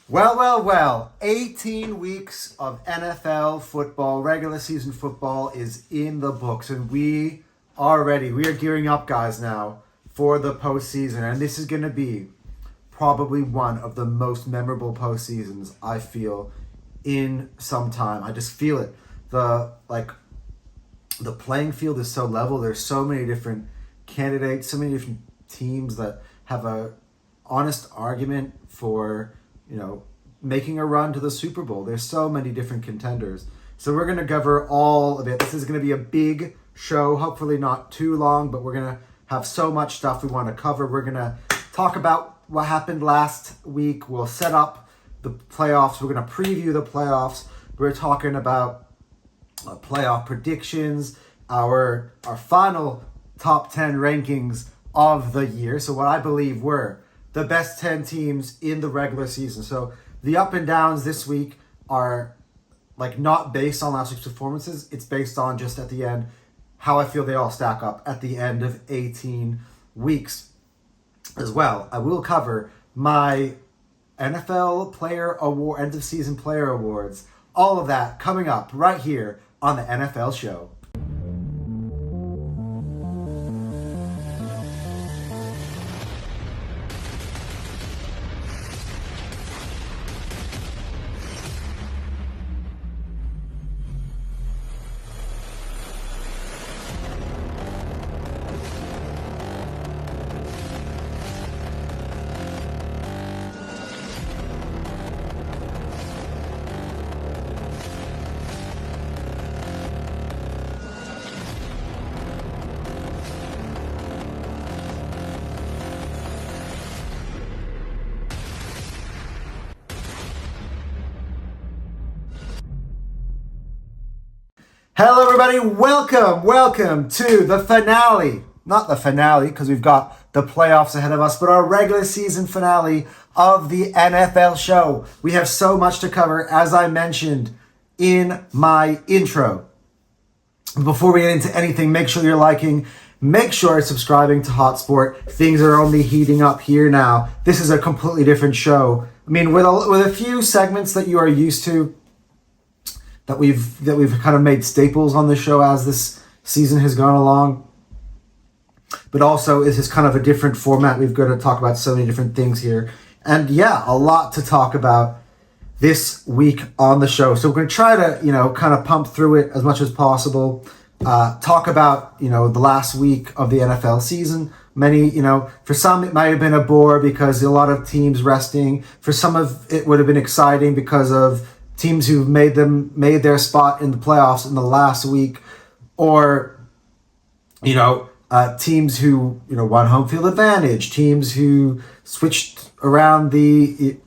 Well. 18 weeks of NFL football, regular season football is in the books, and we are ready. We are gearing up, guys, now for the postseason, and this is going to be probably one of the most memorable postseasons I feel in some time. I just feel it. The playing field is so level. There's so many different candidates, so many different teams that have a honest argument for making a run to the Super Bowl. There's so many different contenders. So we're going to cover all of it. This is going to be a big show, hopefully not too long, but we're going to have so much stuff we want to cover. We're going to talk about what happened last week. We'll set up the playoffs. We're going to preview the playoffs. We're talking about playoff predictions, our final top 10 rankings of the year. So what I believe were the best 10 teams in the regular season. So the up and downs this week are not based on last week's performances. It's based on just at the end how I feel they all stack up at the end of 18 weeks as well. I will cover my NFL Player Award, end of season player awards, all of that coming up right here on the NFL Show. Hello, everybody. Welcome to the finale. Not the finale, because we've got the playoffs ahead of us, but our regular season finale of the NFL Show. We have so much to cover, as I mentioned in my intro. Before we get into anything, make sure you're liking, make sure you're subscribing to Hotsport. Things are only heating up here now. This is a completely different show. I mean, with a few segments that you are used to, that we've kind of made staples on the show as this season has gone along. But also, this is kind of a different format. We've got to talk about so many different things here. And yeah, a lot to talk about this week on the show. So we're going to try to, kind of pump through it as much as possible. Talk about, the last week of the NFL season. Many, for some it might have been a bore because a lot of teams resting. For some of it would have been exciting because of teams who've made their spot in the playoffs in the last week, or teams who won home field advantage, teams who switched around the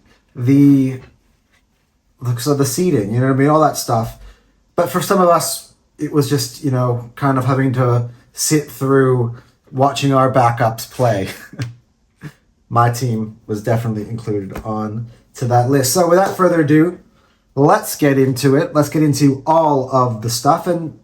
seeding, all that stuff. But for some of us, it was just kind of having to sit through watching our backups play. My team was definitely included on to that list. So without further ado, let's get into it. Let's get into all of the stuff. And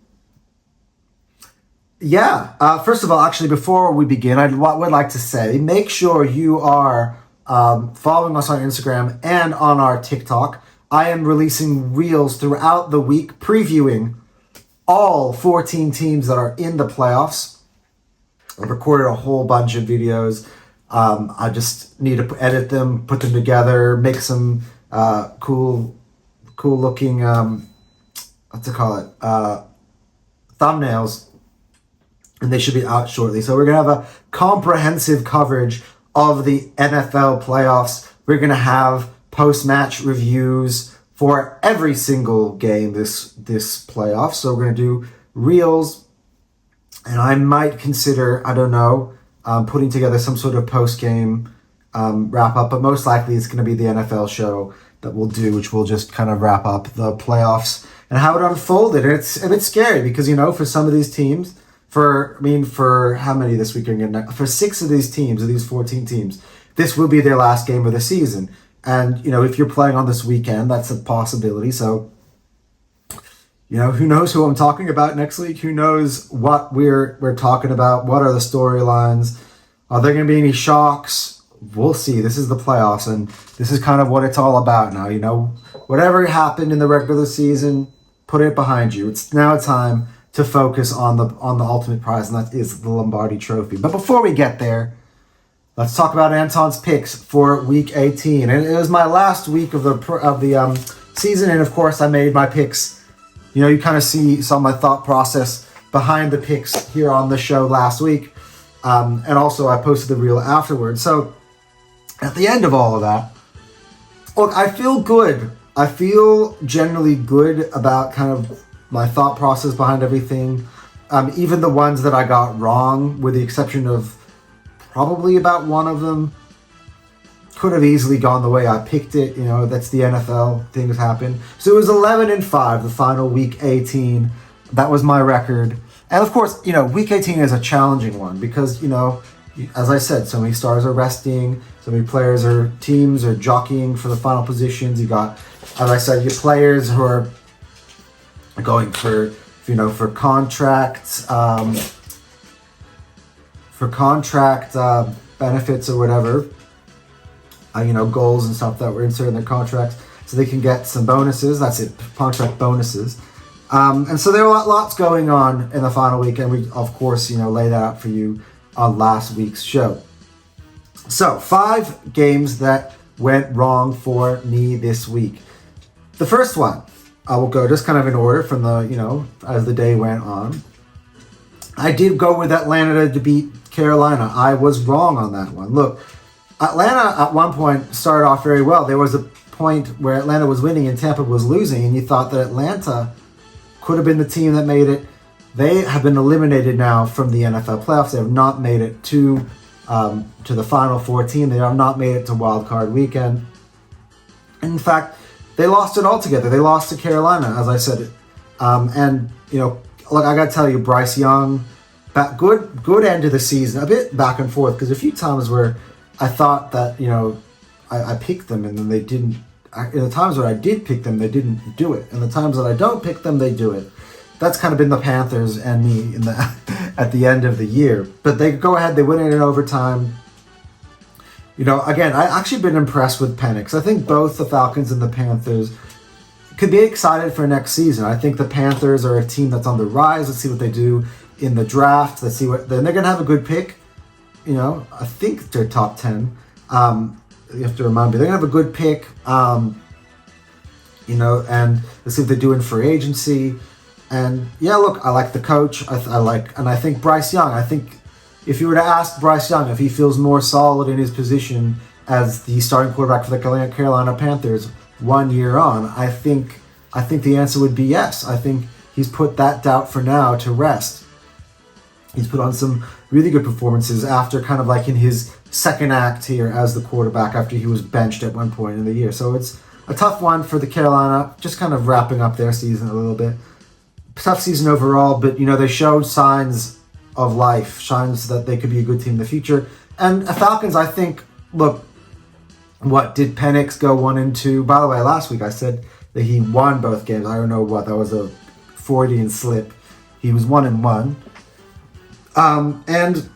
first of all, actually, before we begin, I would like to say, make sure you are following us on Instagram and on our TikTok. I am releasing reels throughout the week, previewing all 14 teams that are in the playoffs. I've recorded a whole bunch of videos. I just need to edit them, put them together, make some cool looking thumbnails, and they should be out shortly. So we're gonna have a comprehensive coverage of the NFL playoffs. We're gonna have post-match reviews for every single game this playoff. So we're gonna do reels, and I might consider, putting together some sort of post-game wrap up, but most likely it's gonna be the NFL Show that we'll do, which will just kind of wrap up the playoffs and how it unfolded. And it's a bit scary because, for some of these teams, for how many this week are going to, for 6 of these teams, of these 14 teams, this will be their last game of the season. And, if you're playing on this weekend, that's a possibility. So, who knows who I'm talking about next week? Who knows what we're talking about? What are the storylines? Are there going to be any shocks? we'll see. This is the playoffs, and this is kind of what it's all about now. You know, whatever happened in the regular season, put it behind you. It's now time to focus on the ultimate prize, and that is the Lombardi Trophy. But before we get there, let's talk about Anton's picks for Week 18. And it was my last week of the season, and of course, I made my picks. You know, you kind of see some of my thought process behind the picks here on the show last week. And also, I posted the reel afterwards. So, at the end of all of that, look, I feel good. I feel generally good about kind of my thought process behind everything. Even the ones that I got wrong, with the exception of probably about one of them, could have easily gone the way I picked it. You know, that's the NFL. Things happen. So it was 11-5, the final Week 18. That was my record. And of course, you know, Week 18 is a challenging one because, you know, as I said, so many stars are resting, so many teams are jockeying for the final positions. You got, as I said, your players who are going for contracts, benefits or whatever, goals and stuff that were inserted in their contracts, so they can get some bonuses. That's it, contract bonuses. And so there are lots going on in the final week, and we, of course, lay that out for you on last week's show. So, 5 games that went wrong for me this week. The first one, I will go just kind of in order from the, as the day went on. I did go with Atlanta to beat Carolina. I was wrong on that one. Look, Atlanta at one point started off very well. There was a point where Atlanta was winning and Tampa was losing, and you thought that Atlanta could have been the team that made it. They have been eliminated now from the NFL playoffs. They have not made it to the Final 14. They have not made it to Wild Card Weekend. In fact, they lost it altogether. They lost to Carolina, as I said. Look, I got to tell you, Bryce Young, good end of the season. A bit back and forth, because a few times where I thought that, I picked them and then they didn't. In the times where I did pick them, they didn't do it. And the times that I don't pick them, they do it. That's kind of been the Panthers and me at the end of the year. But they go ahead, they win it in overtime. Again, I actually been impressed with Penix. I think both the Falcons and the Panthers could be excited for next season. I think the Panthers are a team that's on the rise. Let's see what they do in the draft. Let's see then they're going to have a good pick. I think they're top 10. You have to remind me, they're going to have a good pick, and let's see what they do in free agency. And yeah, look, I like the coach. I think Bryce Young, if you were to ask Bryce Young if he feels more solid in his position as the starting quarterback for the Carolina Panthers 1 year on, I think the answer would be yes. I think he's put that doubt for now to rest. He's put on some really good performances after kind of like in his second act here as the quarterback after he was benched at one point in the year. So it's a tough one for the Carolina, just kind of wrapping up their season a little bit. Tough season overall, but they showed signs of life, signs that they could be a good team in the future. And Falcons, I think, look, what did Penix go 1-2? By the way, last week I said that he won both games. I don't know what, that was a Freudian slip. He was 1-1. And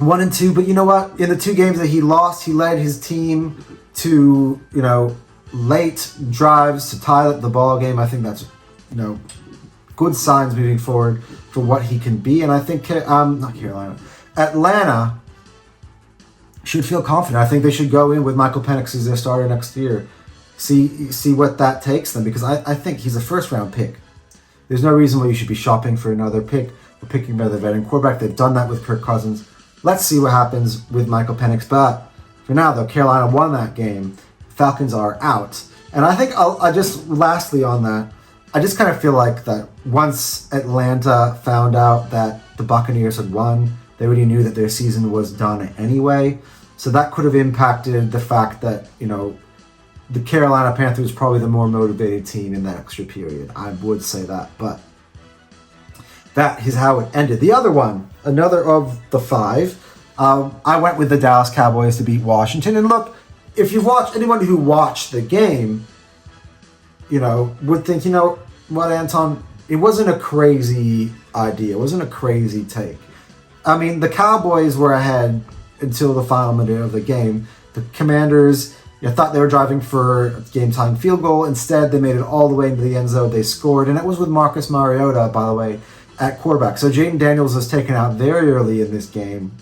1-2, but you know what? In the 2 games that he lost, he led his team to, late drives to tie up the ball game. I think that's, good signs moving forward for what he can be. And I think, not Carolina, Atlanta should feel confident. I think they should go in with Michael Penix as their starter next year. See what that takes them, because I think he's a first-round pick. There's no reason why you should be shopping for another pick or picking another veteran quarterback. They've done that with Kirk Cousins. Let's see what happens with Michael Penix. But for now, though, Carolina won that game. Falcons are out. And I think I just, lastly on that, I just kind of feel like that once Atlanta found out that the Buccaneers had won, they already knew that their season was done anyway. So that could have impacted the fact that, the Carolina Panthers probably the more motivated team in that extra period. I would say that. But that is how it ended. The other one, another of the 5, I went with the Dallas Cowboys to beat Washington. And look, if you've watched, anyone who watched the game, would think, what, Anton, it wasn't a crazy idea. It wasn't a crazy take. I mean, the Cowboys were ahead, until the final minute of the game. The Commanders, you thought they were driving for a game-time field goal. Instead, they made it all the way into the end zone. They scored, and it was with Marcus Mariota, by the way, at quarterback. So Jayden Daniels was taken out very early in this game.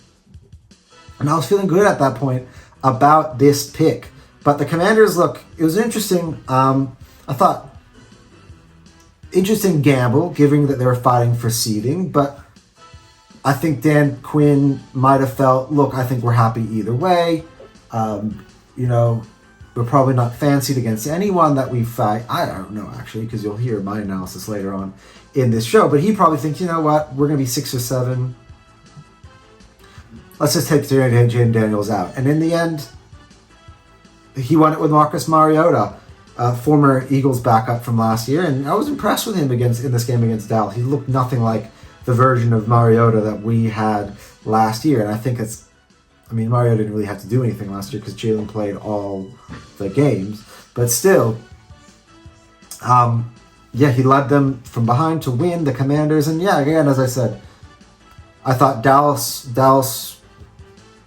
And I was feeling good at that point about this pick. But the Commanders, look, it was interesting. I thought, interesting gamble, given that they were fighting for seeding. But I think Dan Quinn might have felt, look, I think we're happy either way. We're probably not fancied against anyone that we fight. I don't know, actually, because you'll hear my analysis later on in this show. But he probably thinks, you know what, we're going to be 6 or 7. Let's just take Jayden Daniels out. And in the end, he won it with Marcus Mariota, former Eagles backup from last year. And I was impressed with him in this game against Dallas. He looked nothing like the version of Mariota that we had last year. And I think Mariota didn't really have to do anything last year because Jalen played all the games. But still, he led them from behind to win, the Commanders. And yeah, again, as I said, I thought Dallas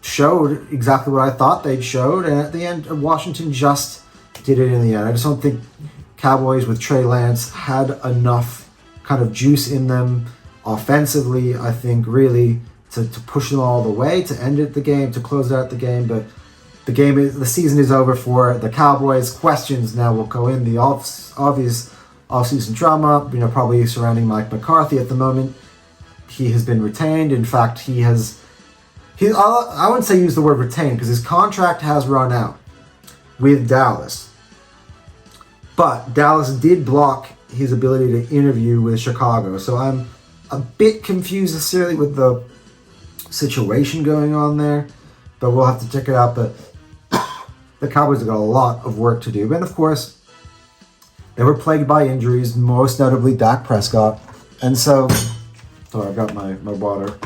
showed exactly what I thought they'd showed. And at the end, Washington just did it in the end. I just don't think Cowboys with Trey Lance had enough kind of juice in them offensively, I think, really, to push them all the way, to end it the game, to close out the game. But the season is over for the Cowboys. Questions now will go in. The obvious off-season drama, probably surrounding Mike McCarthy at the moment. He has been retained. In fact, I wouldn't say use the word retained because his contract has run out with Dallas. But Dallas did block his ability to interview with Chicago. So I'm a bit confused necessarily with the situation going on there, but we'll have to check it out. But the Cowboys have got a lot of work to do. And of course, they were plagued by injuries, most notably Dak Prescott. And so, sorry, I've got my water.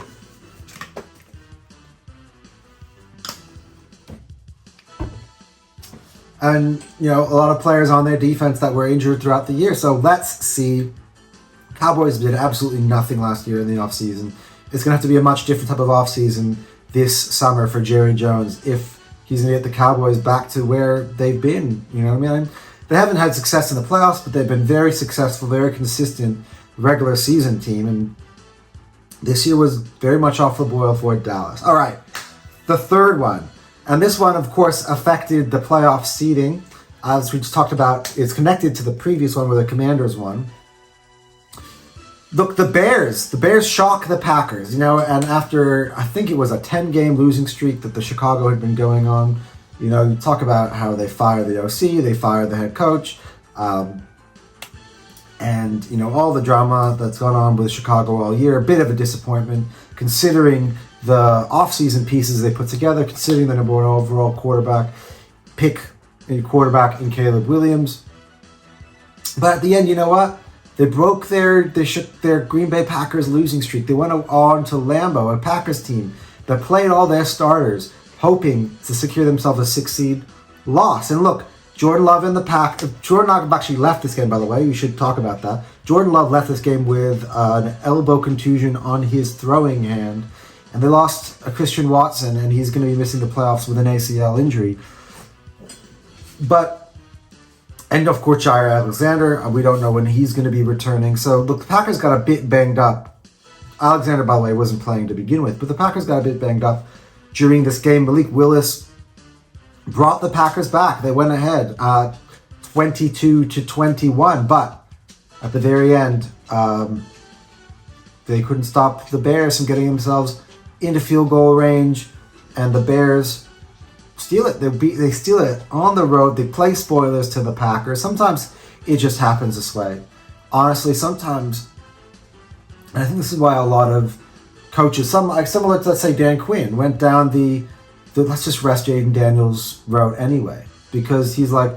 And, a lot of players on their defense that were injured throughout the year. So let's see. Cowboys did absolutely nothing last year in the offseason. It's going to have to be a much different type of offseason this summer for Jerry Jones if he's going to get the Cowboys back to where they've been. You know what I mean? They haven't had success in the playoffs, but they've been very successful, very consistent regular season team. And this year was very much off the boil for Dallas. All right, the third one. And this one, of course, affected the playoff seeding. As we just talked about, it's connected to the previous one where the Commanders won. Look, the Bears shock the Packers, and after, I think it was a 10-game losing streak that the Chicago had been going on, you talk about how they fired the OC, they fired the head coach, and, all the drama that's gone on with Chicago all year, a bit of a disappointment, considering the offseason pieces they put together, considering the number 1 overall quarterback in Caleb Williams. But at the end, you know what? They broke their Green Bay Packers losing streak. They went on to Lambeau, a Packers team that played all their starters, hoping to secure themselves a 6 seed, loss. And look, Jordan Love and the Jordan Love actually left this game, by the way. We should talk about that. Jordan Love left this game with an elbow contusion on his throwing hand. And they lost a Christian Watson, and he's going to be missing the playoffs with an ACL injury. And of course, Jair Alexander, we don't know when he's going to be returning. So look, the Packers got a bit banged up. Alexander, by the way, wasn't playing to begin with, but the Packers got a bit banged up during this game. Malik Willis brought the Packers back. They went ahead 22-21, but at the very end, they couldn't stop the Bears from getting themselves into field goal range, and the Bears steal it. They steal it on the road. They play spoilers to the Packers. Sometimes it just happens this way. Honestly, sometimes, and I think this is why a lot of coaches, similar to, let's say, Dan Quinn, went down the let's just rest Jayden Daniels route anyway, because he's like,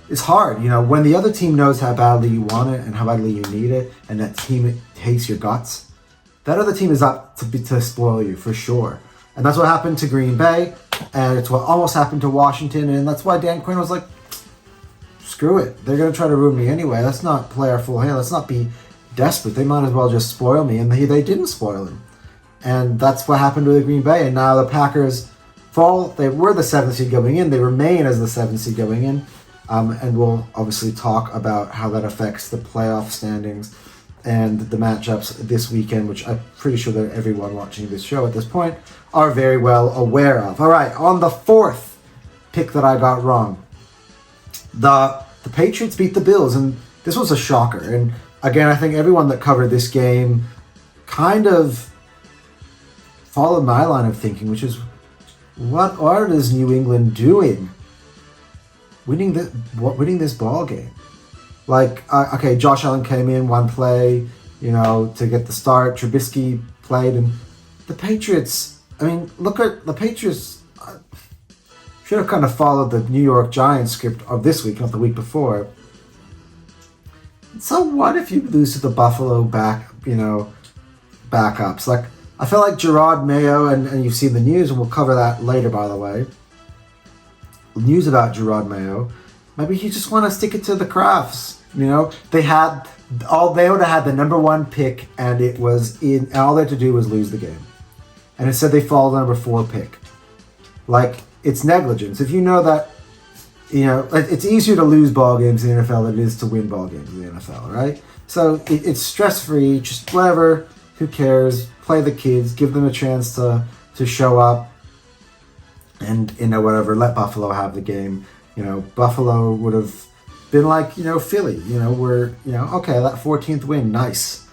it's hard, when the other team knows how badly you want it and how badly you need it, and that team hates your guts. That other team is up to spoil you, for sure. And that's what happened to Green Bay, and it's what almost happened to Washington, and that's why Dan Quinn was like, screw it. They're going to try to ruin me anyway. Let's not play our full hand. Let's not be desperate. They might as well just spoil me, and they didn't spoil him. And that's what happened with Green Bay, and now the Packers fall. They were the 7th seed going in. They remain as the 7th seed going in. And we'll obviously talk about how that affects the playoff standings and the matchups this weekend, which I'm pretty sure that everyone watching this show at this point are very well aware of. All right, on the 4th pick that I got wrong, the Patriots beat the Bills, and this was a shocker. And again, I think everyone that covered this game kind of followed my line of thinking, which is, what is New England doing winning this ball game? Like, okay, Josh Allen came in one play, to get the start. Trubisky played, and the Patriots, look at the Patriots. Should have kind of followed the New York Giants script of this week, not the week before. So what if you lose to the Buffalo backups? Like, I feel like Gerard Mayo, and you've seen the news, and we'll cover that later, by the way. News about Gerard Mayo. Maybe you just want to stick it to the Crafts. They would have had the number 1 pick, and it was in. And all they had to do was lose the game, and instead they followed the number 4 pick. Like, it's negligence. If you know that, it's easier to lose ball games in the NFL than it is to win ball games in the NFL, right? So it's stress free. Just whatever. Who cares? Play the kids. Give them a chance to show up, and whatever. Let Buffalo have the game. Buffalo would have been like, Philly, where, okay, that 14th win, nice.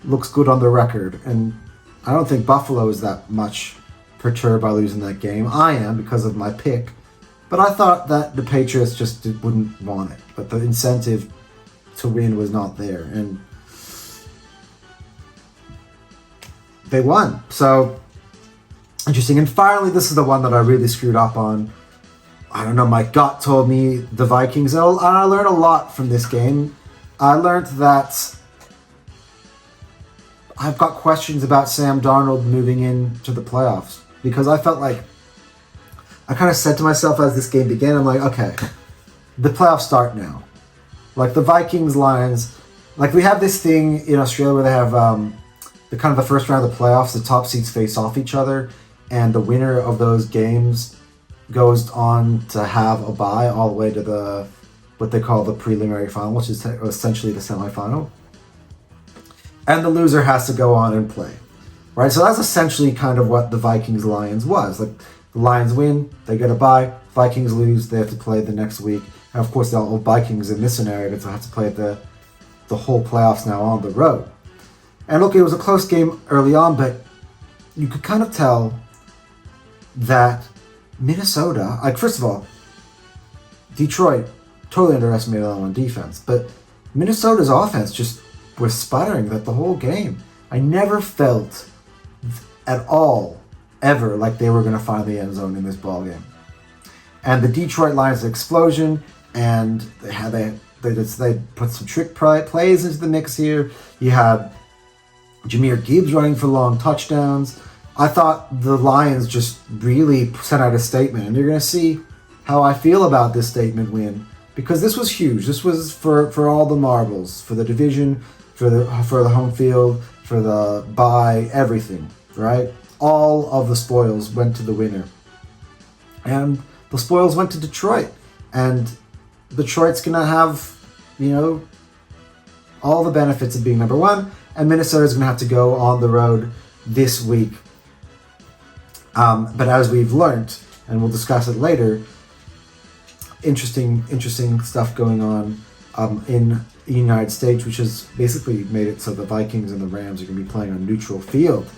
Looks good on the record. And I don't think Buffalo is that much perturbed by losing that game. I am, because of my pick. But I thought that the Patriots just wouldn't want it. But the incentive to win was not there. And they won. So, interesting. And finally, this is the one that I really screwed up on. I don't know, my gut told me the Vikings. And I learned a lot from this game. I learned that I've got questions about Sam Darnold moving into the playoffs. Because I felt like, I kind of said to myself as this game began, I'm like, okay, the playoffs start now. Like the Vikings, Lions, like we have this thing in Australia where they have the kind of the first round of the playoffs, the top seeds face off each other. And the winner of those games goes on to have a bye all the way to what they call the preliminary final, which is essentially the semifinal. And the loser has to go on and play, right? So that's essentially kind of what the Vikings-Lions was. Like, the Lions win, they get a bye. Vikings lose, they have to play the next week. And of course, the old Vikings in this scenario have to play the whole playoffs now on the road. And look, it was a close game early on, but you could kind of tell that Minnesota, like, first of all, Detroit totally underestimated them on defense, but Minnesota's offense just was sputtering that the whole game. I never felt at all, ever, like they were going to find the end zone in this ball game. And the Detroit Lions explosion, and they put some trick plays into the mix here. You had Jahmyr Gibbs running for long touchdowns. I thought the Lions just really sent out a statement, and you're going to see how I feel about this statement win, because this was huge. This was for all the marbles, for the division, for the home field, for the bye, everything, right? All of the spoils went to the winner. And the spoils went to Detroit. And Detroit's going to have, all the benefits of being number 1. And Minnesota's going to have to go on the road this week. But as we've learned, and we'll discuss it later, interesting stuff going on in the United States, which has basically made it so the Vikings and the Rams are going to be playing on neutral field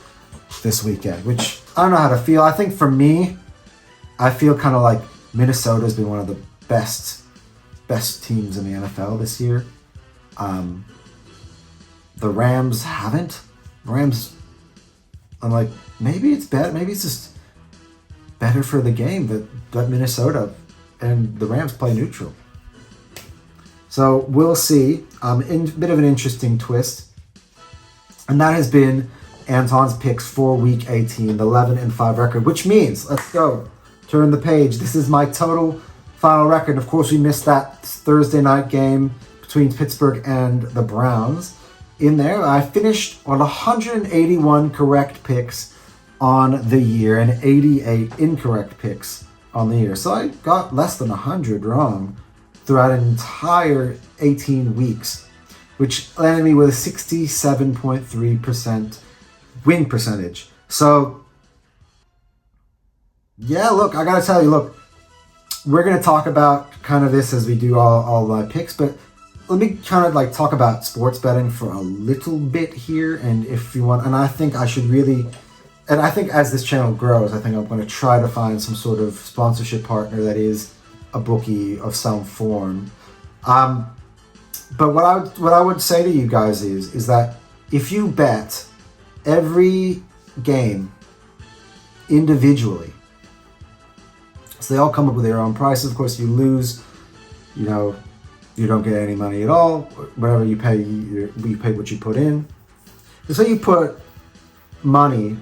this weekend, which I don't know how to feel. I think for me, I feel kind of like Minnesota's been one of the best teams in the NFL this year. The Rams haven't. Rams, I'm like, maybe it's better. Maybe it's just better for the game that Minnesota and the Rams play neutral. So we'll see. A bit of an interesting twist. And that has been Anton's picks for Week 18, the 11-5 record, which means, let's go, turn the page. This is my total final record. Of course, we missed that Thursday night game between Pittsburgh and the Browns. In there, I finished on 181 correct picks on the year and 88 incorrect picks on the year. So I got less than 100 wrong throughout an entire 18 weeks, which landed me with a 67.3% win percentage. So, yeah, look, I gotta tell you, look, we're gonna talk about kind of this as we do all my picks, but let me kind of like talk about sports betting for a little bit here. And if you want, and I think I should really, and I think as this channel grows, I think I'm going to try to find some sort of sponsorship partner that is a bookie of some form. But what I would say to you guys is that if you bet every game individually, so they all come up with their own prices. Of course, you lose, you know, you don't get any money at all. Whatever you pay, you pay what you put in. So you put money,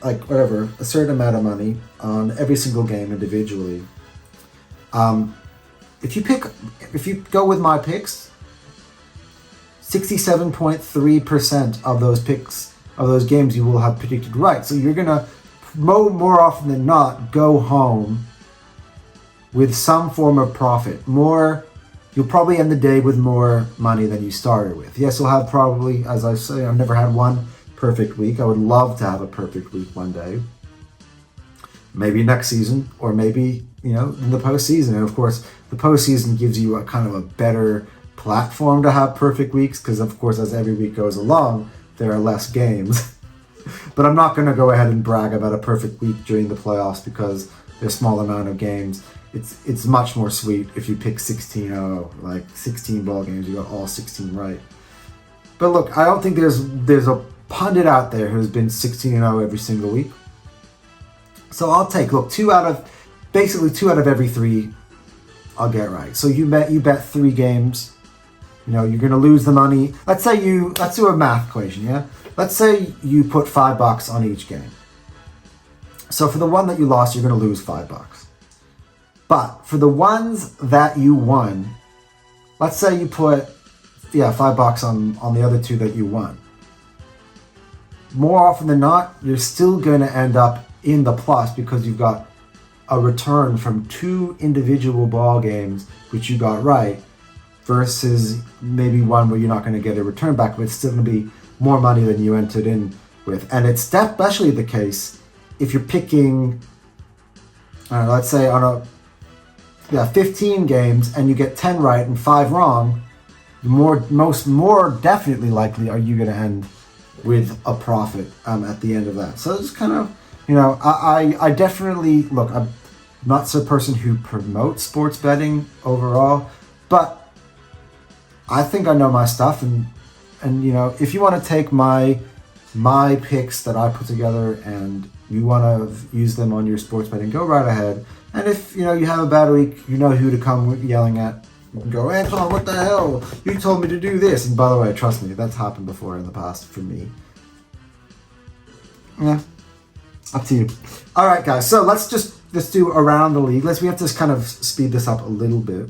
like whatever, a certain amount of money on every single game individually. If you go with my picks, 67.3% of those picks of those games you will have predicted right. So you're gonna more often than not go home with some form of profit. You'll probably end the day with more money than you started with. Yes, you'll have probably, as I say, I've never had one perfect week. I would love to have a perfect week one day. Maybe next season, or maybe, in the postseason. And of course, the postseason gives you a kind of a better platform to have perfect weeks, because of course, as every week goes along, there are less games. But I'm not going to go ahead and brag about a perfect week during the playoffs because there's a small amount of games. It's much more sweet if you pick 16-0, like 16 ball games, you got all 16 right. But look, I don't think there's a pundit out there who's been 16-0 every single week. So I'll take, look, two out of every three I'll get right. So you bet 3 games, you're going to lose the money. Let's do a math equation, yeah? Let's say you put $5 on each game. So for the one that you lost, you're going to lose $5. But for the ones that you won, let's say you put $5 on the other 2 that you won. More often than not, you're still going to end up in the plus because you've got a return from 2 individual ball games which you got right, versus maybe one where you're not going to get a return back, but it's still going to be more money than you entered in with. And it's especially the case if you're picking, let's say on a 15 games and you get 10 right and 5 wrong, more definitely likely are you going to end with a profit at the end of that. So it's kind of, I definitely, look, I'm not a person who promotes sports betting overall, but I think I know my stuff, and if you want to take my picks that I put together and you want to use them on your sports betting, go right ahead. And if you have a bad week, you know who to come yelling at. You can go, Anton, what the hell? You told me to do this. And by the way, trust me, that's happened before in the past for me. Yeah, up to you. All right, guys. So let's do around the league. We have to kind of speed this up a little bit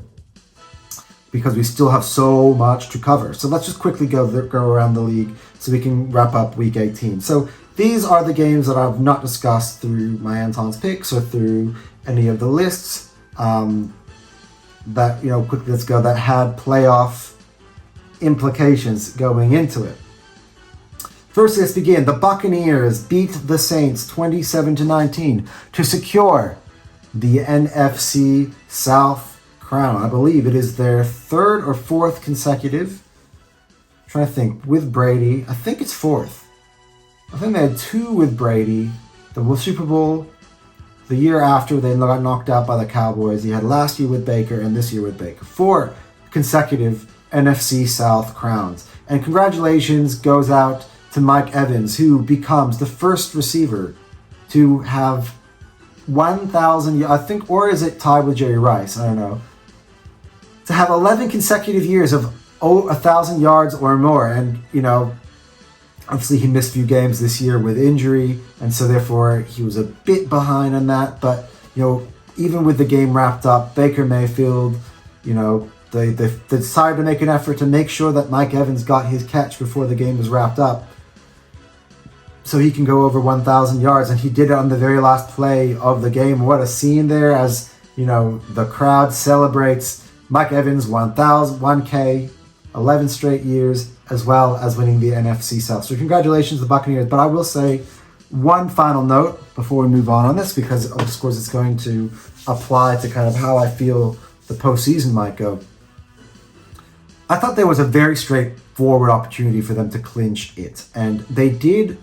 because we still have so much to cover. So let's just quickly go around the league so we can wrap up week 18. So these are the games that I've not discussed through my Anton's picks or through any of the lists that, quickly let's go, that had playoff implications going into it. First, let's begin. The Buccaneers beat the Saints 27-19 to secure the NFC South crown. I believe it is their 3rd or 4th consecutive. I'm trying to think, with Brady. I think it's 4th. I think they had 2 with Brady. The Super Bowl the year after they got knocked out by the Cowboys. He had last year with Baker and this year with Baker. 4 consecutive NFC South crowns. And congratulations goes out to Mike Evans, who becomes the first receiver to have 1,000, I think, or is it tied with Jerry Rice? I don't know. To have 11 consecutive years of 1,000 yards or more. And, obviously he missed a few games this year with injury, and so therefore he was a bit behind on that. But, even with the game wrapped up, Baker Mayfield, they decided to make an effort to make sure that Mike Evans got his catch before the game was wrapped up. so he can go over 1,000 yards. And he did it on the very last play of the game. What a scene there as, the crowd celebrates Mike Evans 1K, 11 straight years, as well as winning the NFC South. So congratulations to the Buccaneers. But I will say one final note before we move on this, because of course it's going to apply to kind of how I feel the postseason might go. I thought there was a very straightforward opportunity for them to clinch it. And they did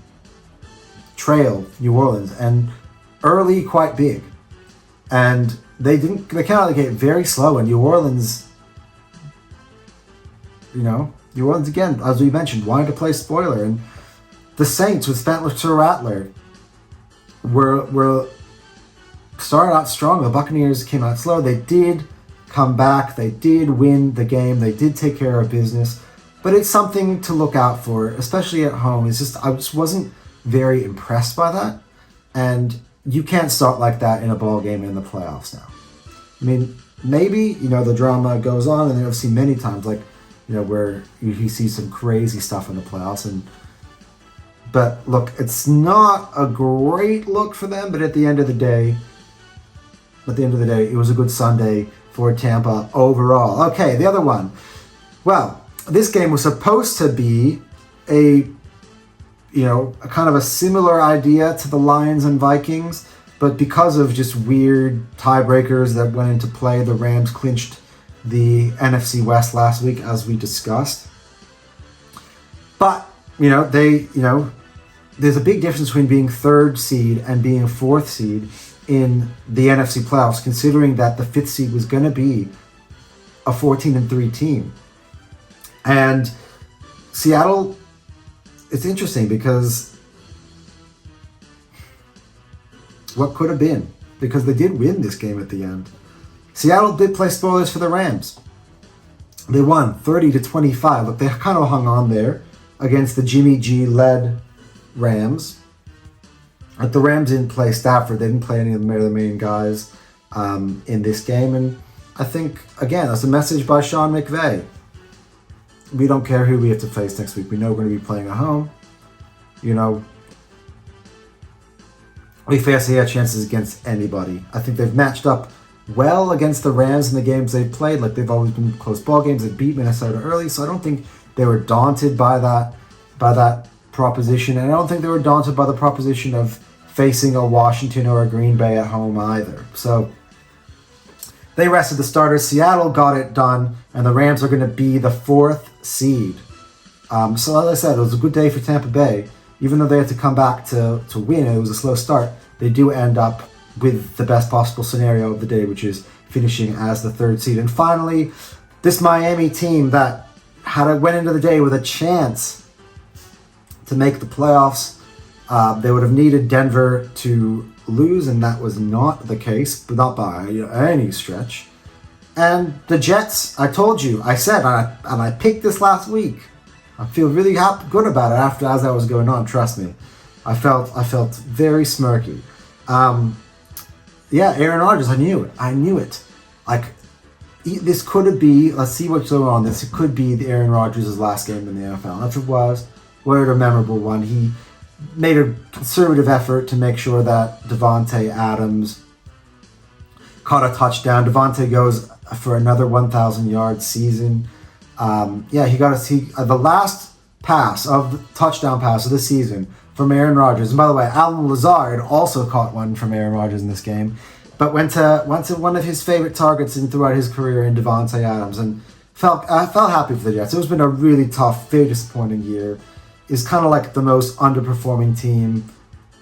trail New Orleans, and early quite big. And they came out of the gate very slow, and New Orleans, again, as we mentioned, wanted to play spoiler. And the Saints with Spencer Rattler were started out strong. The Buccaneers came out slow. They did come back. They did win the game. They did take care of business. But it's something to look out for, especially at home. I just wasn't very impressed by that. And you can't start like that in a ball game in the playoffs now. I mean, maybe, the drama goes on, and I've seen many times, where you see some crazy stuff in the playoffs. But look, it's not a great look for them, but at the end of the day, it was a good Sunday for Tampa overall. Okay, the other one. Well, this game was supposed to be a kind of a similar idea to the Lions and Vikings, but because of just weird tiebreakers that went into play, the Rams clinched the NFC West last week, as we discussed. But, there's a big difference between being third seed and being a fourth seed in the NFC playoffs, considering that the fifth seed was going to be a 14-3 team. And Seattle, it's interesting because what could have been, because they did win this game at the end. Seattle did play spoilers for the Rams. They won 30-25. Look, they kind of hung on there against the Jimmy G-led Rams. But the Rams didn't play Stafford. They didn't play any of the main guys in this game. And I think, again, that's a message by Sean McVay. We don't care who we have to face next week. We know we're going to be playing at home. We fancy our chances against anybody. I think they've matched up well against the Rams in the games they've played. They've always been close ball games. They beat Minnesota early, so I don't think they were daunted by that proposition, and I don't think they were daunted by the proposition of facing a Washington or a Green Bay at home either. So they rested the starters. Seattle got it done, and the Rams are going to be the fourth seed. So as I said, it was a good day for Tampa Bay. Even though they had to come back to win, it was a slow start, they do end up with the best possible scenario of the day, which is finishing as the third seed. And finally, this Miami team that went into the day with a chance to make the playoffs. They would have needed Denver to lose, and that was not the case, but not by any stretch. And the Jets, I told you, I said, and I picked this last week. I feel really good about it as that was going on. Trust me, I felt very smirky. Aaron Rodgers, I knew it. This could be. Let's see what's going on. This could be the Aaron Rodgers' last game in the NFL. That's what it was. What a memorable one. He made a conservative effort to make sure that Davante Adams caught a touchdown. Davante goes for another 1,000-yard season. He got the last touchdown pass of the season from Aaron Rodgers. And by the way, Alan Lazard also caught one from Aaron Rodgers in this game, but went to one of his favorite targets throughout his career in Davante Adams, and I felt happy for the Jets. It's been a really tough, very disappointing year. It's kind of like the most underperforming team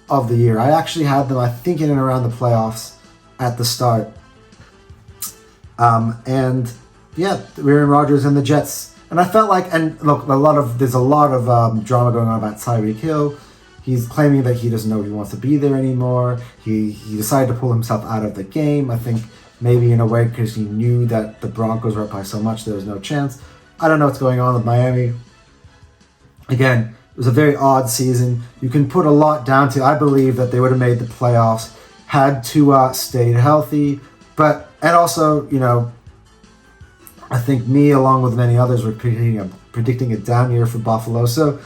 of the year. I actually had them, I think, in and around the playoffs at the start. Aaron Rodgers and the Jets. And I felt like, and look, there's a lot of drama going on about Tyreek Hill. He's claiming that he doesn't know if he wants to be there anymore. He decided to pull himself out of the game. I think maybe in a way because he knew that the Broncos were up by so much there was no chance. I don't know what's going on with Miami. Again, it was a very odd season. You can put a lot down to, I believe that they would have made the playoffs had Tua stayed healthy. And also, I think me, along with many others, were predicting a down year for Buffalo. So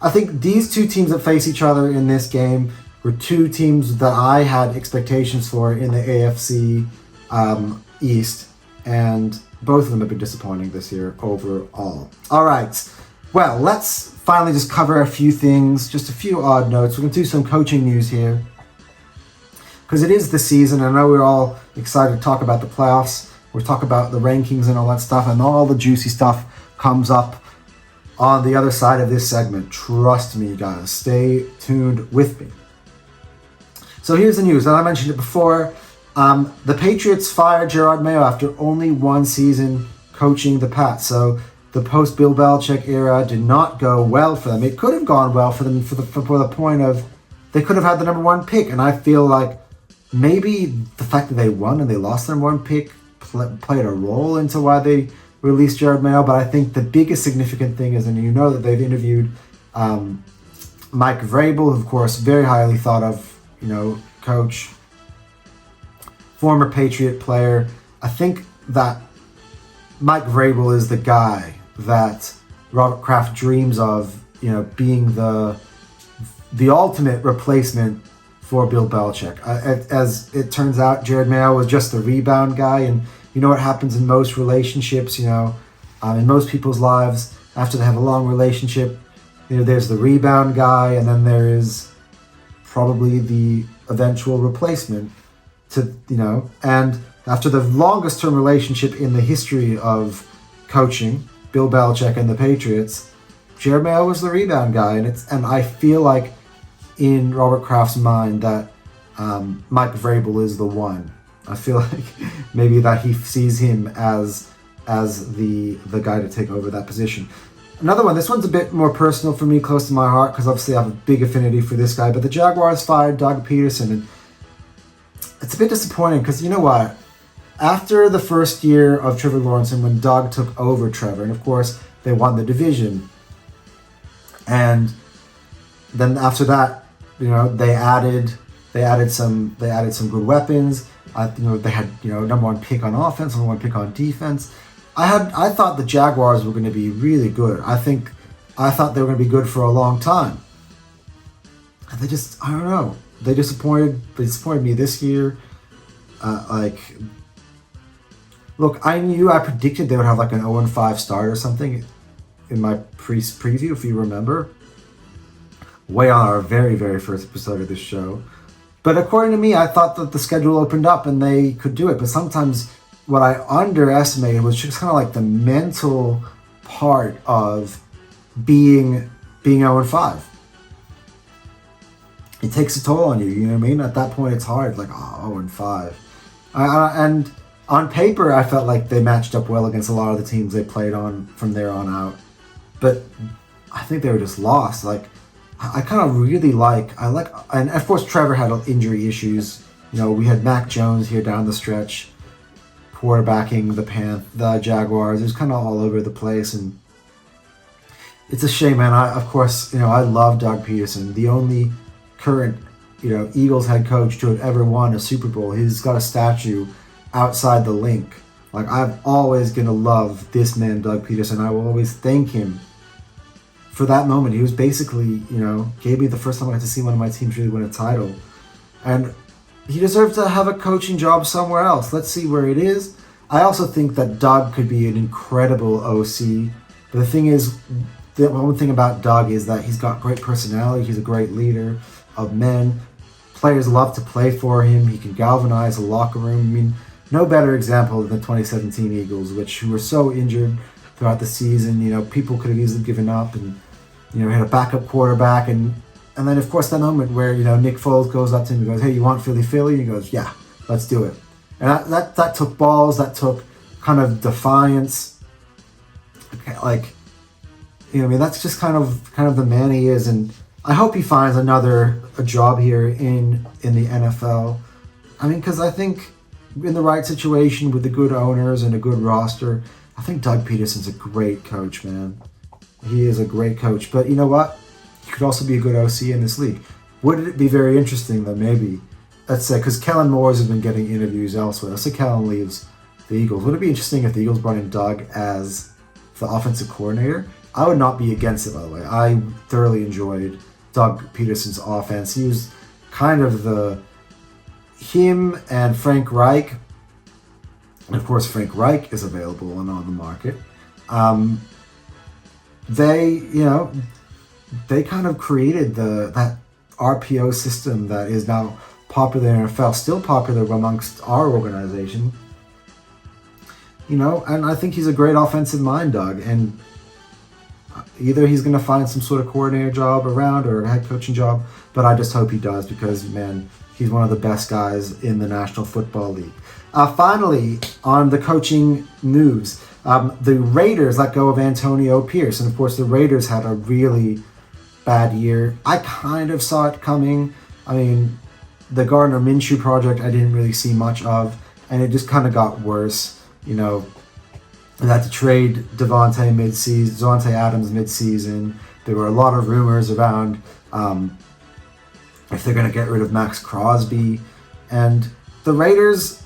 I think these two teams that face each other in this game were two teams that I had expectations for in the AFC East, and both of them have been disappointing this year overall. All right, well, let's finally just cover a few things, just a few odd notes. We're going to do some coaching news here, because it is the season. I know we're all excited to talk about the playoffs. We'll talk about the rankings and all that stuff, and all the juicy stuff comes up on the other side of this segment. Trust me, guys. Stay tuned with me. So here's the news. And I mentioned it before. The Patriots fired Gerard Mayo after only one season coaching the Pats. So the post-Bill Belichick era did not go well for them. It could have gone well for them for the point of they could have had the number one pick. And I feel like maybe the fact that they won and they lost their number one pick played a role into why they released Gerard Mayo. But I think the biggest significant thing is, and you know that they've interviewed Mike Vrabel, of course, very highly thought of, coach, former Patriot player. I think that Mike Vrabel is the guy that Robert Kraft dreams of, being the ultimate replacement for Bill Belichick. As it turns out, Gerard Mayo was just the rebound guy, and you know what happens in most relationships, in most people's lives after they have a long relationship, there's the rebound guy, and then there is probably the eventual replacement and after the longest term relationship in the history of coaching, Bill Belichick and the Patriots, Gerard Mayo was the rebound guy, and I feel like in Robert Kraft's mind that Mike Vrabel is the one. I feel like maybe that he sees him as the guy to take over that position. Another one, this one's a bit more personal for me, close to my heart, because obviously I have a big affinity for this guy, but the Jaguars fired Doug Peterson, and it's a bit disappointing because you know what? After the first year of Trevor Lawrence and when Doug took over Trevor, and of course they won the division, and then after that, they added some good weapons. They had number one pick on offense, number one pick on defense. I thought the Jaguars were going to be really good. I thought they were going to be good for a long time. And they just, I don't know. They disappointed me this year. Look, I predicted they would have like an 0-5 start or something in my preview, if you remember. Way on our very, very first episode of this show. But according to me, I thought that the schedule opened up and they could do it. But sometimes what I underestimated was just kind of like the mental part of being 0-5. It takes a toll on you, you know what I mean? At that point, it's hard, like, 0-5. And on paper, I felt like they matched up well against a lot of the teams they played on from there on out. But I think they were just lost. Like, I kind of really and of course Trevor had injury issues. We had Mac Jones here down the stretch, quarterbacking the Jaguars. It was kind of all over the place, and it's a shame, man. I love Doug Peterson, the only current, Eagles head coach to have ever won a Super Bowl. He's got a statue outside the link. Like, I'm always gonna love this man, Doug Peterson. I will always thank him for that moment. He was basically, gave me the first time I got to see one of my teams really win a title. And he deserves to have a coaching job somewhere else. Let's see where it is. I also think that Doug could be an incredible OC. But the thing is, the one thing about Doug is that he's got great personality. He's a great leader of men. Players love to play for him. He can galvanize a locker room. I mean, no better example than the 2017 Eagles, who were so injured throughout the season. People could have easily given up, and had a backup quarterback, and then of course that moment where Nick Foles goes up to him and goes, "Hey, you want Philly?" And he goes, "Yeah, let's do it." And that took balls. That took kind of defiance. That's just kind of the man he is, and I hope he finds a job here in the NFL. Because I think in the right situation with the good owners and a good roster, I think Doug Peterson's a great coach, man. He is a great coach. But you know what? He could also be a good OC in this league. Would it be very interesting, though, maybe? Let's say, because Kellen Moore has been getting interviews elsewhere. Let's say Kellen leaves the Eagles. Would it be interesting if the Eagles brought in Doug as the offensive coordinator? I would not be against it, by the way. I thoroughly enjoyed Doug Peterson's offense. He was kind of him and Frank Reich, and of course Frank Reich is available and on the market. They kind of created that RPO system that is now popular in the NFL, still popular amongst our organization. And I think he's a great offensive mind, Doug, and either he's going to find some sort of coordinator job around or a head coaching job, but I just hope he does because, man, he's one of the best guys in the National Football League. Finally, on the coaching news, the Raiders let go of Antonio Pierce, and of course the Raiders had a really bad year. I kind of saw it coming. I mean, the Gardner Minshew project I didn't really see much of, and it just kind of got worse. They had to trade Davante Adams mid-season. There were a lot of rumors around if they're going to get rid of Max Crosby. And the Raiders,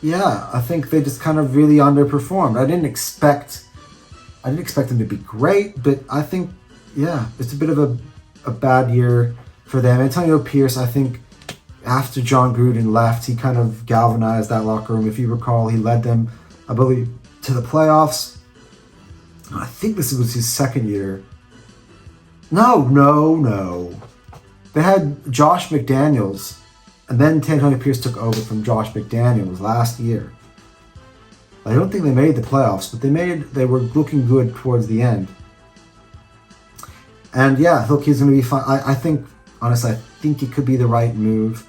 I think they just kind of really underperformed. I didn't expect them to be great, but I think, it's a bit of a bad year for them. Antonio Pierce, I think, after John Gruden left, he kind of galvanized that locker room. If you recall, he led them, I believe, to the playoffs. I think this was his second year. No. They had Josh McDaniels, and then Antonio Pierce took over from Josh McDaniels last year. I don't think they made the playoffs, but they were looking good towards the end. And look, he's going to be fine. I think, honestly, I think it could be the right move.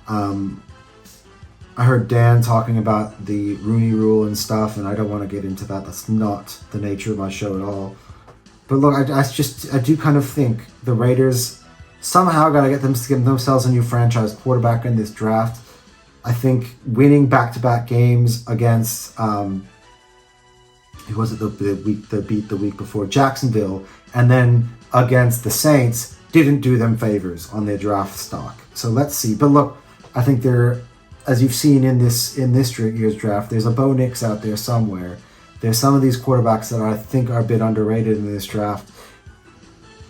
I heard Dan talking about the Rooney Rule and stuff, and I don't want to get into that. That's not the nature of my show at all. But look, I do kind of think the Raiders somehow got to get themselves a new franchise quarterback in this draft. I think winning back-to-back games against who was it the beat the week before, Jacksonville, and then against the Saints didn't do them favors on their draft stock. So let's see. But look, I think as you've seen in this year's draft, there's a Bo Nix out there somewhere. There's some of these quarterbacks that I think are a bit underrated in this draft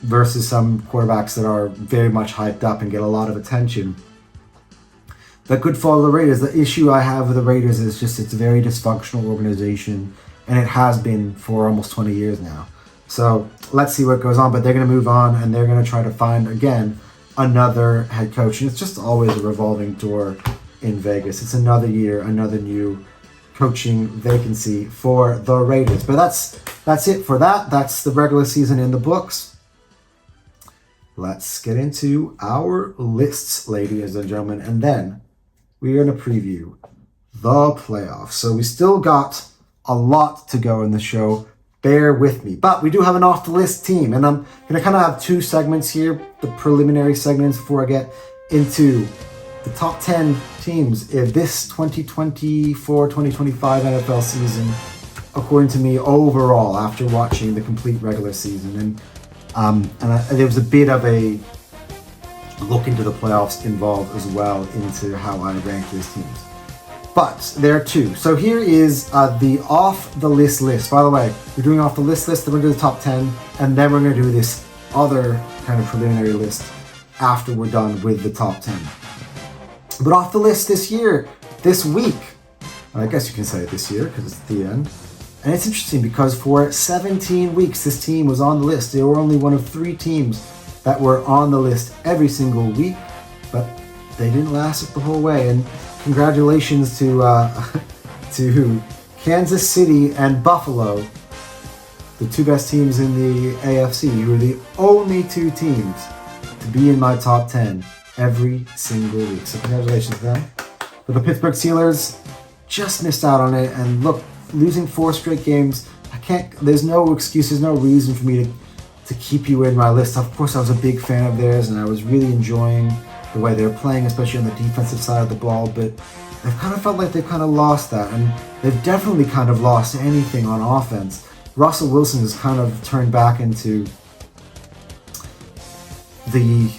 versus some quarterbacks that are very much hyped up and get a lot of attention that could follow the Raiders. The issue I have with the Raiders is just it's a very dysfunctional organization, and it has been for almost 20 years now. So let's see what goes on, but they're going to move on, and they're going to try to find, again, another head coach. And it's just always a revolving door in Vegas. It's another year, another new coaching vacancy for the Raiders. But that's it for that. That's the regular season in the books. Let's get into our lists, ladies and gentlemen, and then we're going to preview the playoffs. So we still got a lot to go in the show. Bear with me. But we do have an off-the-list team, and I'm going to kind of have two segments here, the preliminary segments, before I get into the top 10 teams in this 2024-2025 NFL season, according to me, overall, after watching the complete regular season. And there was a bit of a look into the playoffs involved as well into how I rank these teams. But there are two. So here is the off-the-list list. By the way, we're doing off-the-list list, then we're going to do the top 10, and then we're going to do this other kind of preliminary list after we're done with the top 10. But off the list this week, I guess you can say this year because it's the end. And it's interesting because for 17 weeks, this team was on the list. They were only one of 3 teams that were on the list every single week, but they didn't last it the whole way. And congratulations to Kansas City and Buffalo, the 2 best teams in the AFC. You were the only 2 teams to be in my top 10 every single week. So congratulations to them. But the Pittsburgh Steelers just missed out on it. And look, losing 4 straight games, there's no excuses, no reason for me to keep you in my list. Of course, I was a big fan of theirs, and I was really enjoying the way they were playing, especially on the defensive side of the ball. But I've kind of felt like they've kind of lost that. And they've definitely kind of lost anything on offense. Russell Wilson has kind of turned back into the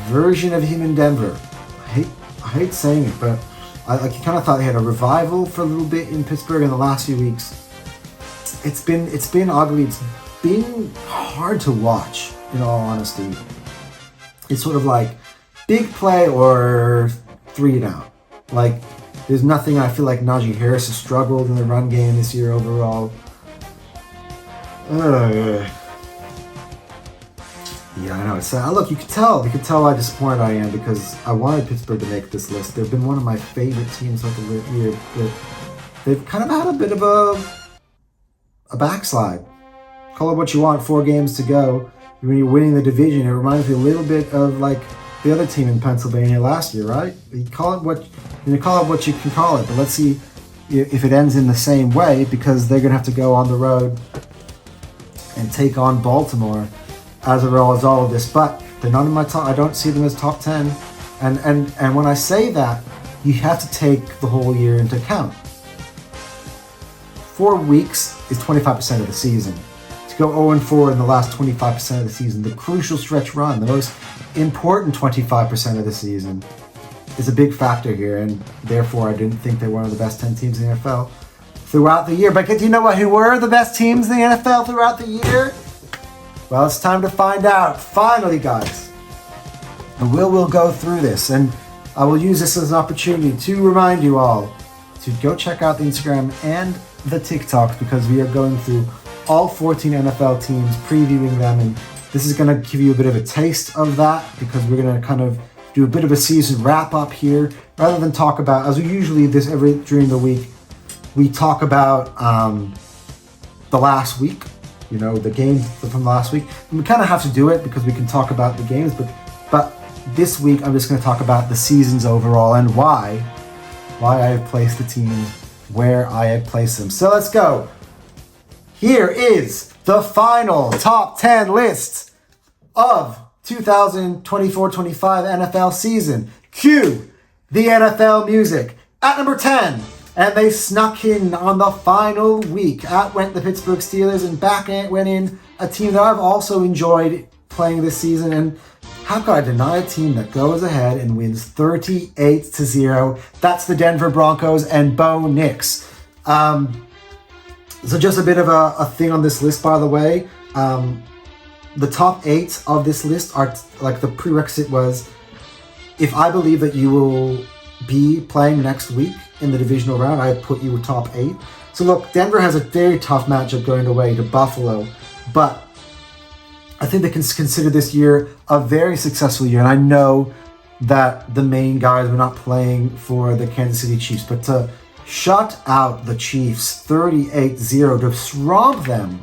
version of him in Denver. I hate saying it, but I kind of thought they had a revival for a little bit in Pittsburgh in the last few weeks. it's been ugly. It's been hard to watch, in all honesty. It's sort of like big play or 3 and out. Like, there's nothing. I feel like Najee Harris has struggled in the run game this year overall. Yeah, I know. It's look, you can tell how disappointed I am because I wanted Pittsburgh to make this list. They've been one of my favorite teams of the year, but they've kind of had a bit of a backslide. Call it what you want. 4 games to go. When you're winning the division, it reminds me a little bit of like the other team in Pennsylvania last year, right? You call it what you can call it, but let's see if it ends in the same way because they're gonna have to go on the road and take on Baltimore as a result of this. But they're not in my top. I don't see them as top 10. And when I say that, you have to take the whole year into account. 4 weeks is 25% of the season. To go 0-4 in the last 25% of the season, the crucial stretch run, the most important 25% of the season, is a big factor here, and therefore I didn't think they were one of the best 10 teams in the NFL throughout the year. But do you know who were the best teams in the NFL throughout the year? Well, it's time to find out. Finally, guys. And we'll go through this, and I will use this as an opportunity to remind you all to go check out the Instagram and the TikToks because we are going through all 14 NFL teams, previewing them, and this is going to give you a bit of a taste of that because we're going to kind of do a bit of a season wrap up here rather than talk about, as we usually during the week, we talk about the last week, the games from last week. And we kind of have to do it because we can talk about the games, but this week I'm just going to talk about the seasons overall and why I have placed the teams where I have placed them. So let's go. Here is the final top 10 list of 2024-25 NFL season. Cue the NFL music. At number 10, and they snuck in on the final week. Out went the Pittsburgh Steelers, and back went in a team that I've also enjoyed playing this season. And how could I deny a team that goes ahead and wins 38-0? That's the Denver Broncos and Bo Nix. So just a bit of a thing on this list, by the way. The top 8 of this list are like the prerequisite was if I believe that you will be playing next week in the divisional round, I put you top 8. So look, Denver has a very tough matchup going away to Buffalo, but I think they can consider this year a very successful year. And I know that the main guys were not playing for the Kansas City Chiefs, but to shut out the Chiefs 38-0, to romp them.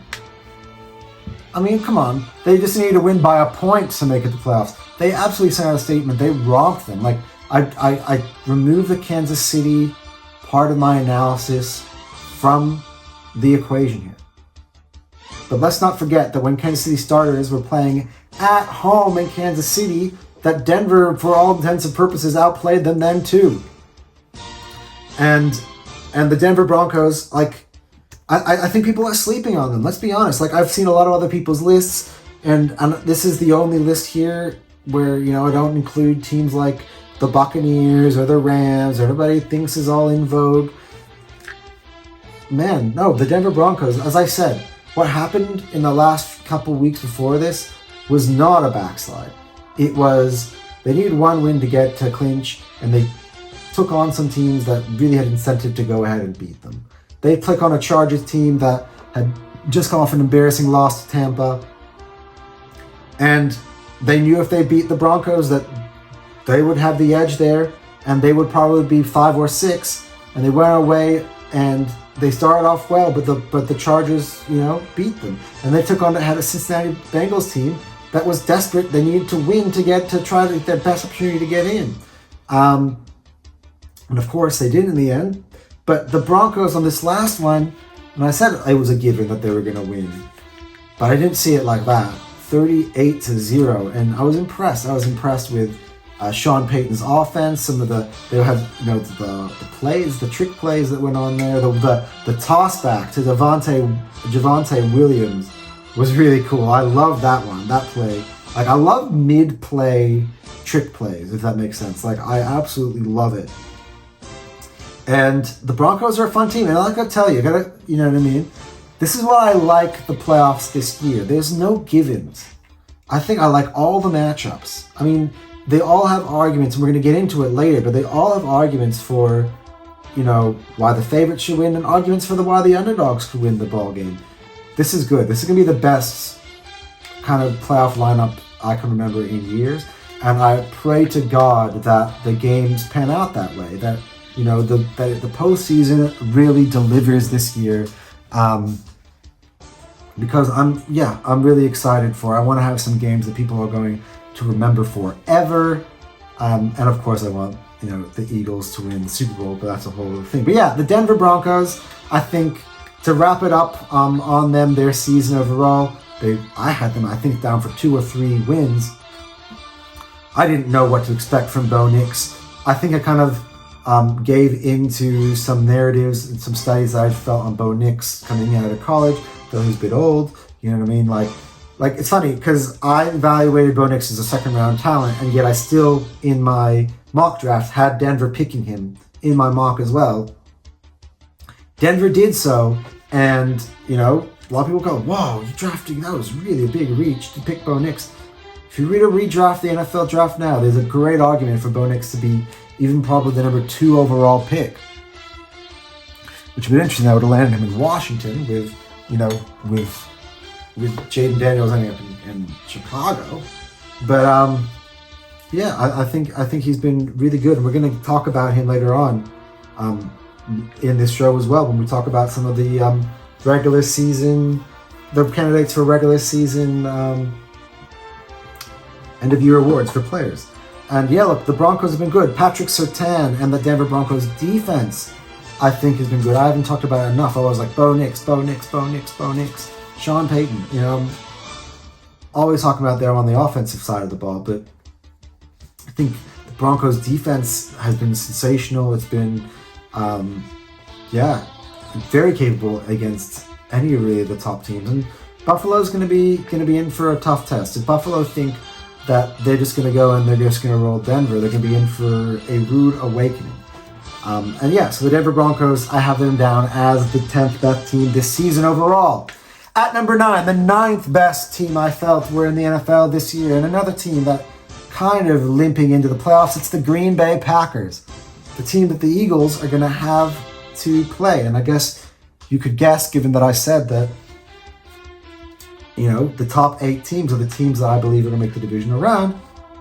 I mean, come on. They just need to win by a point to make it to playoffs. They absolutely sent out a statement. They romped them. Like, I removed the Kansas City part of my analysis from the equation here. But let's not forget that when Kansas City starters were playing at home in Kansas City, that Denver, for all intents and purposes, outplayed them then too. And the Denver Broncos, like, I think people are sleeping on them. Let's be honest. Like, I've seen a lot of other people's lists, and this is the only list here where, I don't include teams like the Buccaneers or the Rams, everybody thinks is all in vogue. Man, no, the Denver Broncos, as I said, what happened in the last couple weeks before this was not a backslide. It was, they needed one win to get to clinch, and they took on some teams that really had incentive to go ahead and beat them. They took on a Chargers team that had just come off an embarrassing loss to Tampa, and they knew if they beat the Broncos that they would have the edge there, and they would probably be 5 or 6, and they went away and they started off well, but the Chargers, beat them, and they had a Cincinnati Bengals team that was desperate. They needed to win to try to get their best opportunity to get in, and of course they did in the end. But the Broncos on this last one, and I said it was a given that they were going to win, but I didn't see it like that. 38-0, and I was impressed. I was impressed with Sean Payton's offense. Some of the the plays, the trick plays that went on there. The toss back to Javonte Williams was really cool. I love that one. That play. Like, I love mid-play trick plays, if that makes sense. Like, I absolutely love it. And the Broncos are a fun team, and I gotta tell you, you know what I mean? This is why I like the playoffs this year. There's no givens. I think I like all the matchups. I mean, they all have arguments, and we're going to get into it later, but they all have arguments for, why the favorites should win, and arguments for why the underdogs could win the ball game. This is good. This is going to be the best kind of playoff lineup I can remember in years, and I pray to God that the games pan out that way, that the postseason really delivers this year, because I'm really excited for it. I want to have some games that people are going to remember forever, and of course I want the Eagles to win the Super Bowl, but that's a whole other thing. But yeah, the Denver Broncos, I think, to wrap it up on them, their season overall, I had them, I think, down for 2 or 3 wins. I didn't know what to expect from Bo Nix. I think I kind of gave into some narratives and some studies that I felt on Bo Nix coming out of college, though he's a bit old, you know what I mean? Like it's funny, because I evaluated Bo Nix as a second-round talent, and yet I still, in my mock draft, had Denver picking him in my mock as well. Denver did so, and, a lot of people go, whoa, you drafting, that was really a big reach to pick Bo Nix. If you really redraft the NFL draft now, there's a great argument for Bo Nix to be even probably the number 2 overall pick. Which would be interesting. That would have landed him in Washington with Jaden Daniels ending up in Chicago. But I think he's been really good, and we're going to talk about him later on in this show as well, when we talk about some of the regular season, the candidates for regular season end of year awards for players. And yeah, look, the Broncos have been good. Patrick Surtain and the Denver Broncos defense, I think, has been good. I haven't talked about it enough. I was like, Bo Nix, Sean Payton, always talking about them on the offensive side of the ball, but I think the Broncos defense has been sensational. It's been, very capable against any really of the top teams. And Buffalo's going to be in for a tough test. If Buffalo think that they're just going to go and they're just going to roll Denver, they're going to be in for a rude awakening. So the Denver Broncos, I have them down as the 10th best team this season overall. At number 9, the 9th best team I felt were in the NFL this year, and another team that kind of limping into the playoffs, it's the Green Bay Packers, the team that the Eagles are going to have to play. And I guess you could guess, given that I said that, the top 8 teams are the teams that I believe are going to make the divisional round.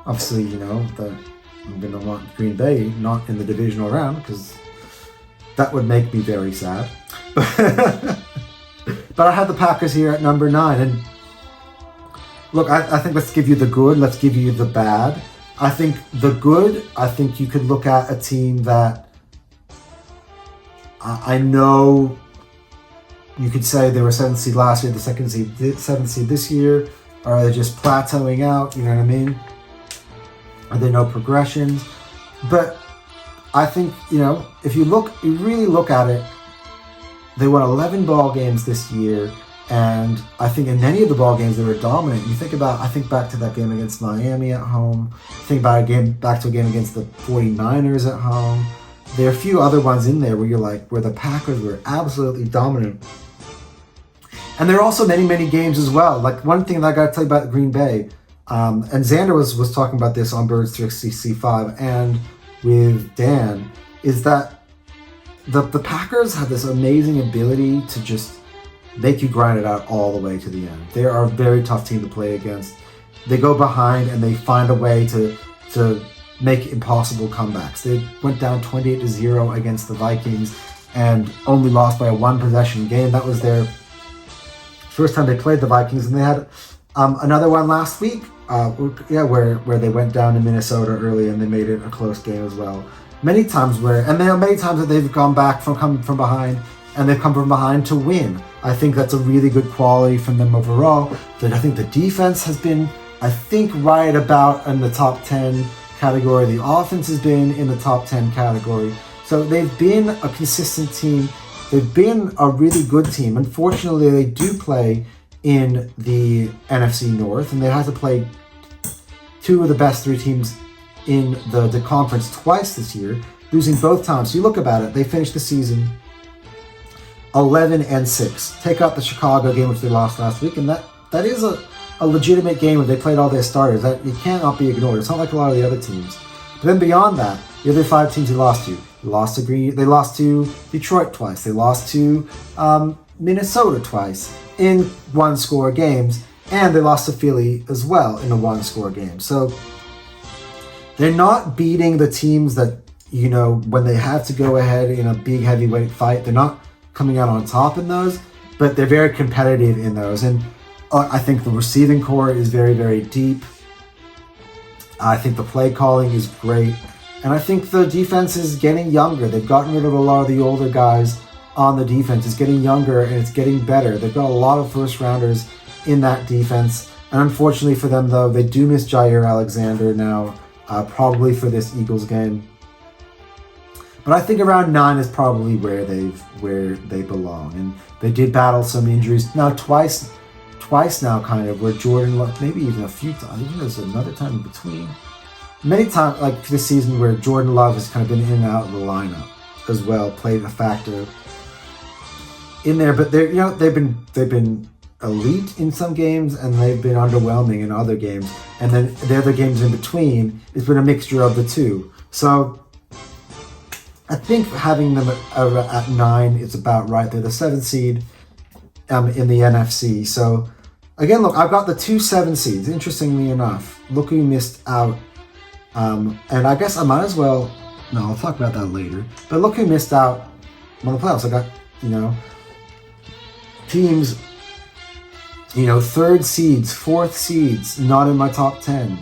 Obviously, that I'm going to want Green Bay not in the divisional round, because that would make me very sad. But I have the Packers here at number 9. And look, I think let's give you the good, let's give you the bad. I think the good, I think you could look at a team that I know you could say they were 7th seed last year, the 7th seed this year. Or are they just plateauing out? You know what I mean? Are there no progressions? But I think, if you really look at it, they won 11 ball games this year, and I think in many of the ball games they were dominant. I think back to that game against Miami at home. Think back to a game against the 49ers at home. There are a few other ones in there where the Packers were absolutely dominant. And there are also many, many games as well. Like, one thing that I got to tell you about Green Bay, and Xander was talking about this on Birds 365 and with Dan, is that the Packers have this amazing ability to just make you grind it out all the way to the end. They are a very tough team to play against. They go behind and they find a way to make impossible comebacks. They went down 28-0 against the Vikings and only lost by a 1-possession game. That was their first time they played the Vikings, and they had another one last week, where they went down to Minnesota early and they made it a close game as well. Many times that they've gone back from behind, and they've come from behind to win. I think that's a really good quality from them overall. I think the defense has been, right about in the top 10 category. The offense has been in the top 10 category. So they've been a consistent team. They've been a really good team. Unfortunately, they do play in the NFC North, and they have to play 2 of the best 3 teams in the conference twice this year, losing both times. So you look about it, they finished the season 11-6. Take out the Chicago game, which they lost last week, and that is a legitimate game where they played all their starters. That it cannot be ignored. It's not like a lot of the other teams. But then beyond that, the other 5 teams they lost to. They lost to Detroit twice. They lost to Minnesota twice in one-score games, and they lost to Philly as well in a one-score game. So they're not beating the teams that, when they have to go ahead in a big heavyweight fight. They're not coming out on top in those, but they're very competitive in those. And I think the receiving core is very, very deep. I think the play calling is great. And I think the defense is getting younger. They've gotten rid of a lot of the older guys on the defense. It's getting younger and it's getting better. They've got a lot of first rounders in that defense. And unfortunately for them, though, they do miss Jair Alexander now, probably for this Eagles game. But I think around 9 is probably where they belong. And they did battle some injuries. Now twice now, kind of, where Jordan Love, maybe even a few times. I think there's another time in between. Many times, like this season, where Jordan Love has kind of been in and out of the lineup as well, played a factor in there. But they've been elite in some games, and they've been underwhelming in other games. And then the other games in between, it's been a mixture of the two. So I think having them at 9 is about right. They're the 7th seed in the NFC. So again, look, I've got the 2 7 seeds. Interestingly enough, looking missed out. And I guess I might as well. No, I'll talk about that later. But look who missed out on the playoffs. I got teams. 3rd seeds, 4th seeds, not in my top 10.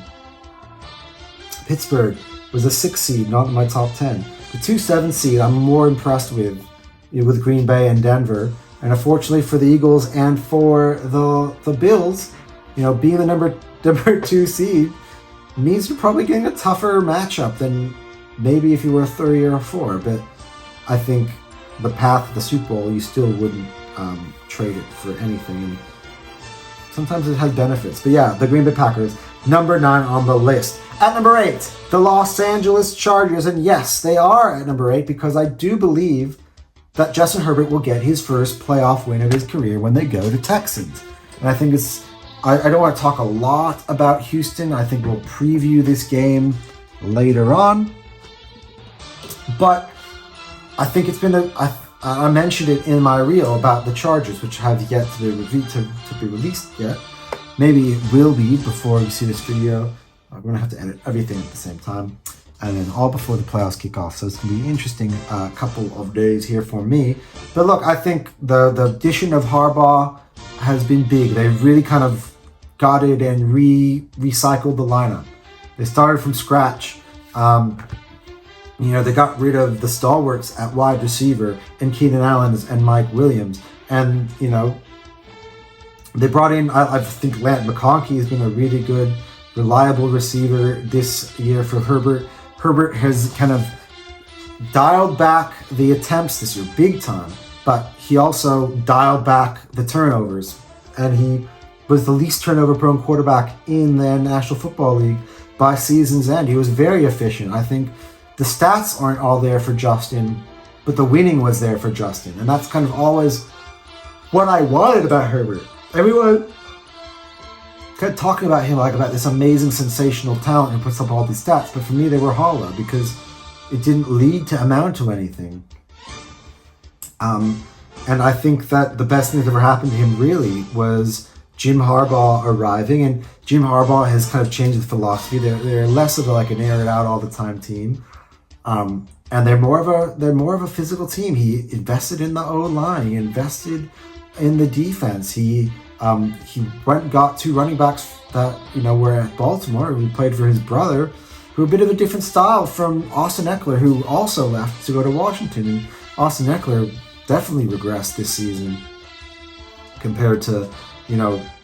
Pittsburgh was a 6th seed, not in my top 10. The 2 7 seed, I'm more impressed with Green Bay and Denver. And unfortunately for the Eagles and for the Bills, being the number 2 seed means you're probably getting a tougher matchup than maybe if you were a 3 or a 4. But I think the path to the Super Bowl, you still wouldn't trade it for anything. And sometimes it has benefits. But yeah, the Green Bay Packers, number 9 on the list. At number 8, the Los Angeles Chargers. And yes, they are at number 8 because I do believe that Justin Herbert will get his first playoff win of his career when they go to Texans. And I think I don't want to talk a lot about Houston. I think we'll preview this game later on. But I think it's been I mentioned it in my reel about the Chargers, which have yet to be released yet. Maybe it will be before you see this video. I'm going to have to edit everything at the same time. And then all before the playoffs kick off. So it's going to be an interesting couple of days here for me. But look, I think the addition of Harbaugh has been big. They've really kind of gutted and recycled the lineup. They started from scratch. They got rid of the stalwarts at wide receiver and Keenan Allen and Mike Williams. And, they brought in, I think Lant McConkey has been a really good, reliable receiver this year for Herbert. Herbert has kind of dialed back the attempts this year, big time. But he also dialed back the turnovers. And he was the least turnover-prone quarterback in the National Football League by season's end. He was very efficient. I think the stats aren't all there for Justin, but the winning was there for Justin. And that's kind of always what I wanted about Herbert. Everyone kept talking about him like about this amazing, sensational talent who puts up all these stats. But for me, they were hollow because it didn't lead to amount to anything. And I think that the best thing that ever happened to him really was Jim Harbaugh arriving. And Jim Harbaugh has kind of changed the philosophy. They're less of an air it out all the time team. And they're more of a physical team. He invested in the O-line. He invested in the defense. He got 2 running backs that were at Baltimore. He played for his brother, who a bit of a different style from Austin Eckler, who also left to go to Washington. And Austin Eckler definitely regressed this season compared to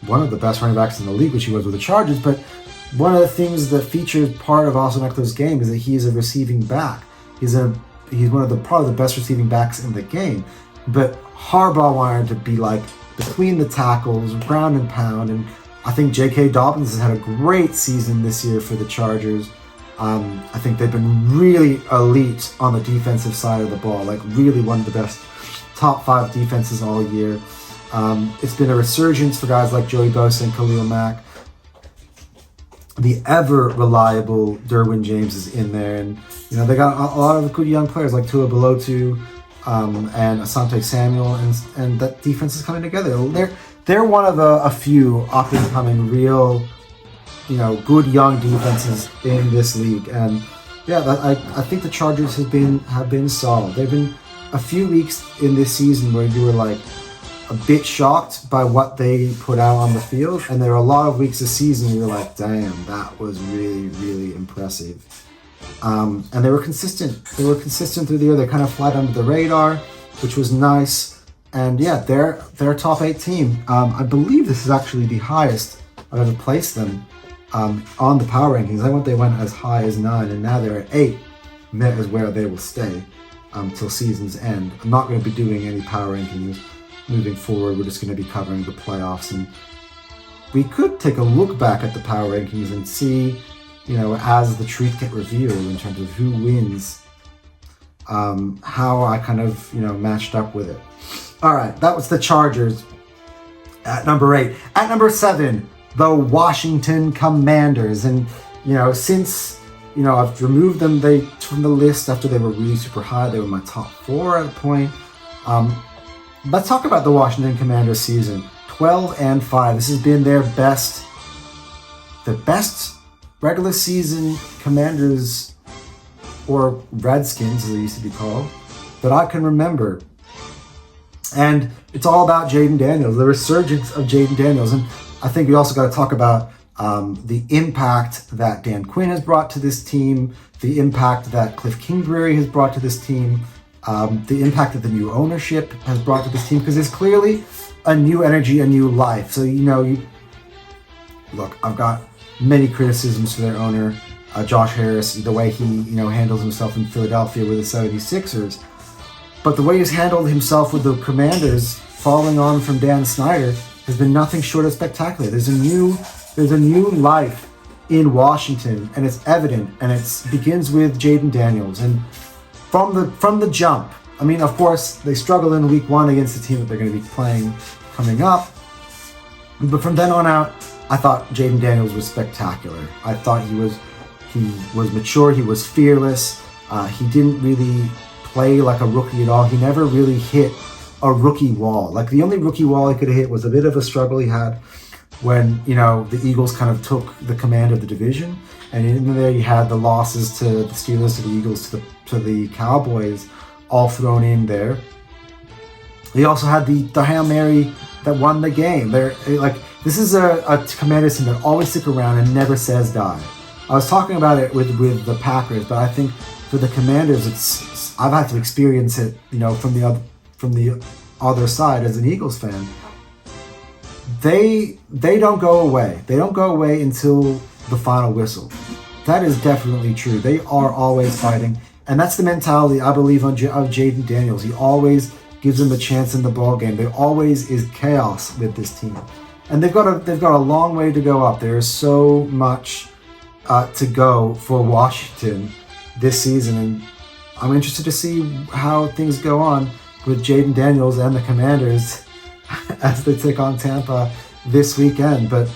one of the best running backs in the league, which he was with the Chargers. But one of the things that featured part of Austin Eckler's game is that he is a receiving back. He's one of probably the best receiving backs in the game. But Harbaugh wanted to be like between the tackles, ground and pound. And I think J.K. Dobbins has had a great season this year for the Chargers. I think they've been really elite on the defensive side of the ball, like really one of the best top 5 defenses all year. It's been a resurgence for guys like Joey Bosa and Khalil Mack. The ever reliable Derwin James is in there, and they got a lot of good young players like Tua Belotu and Asante Samuel, and that defense is coming together. They're one of a few up and coming real, good young defenses in this league, and I think the Chargers have been solid. There've been a few weeks in this season where you were like a bit shocked by what they put out on the field, and there are a lot of weeks this season where you're like, damn, that was really, really impressive. And they were consistent. They were consistent through the year. They kind of flied under the radar, which was nice. And they're a top 8 team. I believe this is actually the highest I've ever placed them on the power rankings. They went as high as 9, and now they're at 8. And that is where they will stay till season's end. I'm not going to be doing any power rankings moving forward. We're just going to be covering the playoffs, and we could take a look back at the power rankings and see, as the truth get revealed in terms of who wins, how I kind of, matched up with it. All right, that was the Chargers at number 8. At number 7, the Washington Commanders, and since I've removed them from the list after they were really super high. They were my top 4 at a point. Let's talk about the Washington Commanders season. 12-5. This has been their best regular season Commanders, or Redskins as they used to be called, that I can remember. And it's all about Jayden Daniels, the resurgence of Jayden Daniels. And I think we also got to talk about the impact that Dan Quinn has brought to this team, the impact that Cliff Kingsbury has brought to this team, the impact that the new ownership has brought to this team, because there's clearly a new energy, a new life. So, look, I've got many criticisms for their owner, Josh Harris, the way he, handles himself in Philadelphia with the 76ers. But the way he's handled himself with the Commanders, following on from Dan Snyder, has been nothing short of spectacular. There's a new life in Washington, and it's evident, and it begins with Jayden Daniels. And from the jump, I mean, of course, they struggled in week 1 against the team that they're going to be playing coming up. But from then on out, I thought Jayden Daniels was spectacular. I thought he was mature, he was fearless. He didn't really play like a rookie at all. He never really hit a rookie wall. Like, the only rookie wall he could have hit was a bit of a struggle he had when, the Eagles kind of took the command of the division. And in there you had the losses to the Steelers, to the Eagles, to the Cowboys, all thrown in there. He also had the Hail Mary that won the game. This is a Commanders team that always stick around and never says die. I was talking about it with the Packers, but I think for the Commanders, I've had to experience it, from the other side as an Eagles fan. They don't go away. They don't go away until the final whistle. That is definitely true. They are always fighting, and that's the mentality I believe of Jayden Daniels. He always gives them a chance in the ball game. There always is chaos with this team, and they've got a long way to go up. There is so much to go for Washington this season, and I'm interested to see how things go on with Jayden Daniels and the Commanders as they take on Tampa this weekend. But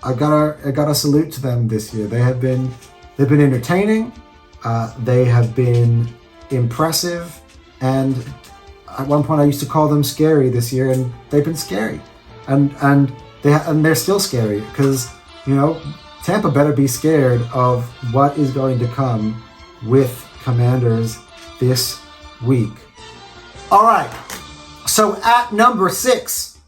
I gotta salute to them this year. They've been entertaining. They have been impressive, and at one point I used to call them scary this year, and they've been scary, and they're still scary, because Tampa better be scared of what is going to come with Commanders this week. All right, so at number 6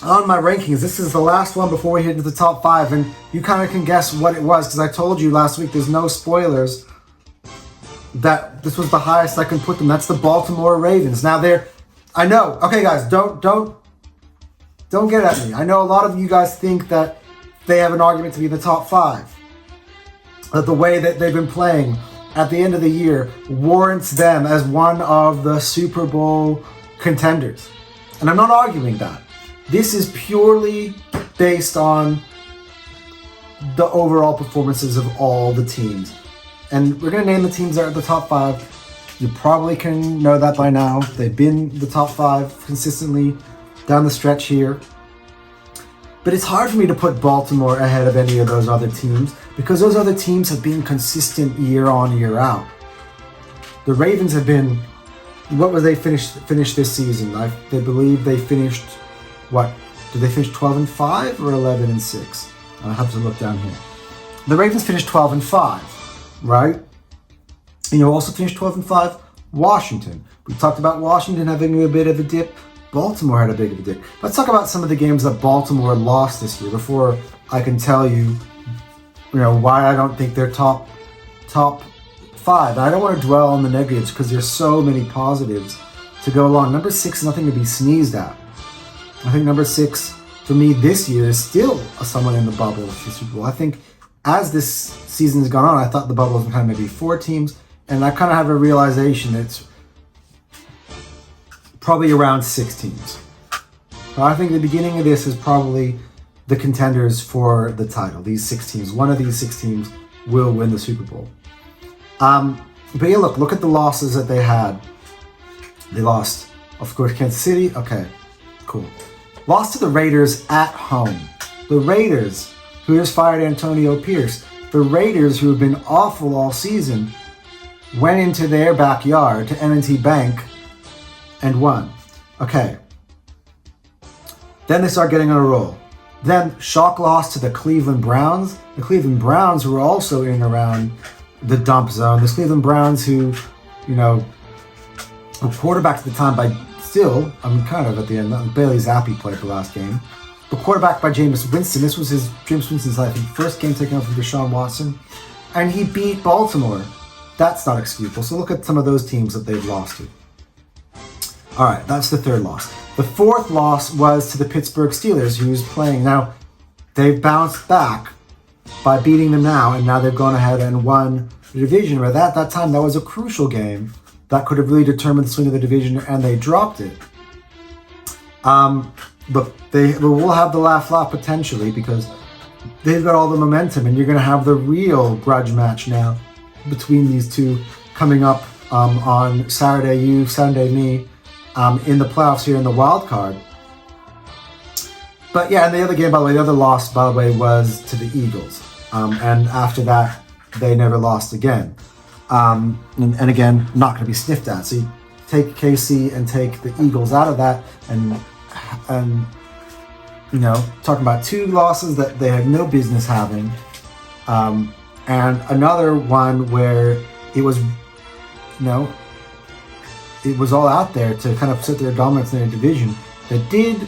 on my rankings, this is the last one before we hit into the top 5, and you kind of can guess what it was, because I told you last week, there's no spoilers, that this was the highest I can put them. That's the Baltimore Ravens. Now I know, okay guys, don't get at me. I know a lot of you guys think that they have an argument to be in the top 5. That the way that they've been playing at the end of the year warrants them as one of the Super Bowl contenders. And I'm not arguing that. This is purely based on the overall performances of all the teams. And we're going to name the teams that are at the top 5. You probably can know that by now. They've been the top 5 consistently down the stretch here. But it's hard for me to put Baltimore ahead of any of those other teams because those other teams have been consistent year on, year out. The Ravens have been, what was they finished this season? They believe they finished, what? Did they finish 12-5 or 11-6? I'll have to look down here. The Ravens finished 12-5, right? And you also finished 12-5, Washington. We talked about Washington having a bit of a dip. Baltimore had a bit of a dip. Let's talk about some of the games that Baltimore lost this year before I can tell you, why I don't think they're top 5. I don't want to dwell on the negatives because there's so many positives to go along. Number 6 is nothing to be sneezed at. I think number 6 for me this year is still someone in the bubble for Super Bowl. I think as this season has gone on, I thought the bubble was kind of maybe 4 teams, and I kind of have a realization that it's probably around 6 teams. But I think the beginning of this is probably the contenders for the title. These 6 teams. One of these 6 teams will win the Super Bowl. But yeah, look at the losses that they had. They lost, of course, Kansas City. Okay, cool. Lost to the Raiders at home. The Raiders, who just fired Antonio Pierce. The Raiders, who have been awful all season, went into their backyard to M&T Bank and won. Okay. Then they start getting on a roll. Then shock loss to the Cleveland Browns. The Cleveland Browns, who were also in and around the dump zone. The Cleveland Browns who, were quarterbacked at the time by kind of at the end. Bailey Zappi played the last game. But quarterbacked by Jameis Winston. This was Jameis Winston's, I think, first game taken over from Deshaun Watson. And he beat Baltimore. That's not excusable. So look at some of those teams that they've lost to. All right, that's the 3rd loss. The 4th loss was to the Pittsburgh Steelers, who's playing. Now, they've bounced back by beating them now, and now they've gone ahead and won the division. But at that time, that was a crucial game that could have really determined the swing of the division, and they dropped it. But they will have the laugh potentially because they've got all the momentum, and you're going to have the real grudge match now between these two coming up on Saturday you, Sunday me, in the playoffs here in the wild card. But yeah, and the other game, by the way, the other loss, by the way, was to the Eagles. And after that, they never lost again. And again, not going to be sniffed at. So you take KC and take the Eagles out of that, and talking about 2 losses that they had no business having, and another one where it was, it was all out there to kind of set their dominance in their division. They did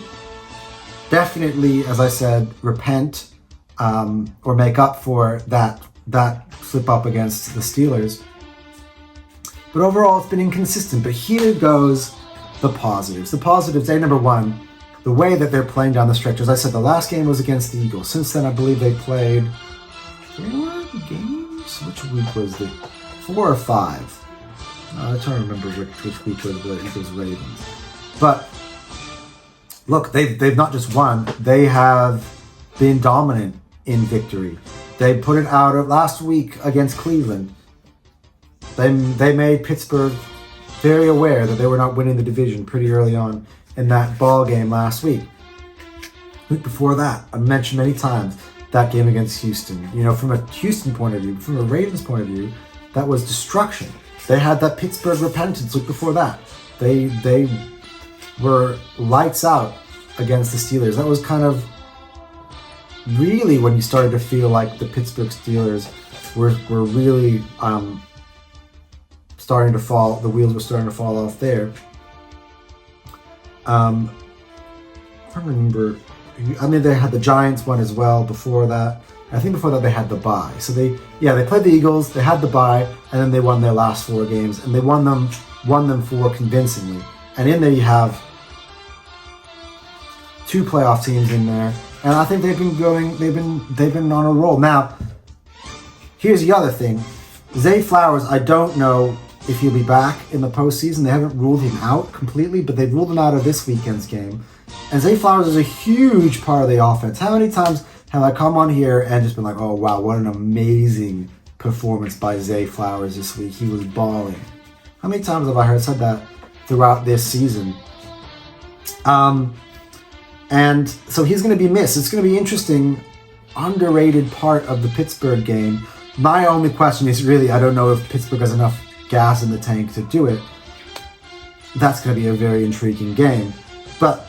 definitely, as I said, repent or make up for that slip up against the Steelers. But overall, it's been inconsistent. But here goes the positives. The positives, number 1, the way that they're playing down the stretch. As I said, the last game was against the Eagles. Since then, I believe they played 4 games? Which week was it? 4 or 5? I don't remember which week was the Eagles Ravens. But look, they've not just won, they have been dominant in victory. They put it out last week against Cleveland. They made Pittsburgh very aware that they were not winning the division pretty early on in that ball game last week. The week before that, I mentioned many times that game against Houston. From a Houston point of view, from a Ravens point of view, that was destruction. They had that Pittsburgh repentance week before that. They were lights out against the Steelers. That was kind of really when you started to feel like the Pittsburgh Steelers were really starting to fall. The wheels were starting to fall off there. I remember. They had the Giants one as well before that. I think before that they had the bye. So they played the Eagles, they had the bye, and then they won their last 4 games, and they won them 4 convincingly. And in there you have 2 playoff teams in there, and I think they've been on a roll. Now, here's the other thing. Zay Flowers, I don't know if he'll be back in the postseason. They haven't ruled him out completely, but they've ruled him out of this weekend's game. And Zay Flowers is a huge part of the offense. How many times have I come on here and just been like, oh wow, what an amazing performance by Zay Flowers this week. He was balling. How many times have I said that throughout this season? And so he's going to be missed. It's going to be interesting, underrated part of the Pittsburgh game. My only question is really, I don't know if Pittsburgh has enough gas in the tank to do it. That's going to be a very intriguing game. But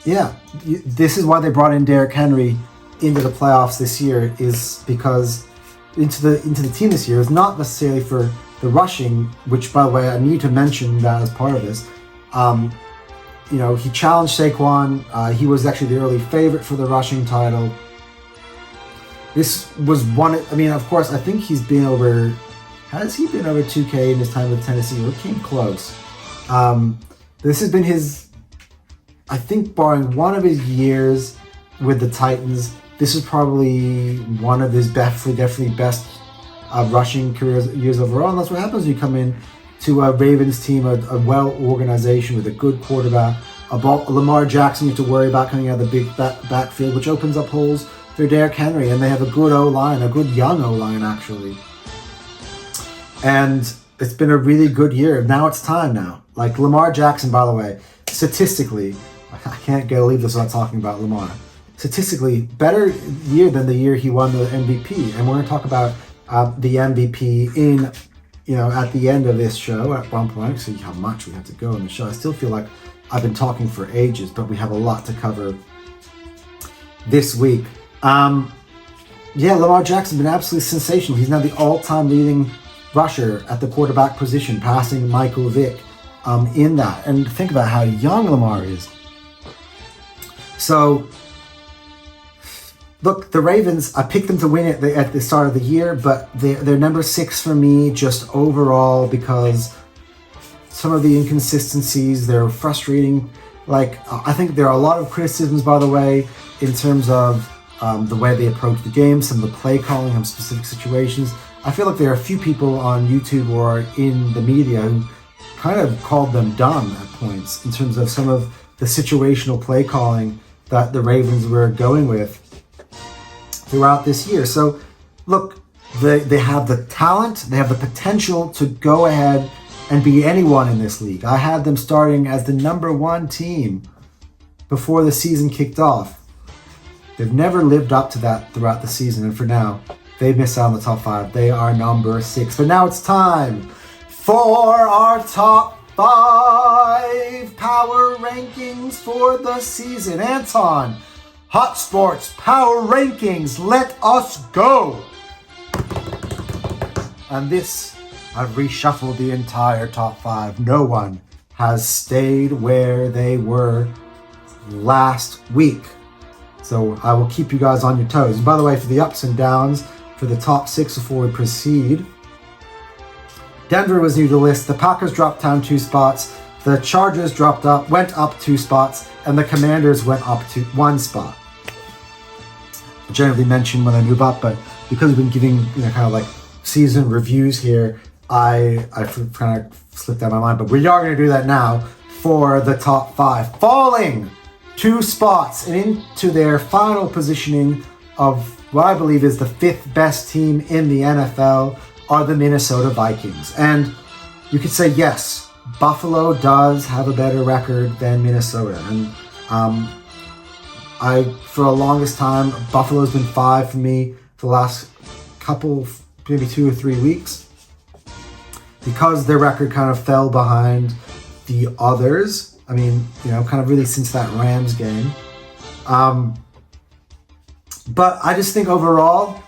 yeah, this is why they brought in Derrick Henry into the playoffs this year, is because into the team this year is not necessarily for the rushing, which, by the way, I need to mention that as part of this. He challenged Saquon. He was actually the early favorite for the rushing title. This was one. I mean, of course, I think he's been over. Has he been over 2K in his time with Tennessee? It came close. This has been his, I think, barring one of his years with the Titans, this is probably one of his definitely best rushing years overall. And that's what happens when you come in to a Ravens team, a well-organization with a good quarterback, Lamar Jackson you have to worry about coming out of the big backfield, which opens up holes for Derrick Henry. And they have a good O-line, a good young O-line, actually. And it's been a really good year. Now it's time now. Like Lamar Jackson, by the way, statistically, I can't leave this without talking about Lamar. Statistically, better year than the year he won the MVP. And we're going to talk about the MVP at the end of this show at one point. See how much we have to go in the show. I still feel like I've been talking for ages, but we have a lot to cover this week. Lamar Jackson has been absolutely sensational. He's now the all-time leading rusher at the quarterback position, passing Michael Vick in that. And think about how young Lamar is. So, look, the Ravens, I picked them to win it at the start of the year, but they're number 6 for me just overall because some of the inconsistencies, they're frustrating. Like, I think there are a lot of criticisms, by the way, in terms of the way they approach the game, some of the play calling of specific situations. I feel like there are a few people on YouTube or in the media who kind of called them dumb at points in terms of some of the situational play calling that the Ravens were going with throughout this year. So, look, they have the talent, they have the potential to go ahead and be anyone in this league. I had them starting as the number 1 team before the season kicked off. They've never lived up to that throughout the season, and for now, they missed out on the top 5. They are number 6. But now it's time for our top 5 power rankings for the season. Anton, Hot Sports Power Rankings, let us go! And this, I've reshuffled the entire top 5. No one has stayed where they were last week. So I will keep you guys on your toes. And by the way, for the ups and downs, for the top 6 before we proceed, Denver was new to the list. The Packers dropped down 2 spots. The Chargers went up 2 spots, and the Commanders went up to 1 spot. I generally mention when I move up, but because we've been giving kind of like season reviews here, I kind of slipped out of my mind. But we are going to do that now for the top 5, falling 2 spots and into their final positioning of what I believe is the 5th best team in the NFL are the Minnesota Vikings. And you could say, yes, Buffalo does have a better record than Minnesota. And for the longest time, Buffalo's been 5 for me for the last couple, maybe 2 or 3 weeks, because their record kind of fell behind the others. I mean, kind of really since that Rams game. But I just think overall,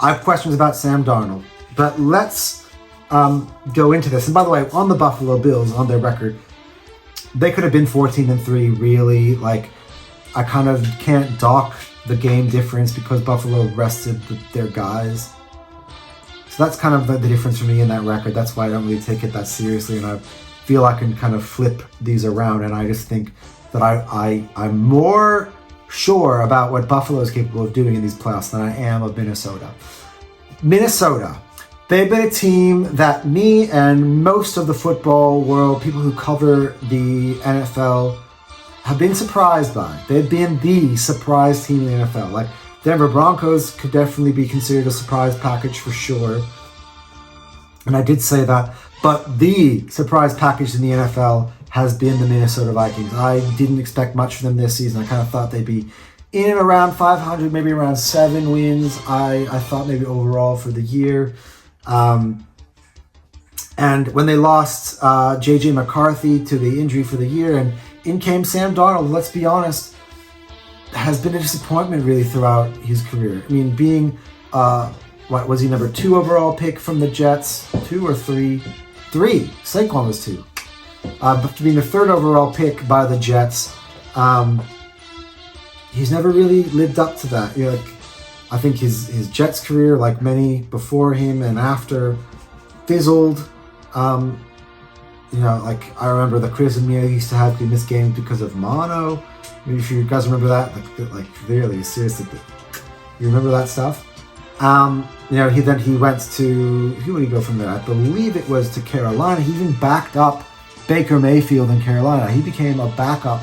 I have questions about Sam Darnold. But let's go into this. And by the way, on the Buffalo Bills, on their record, they could have been 14-3, really. Like, I kind of can't dock the game difference because Buffalo rested their guys. So that's kind of the difference for me in that record. That's why I don't really take it that seriously, and I feel I can kind of flip these around. And I just think that I'm more sure about what Buffalo is capable of doing in these playoffs than I am of Minnesota. Minnesota, they've been a team that me and most of the football world, people who cover the NFL, have been surprised by. They've been the surprise team in the NFL. Like, Denver Broncos could definitely be considered a surprise package for sure. And I did say that. But the surprise package in the NFL has been the Minnesota Vikings. I didn't expect much from them this season. I kind of thought they'd be in and around 500, maybe around 7 wins. I thought maybe overall for the year. And when they lost J.J. McCarthy to the injury for the year, and in came Sam Darnold, let's be honest, has been a disappointment really throughout his career. I mean, being, what was he, number 2 overall pick from the Jets? 2 or 3? 3. Saquon was 2. But being the 3rd overall pick by the Jets, he's never really lived up to that. You know, like, I think his Jets career, like many before him and after, fizzled. You know, like I remember the criticism he used to have, he missed games because of mono. Maybe if you guys remember that, like really, seriously, you remember that stuff? You know, he went to, who would he go from there? I believe it was to Carolina. He even backed up Baker Mayfield in Carolina. He became a backup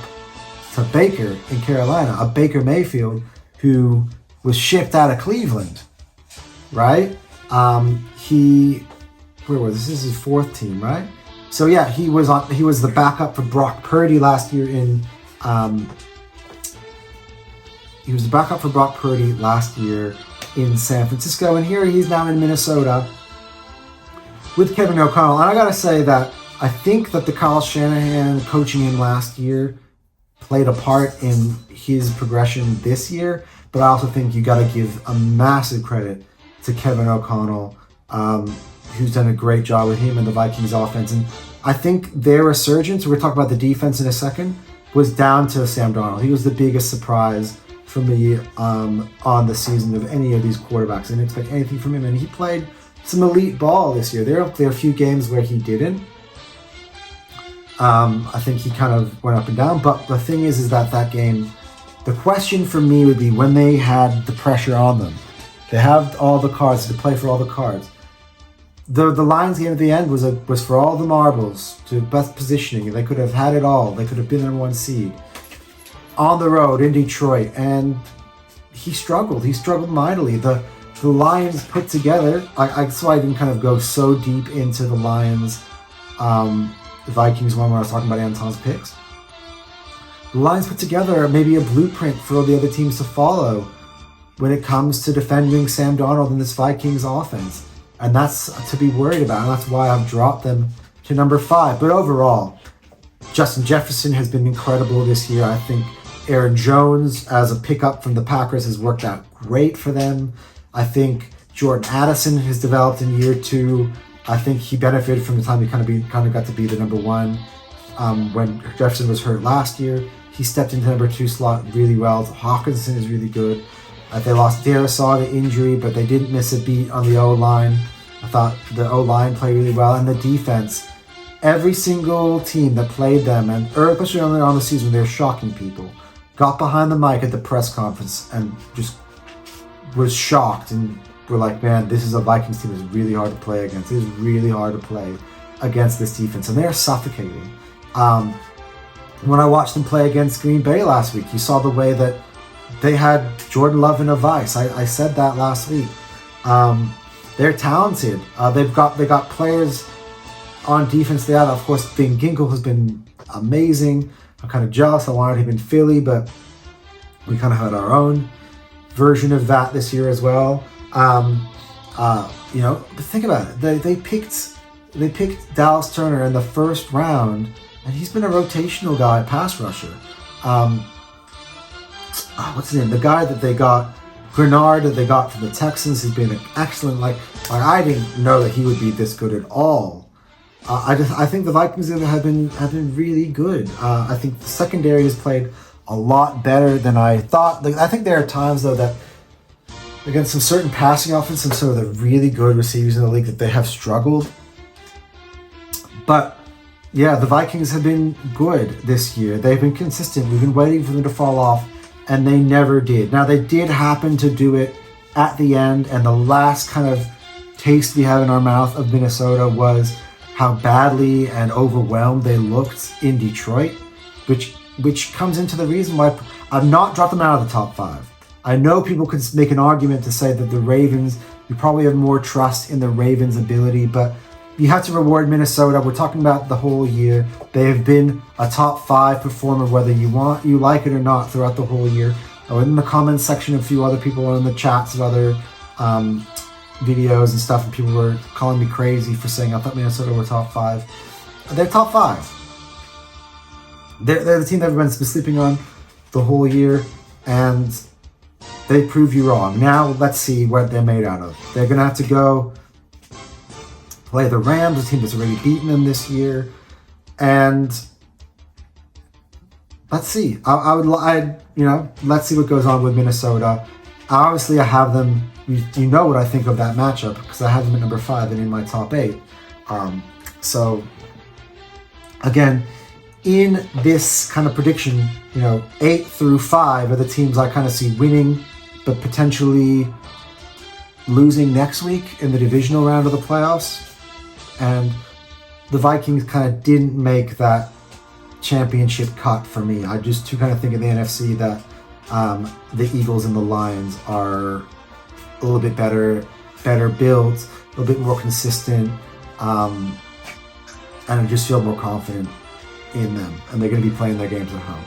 to Baker in Carolina, a Baker Mayfield who was shipped out of Cleveland, right? Where was this? This is his 4th team, right? So yeah, he was the backup for Brock Purdy last year in he was the backup for Brock Purdy last year in San Francisco, and here he's now in Minnesota with Kevin O'Connell. And I gotta say that I think that the Kyle Shanahan coaching him last year played a part in his progression this year, but I also think you gotta give a massive credit to Kevin O'Connell, who's done a great job with him and the Vikings offense. And I think their resurgence, we're talking about the defense in a second, was down to Sam Darnold. He was the biggest surprise for me on the season of any of these quarterbacks. I didn't expect anything from him, and he played some elite ball this year. There are a few games where he didn't. I think he kind of went up and down, but the thing is that game, the question for me would be when they had the pressure on them, they have all the cards to play for all the cards. The Lions game at the end was for all the marbles, to best positioning. They could have had it all. They could have been the number 1 seed on the road in Detroit, and he struggled. He struggled mightily. The Lions put together. So I didn't kind of go so deep into the Lions, the Vikings one when I was talking about Anton's picks. The Lions put together maybe a blueprint for the other teams to follow when it comes to defending Sam Darnold in this Vikings offense. And that's to be worried about, and that's why I've dropped them to number 5. But overall, Justin Jefferson has been incredible this year. I think Aaron Jones, as a pickup from the Packers, has worked out great for them. I think Jordan Addison has developed in year 2. I think he benefited from the time he kind of got to be the number 1 when Jefferson was hurt last year. He stepped into number 2 slot really well. Hawkinson is really good. They lost Darisaw to injury, but they didn't miss a beat on the O-line. I thought the O-line played really well, and the defense. Every single team that played them, and especially early on the season, they were shocking people, got behind the mic at the press conference and just was shocked and were like, man, this is a Vikings team that's really hard to play against. It is really hard to play against this defense, and they're suffocating. When I watched them play against Green Bay last week, you saw the way that they had Jordan Love in a vice. I said that last week. They're talented. They got players on defense. They have, of course, Van Ginkel has been amazing. I'm kind of jealous. I wanted him in Philly, but we kind of had our own version of that this year as well. You know, but think about it. They picked Dallas Turner in the 1st round, and he's been a rotational guy, pass rusher. What's his name? The guy that they got, Grenard, that they got from the Texans, has been an excellent. Like I didn't know that he would be this good at all. I think the Vikings have been really good. I think the secondary has played a lot better than I thought. I think there are times though that against some certain passing offense, some sort of the really good receivers in the league, that they have struggled. But yeah, the Vikings have been good this year. They've been consistent. We've been waiting for them to fall off, and they never did. Now, they did happen to do it at the end, and the last kind of taste we have in our mouth of Minnesota was how badly and overwhelmed they looked in Detroit, which comes into the reason why I've not dropped them out of the top 5. I know people could make an argument to say that the Ravens, you probably have more trust in the Ravens' ability, but you have to reward Minnesota. We're talking about the whole year. They have been a top 5 performer, whether you like it or not, throughout the whole year. In the comments section, a few other people are in the chats of other videos and stuff, and people were calling me crazy for saying I thought Minnesota were top 5. They're top 5. They're the team that everyone's been sleeping on the whole year, and they prove you wrong. Now let's see what they're made out of. They're gonna have to go play the Rams, a team that's already beaten them this year, and let's see. Let's see what goes on with Minnesota. Obviously, I have them. You know what I think of that matchup because I have them at number 5 and in my top 8. So again, in this kind of prediction, 8 through 5 are the teams I kind of see winning, but potentially losing next week in the divisional round of the playoffs. And the Vikings kind of didn't make that championship cut for me. I just kind of think in the NFC that the Eagles and the Lions are a little bit better built, a little bit more consistent, and I just feel more confident in them. And they're going to be playing their games at home.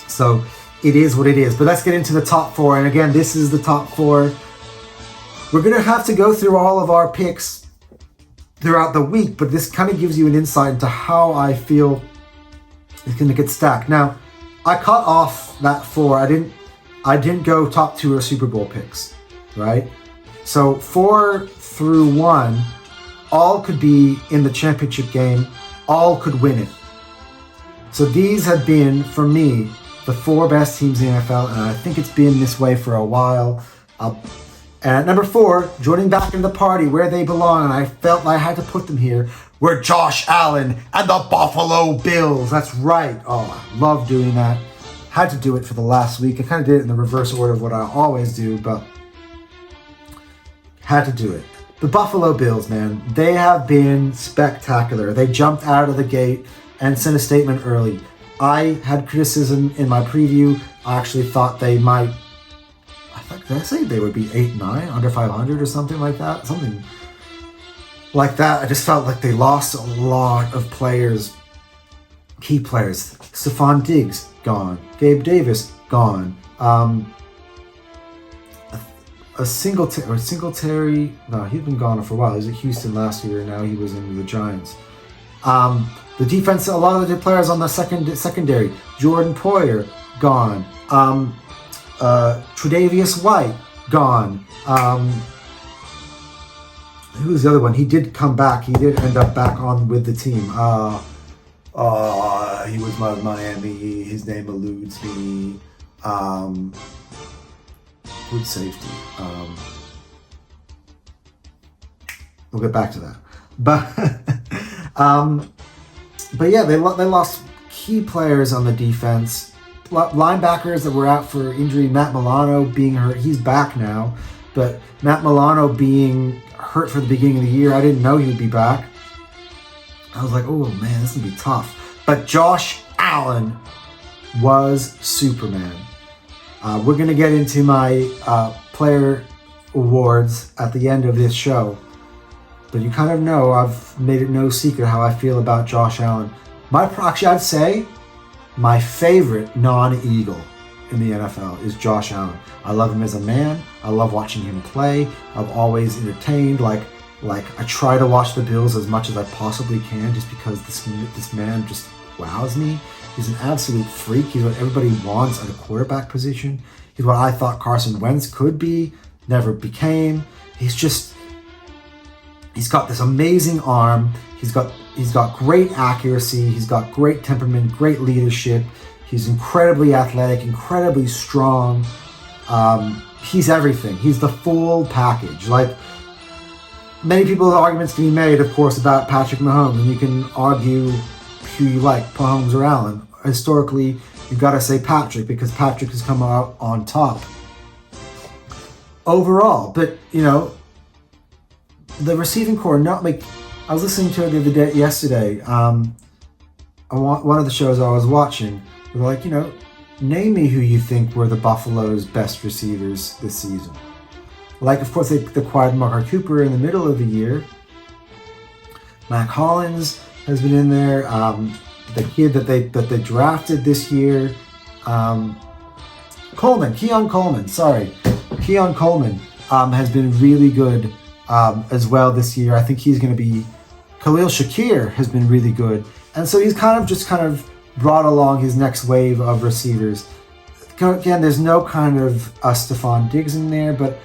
So it is what it is. But let's get into the top 4. And again, this is the top 4. We're going to have to go through all of our picks throughout the week, but this kind of gives you an insight into how I feel it's going to get stacked. Now, I cut off that 4. I didn't go top 2 or Super Bowl picks, right? So 4 through 1, all could be in the championship game, all could win it. So these have been, for me, the 4 best teams in the NFL, and I think it's been this way for a while. And at number 4, joining back in the party where they belong, and I felt I had to put them here, were Josh Allen and the Buffalo Bills. That's right. Oh, I love doing that. Had to do it for the last week. I kind of did it in the reverse order of what I always do, but had to do it. The Buffalo Bills, man, they have been spectacular. They jumped out of the gate and sent a statement early. I had criticism in my preview. I actually thought they might, did I say they would be 8-9, under 500 or something like that? Something like that. I just felt like they lost a lot of players, key players. Stephon Diggs, gone. Gabe Davis, gone. Singletary, no, he'd been gone for a while. He was at Houston last year, and now he was in the Giants. The defense, a lot of the players on the secondary. Jordan Poyer, gone. Tre'Davious White, gone. Who was the other one? He did come back. He did end up back on with the team. He was my Miami. His name eludes me. Good safety. We'll get back to that. But yeah, they lost key players on the defense. Linebackers that were out for injury. Matt Milano being hurt. He's back now. But Matt Milano being hurt for the beginning of the year, I didn't know he would be back. I was like, oh man, this is going to be tough. But Josh Allen was Superman. We're going to get into my player awards at the end of this show. But you kind of know I've made it no secret how I feel about Josh Allen. I'd say my favorite non-Eagle in the NFL is Josh Allen. I love him as a man. I love watching him play. I've always entertained. Like I try to watch the Bills as much as I possibly can, just because this man just wows me. He's an absolute freak. He's what everybody wants at a quarterback position. He's what I thought Carson Wentz could be, never became. He's got this amazing arm. He's got great accuracy. He's got great temperament, great leadership. He's incredibly athletic, incredibly strong. He's everything. He's the full package. Like, many people's arguments can be made, of course, about Patrick Mahomes, and you can argue who you like, Mahomes or Allen. Historically, you've got to say Patrick, because Patrick has come out on top overall. But, the receiving core, I was listening to it yesterday. One of the shows I was watching, they were like, name me who you think were the Buffalo's best receivers this season. Like, of course, they acquired Mark Cooper in the middle of the year, Mac Hollins has been in there. The kid that they drafted this year, Keon Coleman, has been really good as well this year. I think he's going to be. Khalil Shakir has been really good, and so he's kind of brought along his next wave of receivers. Again, there's no kind of Stephon Diggs in there, but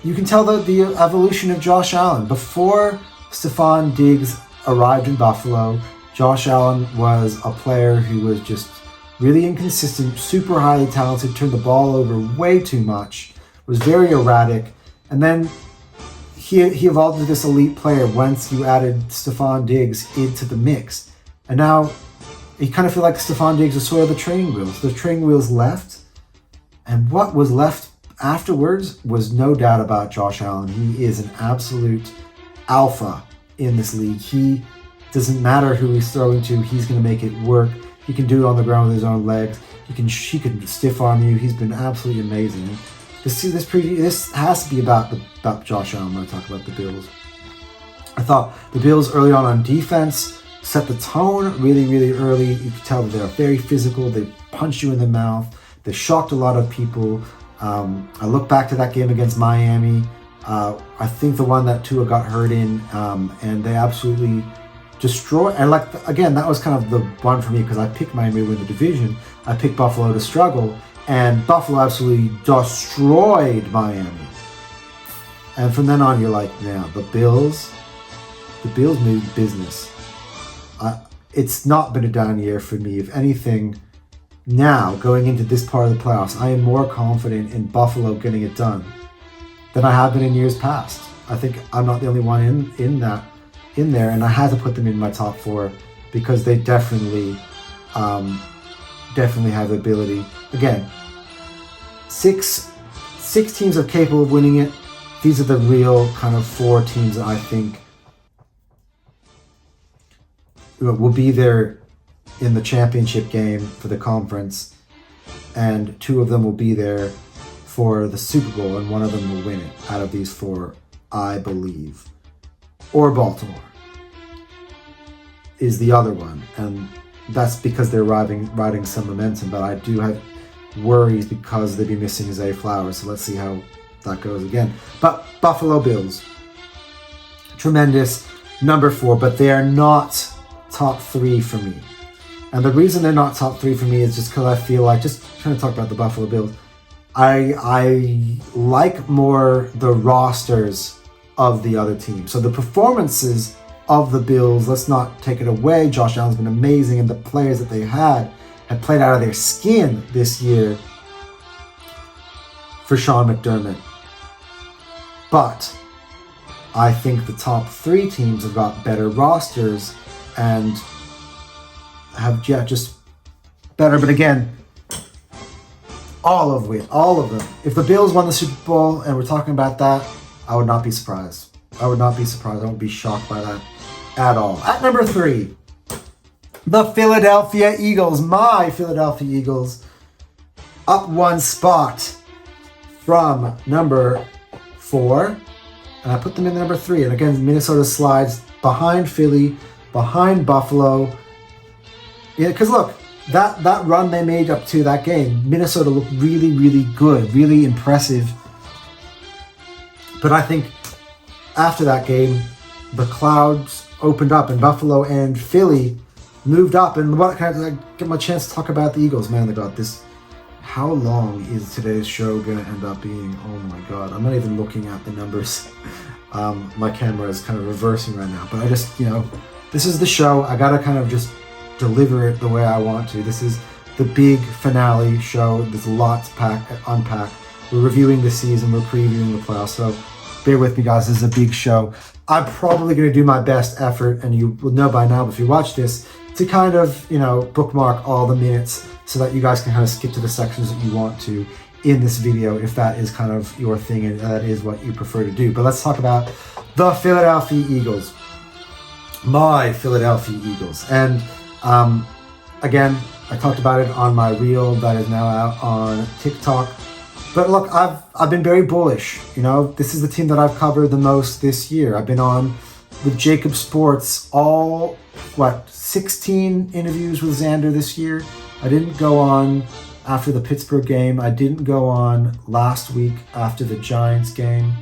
you can tell the evolution of Josh Allen. Before Stephon Diggs arrived in Buffalo, Josh Allen was a player who was just really inconsistent, super highly talented, turned the ball over way too much, was very erratic, and then he evolved into this elite player once you added Stephon Diggs into the mix. And now you kind of feel like Stephon Diggs was sort of the training wheels. The training wheels left, and what was left afterwards was no doubt about Josh Allen. He is an absolute alpha in this league. He doesn't matter who he's throwing to, he's going to make it work. He can do it on the ground with his own legs. He can stiff arm you. He's been absolutely amazing. This has to be about Josh Allen when I talk about the Bills. I thought the Bills early on defense set the tone really, really early. You could tell that they're very physical. They punch you in the mouth. They shocked a lot of people. I look back to that game against Miami. I think the one that Tua got hurt in, and they absolutely destroyed. And again, that was kind of the one for me because I picked Miami to win the division. I picked Buffalo to struggle, and Buffalo absolutely destroyed Miami. And from then on, you're like, now the Bills made business. It's not been a down year for me. If anything, now going into this part of the playoffs, I am more confident in Buffalo getting it done than I have been in years past. I think I'm not the only one in there, and I had to put them in my top 4 because they definitely have the ability. Again, six teams are capable of winning it. These are the real kind of 4 teams that I think will be there in the championship game for the conference, and 2 of them will be there for the Super Bowl, and one of them will win it out of these 4, I believe. Or Baltimore is the other one, and that's because they're riding some momentum, but I do have worries because they'd be missing Zay Flowers, so let's see how that goes again. But Buffalo Bills, tremendous, number 4, but they are not top 3 for me. And the reason they're not top 3 for me is just because I feel like, just trying to talk about the Buffalo Bills, I like more the rosters of the other teams. So the performances of the Bills, let's not take it away. Josh Allen's been amazing, and the players that they had played out of their skin this year for Sean McDermott. But I think the top 3 teams have got better rosters and have just better. But again, all of them. If the Bills won the Super Bowl and we're talking about that, I would not be surprised. I won't be shocked by that at all. At number 3, the Philadelphia Eagles. My Philadelphia Eagles up 1 spot from number 4. And I put them in number 3. And again, Minnesota slides behind Philly, behind Buffalo. Yeah, because look, that run they made up to that game, Minnesota looked really, really good, really impressive. But I think after that game, the clouds opened up and Buffalo and Philly moved up. And what can I get my chance to talk about the Eagles? Man, they got this. How long is today's show going to end up being? Oh my God, I'm not even looking at the numbers. My camera is kind of reversing right now. But I just, this is the show. I got to kind of just deliver it the way I want to. This is the big finale show. There's a lot to unpack. We're reviewing the season. We're previewing the playoffs. So bear with me, guys. This is a big show. I'm probably going to do my best effort, and you will know by now if you watch this, to kind of, bookmark all the minutes so that you guys can kind of skip to the sections that you want to in this video if that is kind of your thing and that is what you prefer to do. But let's talk about the Philadelphia Eagles. My Philadelphia Eagles. And again, I talked about it on my reel that is now out on TikTok. But look, I've been very bullish. This is the team that I've covered the most this year. I've been on with Jacob Sports, 16 interviews with Xander this year. I didn't go on after the Pittsburgh game. I didn't go on last week after the Giants game.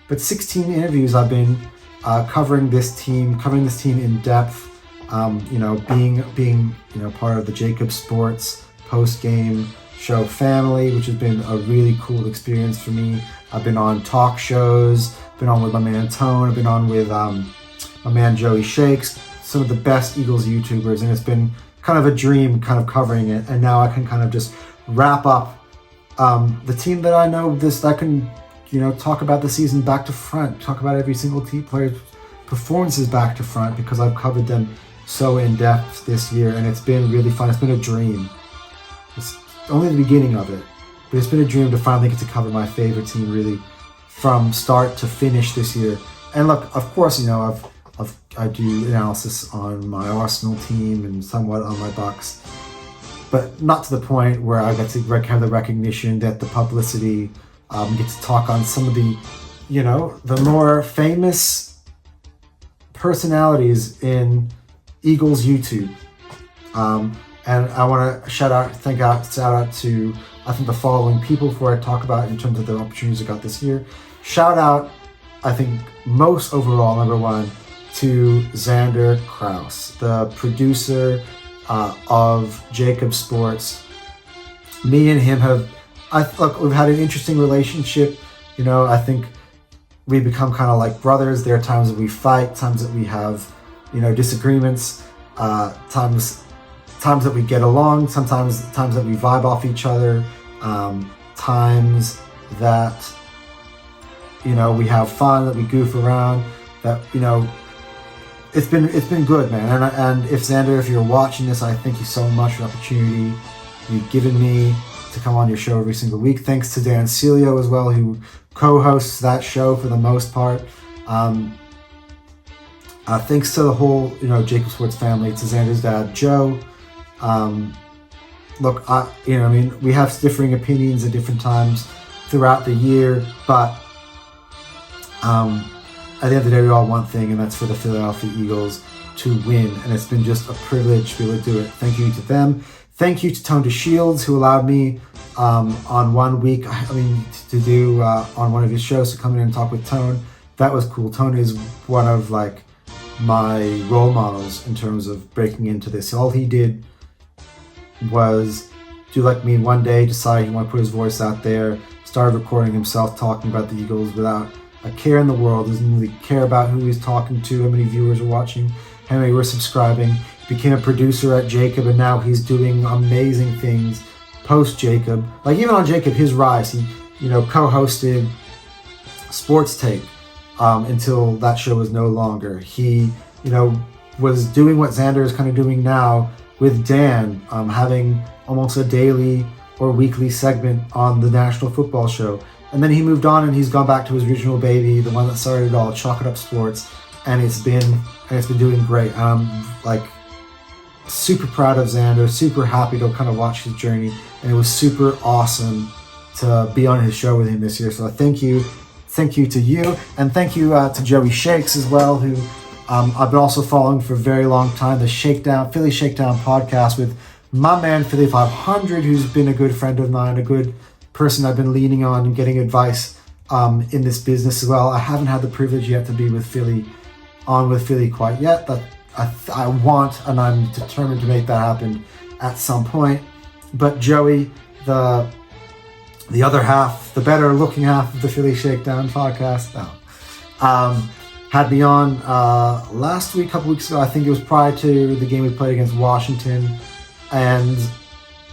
But 16 interviews I've been covering this team in depth. Being part of the Jacob Sports post-game show family, which has been a really cool experience for me. I've been on talk shows, been on with my man Tone, I've been on with my man Joey Shakes, some of the best Eagles YouTubers, and it's been kind of a dream kind of covering it. And now I can kind of just wrap up the team that I know I can, talk about the season back to front, talk about every single team player's performances back to front, because I've covered them so in depth this year, and it's been really fun. It's been a dream. It's only the beginning of it, but it's been a dream to finally get to cover my favorite team really from start to finish this year. And look, of course, I do analysis on my Arsenal team and somewhat on my Bucks, but not to the point where I get to have the recognition, that the publicity, get to talk on some of the, the more famous personalities in Eagles YouTube. And I want to shout out to, I think, the following people before I talk about in terms of the opportunities I got this year. Shout out, I think, most overall, number one, to Xander Kraus, the producer of Jacob Sports. Me and him we've had an interesting relationship. I think we become kind of like brothers. There are times that we fight, times that we have, disagreements, times that we get along, times that we vibe off each other, times that, we have fun, that we goof around, that, it's been good, man. And if Xander, if you're watching this, I thank you so much for the opportunity you've given me to come on your show every single week. Thanks to Dan Celio as well, who co-hosts that show for the most part. Thanks to the whole, Jacob Sports family, to Xander's dad, Joe. Look, we have differing opinions at different times throughout the year, but at the end of the day, we all want one thing, and that's for the Philadelphia Eagles to win. And it's been just a privilege to be able to do it. Thank you to them. Thank you to Tone DeShields, who allowed me on 1 week, to do on one of his shows, to come in and talk with Tone. That was cool. Tone is one of my role models in terms of breaking into this. All he did was do like me one day, decide he wanted to put his voice out there, started recording himself talking about the Eagles without a care in the world, doesn't really care about who he's talking to, how many viewers are watching, how many were subscribing. Became a producer at Jacob, and now he's doing amazing things post Jacob. Like even on Jacob, his rise, he co-hosted Sports Take until that show was no longer. He was doing what Xander is kind of doing now with Dan, having almost a daily or weekly segment on the National Football Show. And then he moved on, and he's gone back to his original baby, the one that started it all, Chalk It Up Sports, and it's been doing great. I'm super proud of Xander, super happy to kind of watch his journey, and it was super awesome to be on his show with him this year. So thank you to you, and thank you to Joey Shakes as well, who I've been also following for a very long time, the Philly Shakedown podcast with my man Philly 500, who's been a good friend of mine, a good person I've been leaning on and getting advice in this business as well. I haven't had the privilege yet to be with Philly quite yet, but I want, and I'm determined to make that happen at some point. But Joey, the other half, the better looking half of the Philly Shakedown podcast, had me on last week, a couple weeks ago. I think it was prior to the game we played against Washington, and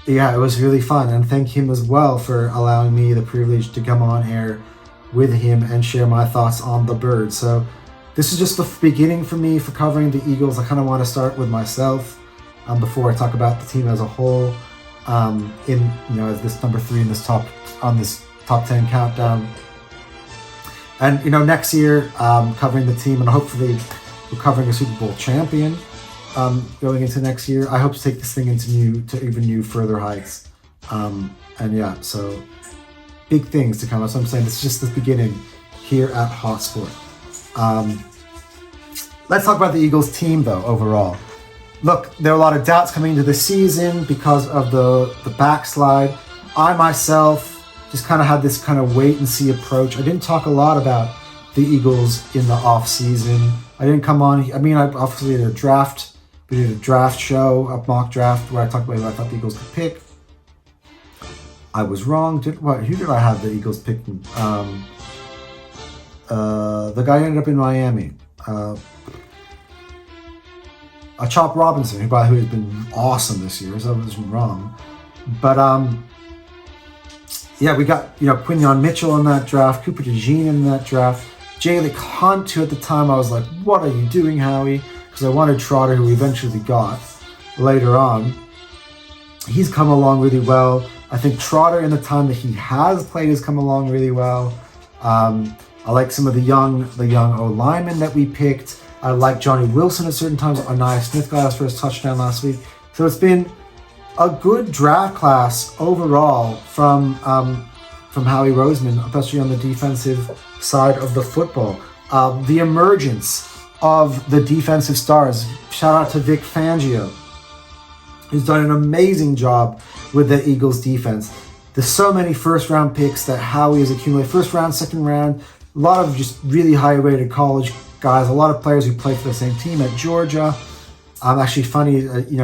yeah, it was really fun. And thank him as well for allowing me the privilege to come on air with him and share my thoughts on the Birds. So this is just the beginning for me for covering the Eagles. I kind of want to start with myself before I talk about the team as a whole. As this number 3 in this top 10 countdown. And next year, covering the team, and hopefully we're covering a Super Bowl champion going into next year. I hope to take this thing to even new further heights. So big things to come. That's what I'm saying. This is just the beginning here at Hotspot. Let's talk about the Eagles team, though, overall. Look, there are a lot of doubts coming into the season because of the backslide. I myself just kind of had this kind of wait and see approach. I didn't talk a lot about the Eagles in the off season. I didn't come on. I mean, I obviously did a draft. We did a draft show, a mock draft, where I talked about who I thought the Eagles could pick. I was wrong. Who did I have the Eagles picking? The guy who ended up in Miami. Chop Robinson, who has been awesome this year, so I wasn't wrong. But yeah, we got Quinyon Mitchell in that draft, Cooper DeJean in that draft, Jalen Hunt, who at the time I was like, what are you doing, Howie? Because I wanted Trotter, who we eventually got later on. He's come along really well. I think Trotter, in the time that he has played, has come along really well. I like some of the young O-linemen that we picked. I like Johnny Wilson at certain times. Anaya Smith got us for his touchdown last week. So it's been a good draft class overall from Howie Roseman, especially on the defensive side of the football. The emergence of the defensive stars. Shout out to Vic Fangio, who's done an amazing job with the Eagles defense. There's so many first round picks that Howie has accumulated. First round, second round, a lot of just really high rated college guys, a lot of players who played for the same team at Georgia. Actually funny,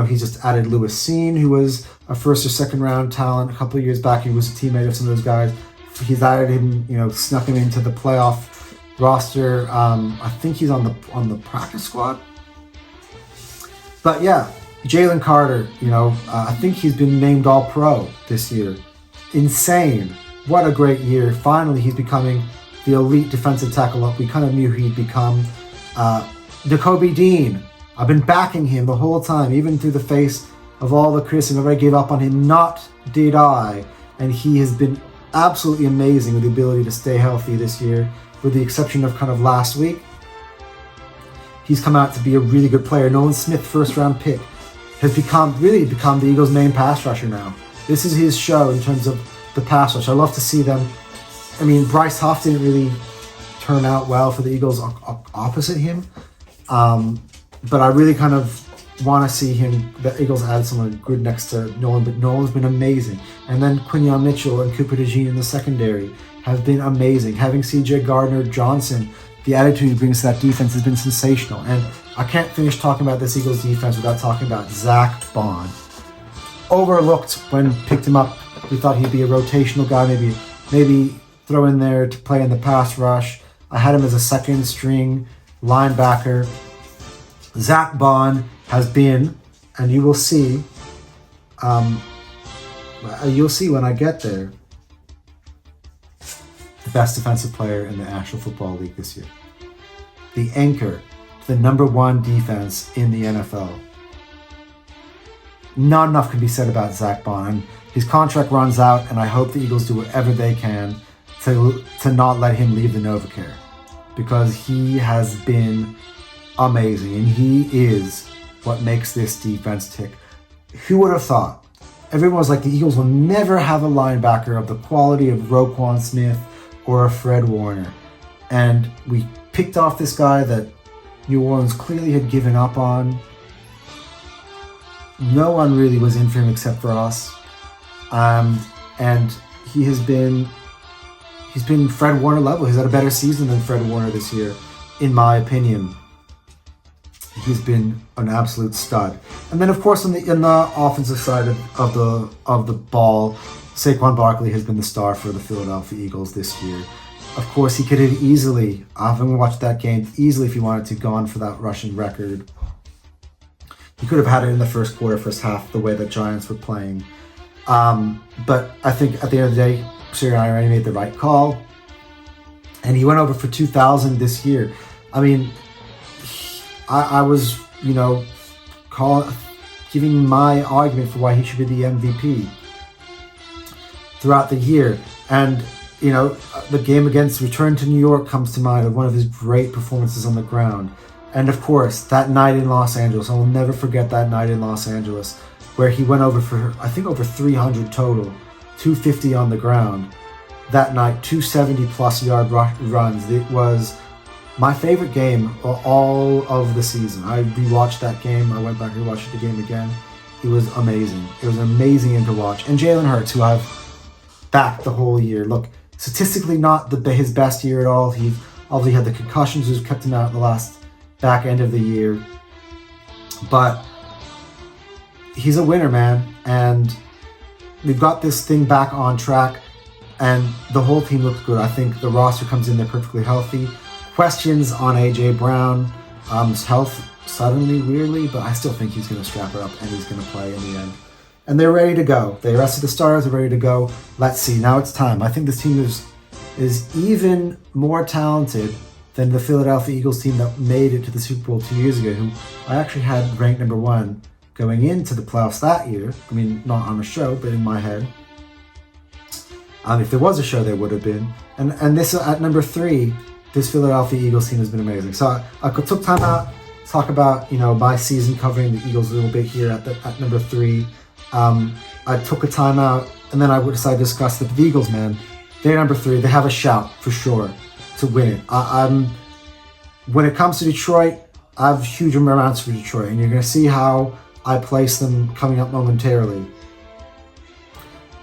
he's just added Lewis Seen, who was a first or second round talent a couple of years back. He was a teammate of some of those guys. He's added him, snuck him into the playoff roster. I think he's on the practice squad. But yeah, Jalen Carter, I think he's been named All-Pro this year. Insane. What a great year. Finally, he's becoming the elite defensive tackle up we kind of knew he'd become. Nakobe Dean, I've been backing him the whole time, even through the face of all the criticism. Everybody gave up on him, not did I. And he has been absolutely amazing with the ability to stay healthy this year, with the exception of kind of last week. He's come out to be a really good player. Nolan Smith, first round pick, has become the Eagles' main pass rusher now. This is his show in terms of the pass rush. I love to see them. I mean, Bryce Huff didn't really turn out well for the Eagles opposite him. But I really kind of want to see the Eagles add someone good next to Nolan. But Nolan's been amazing. And then Quinyon Mitchell and Cooper DeJean in the secondary have been amazing. Having CJ Gardner-Johnson, the attitude he brings to that defense has been sensational. And I can't finish talking about this Eagles defense without talking about Zach Bond. Overlooked when picked him up. We thought he'd be a rotational guy, maybe throw in there to play in the pass rush. I had him as a second string linebacker. Zach Bond has been, and you will see when I get there, the best defensive player in the National Football League this year. The anchor to the number one defense in the NFL. Not enough can be said about Zach Bond. And his contract runs out, and I hope the Eagles do whatever they can to not let him leave the NovaCare, because he has been amazing, and he is what makes this defense tick. Who would have thought? Everyone was like, the Eagles will never have a linebacker of the quality of Roquan Smith or a Fred Warner. And we picked off this guy that New Orleans clearly had given up on. No one really was in for him except for us. And he's been Fred Warner level. He's had a better season than Fred Warner this year, in my opinion. He's been an absolute stud. And then, of course, in the offensive side of the ball, Saquon Barkley has been the star for the Philadelphia Eagles this year. Of course, he could have easily, I haven't watched that game, easily, if he wanted to, gone for that rushing record. He could have had it in the first quarter, first half, the way the Giants were playing. But I think at the end of the day, Sirianni made the right call. And he went over for 2,000 this year. I mean, I was, giving my argument for why he should be the MVP throughout the year. And, the game against Return to New York comes to mind of one of his great performances on the ground. And of course, that night in Los Angeles, I will never forget that night in Los Angeles, where he went over for, I think, over 300 total, 250 on the ground. That night, 270 plus yard runs. It was my favorite game all of the season. I rewatched that game. I went back and rewatched the game again. It was amazing. It was an amazing game to watch. And Jalen Hurts, who I've backed the whole year. Look, statistically not his best year at all. He obviously had the concussions, which kept him out the last back end of the year. But he's a winner, man. And we've got this thing back on track. And the whole team looks good. I think the roster comes in there perfectly healthy. Questions on A.J. Brown, his health suddenly, weirdly, but I still think he's going to strap it up and he's going to play in the end. And they're ready to go. They arrested the stars, they're ready to go. Let's see, now it's time. I think this team is even more talented than the Philadelphia Eagles team that made it to the Super Bowl 2 years ago, who I actually had ranked number 1 going into the playoffs that year. I mean, not on a show, but in my head. If there was a show, there would have been. And this at number 3, this Philadelphia Eagles team has been amazing. So I took time out to talk about, my season covering the Eagles a little bit here at number 3. I took a time out, and then I decided to discuss the Eagles, man. They're number 3. They have a shout for sure to win it. When it comes to Detroit, I have huge amounts for Detroit, and you're going to see how I place them coming up momentarily.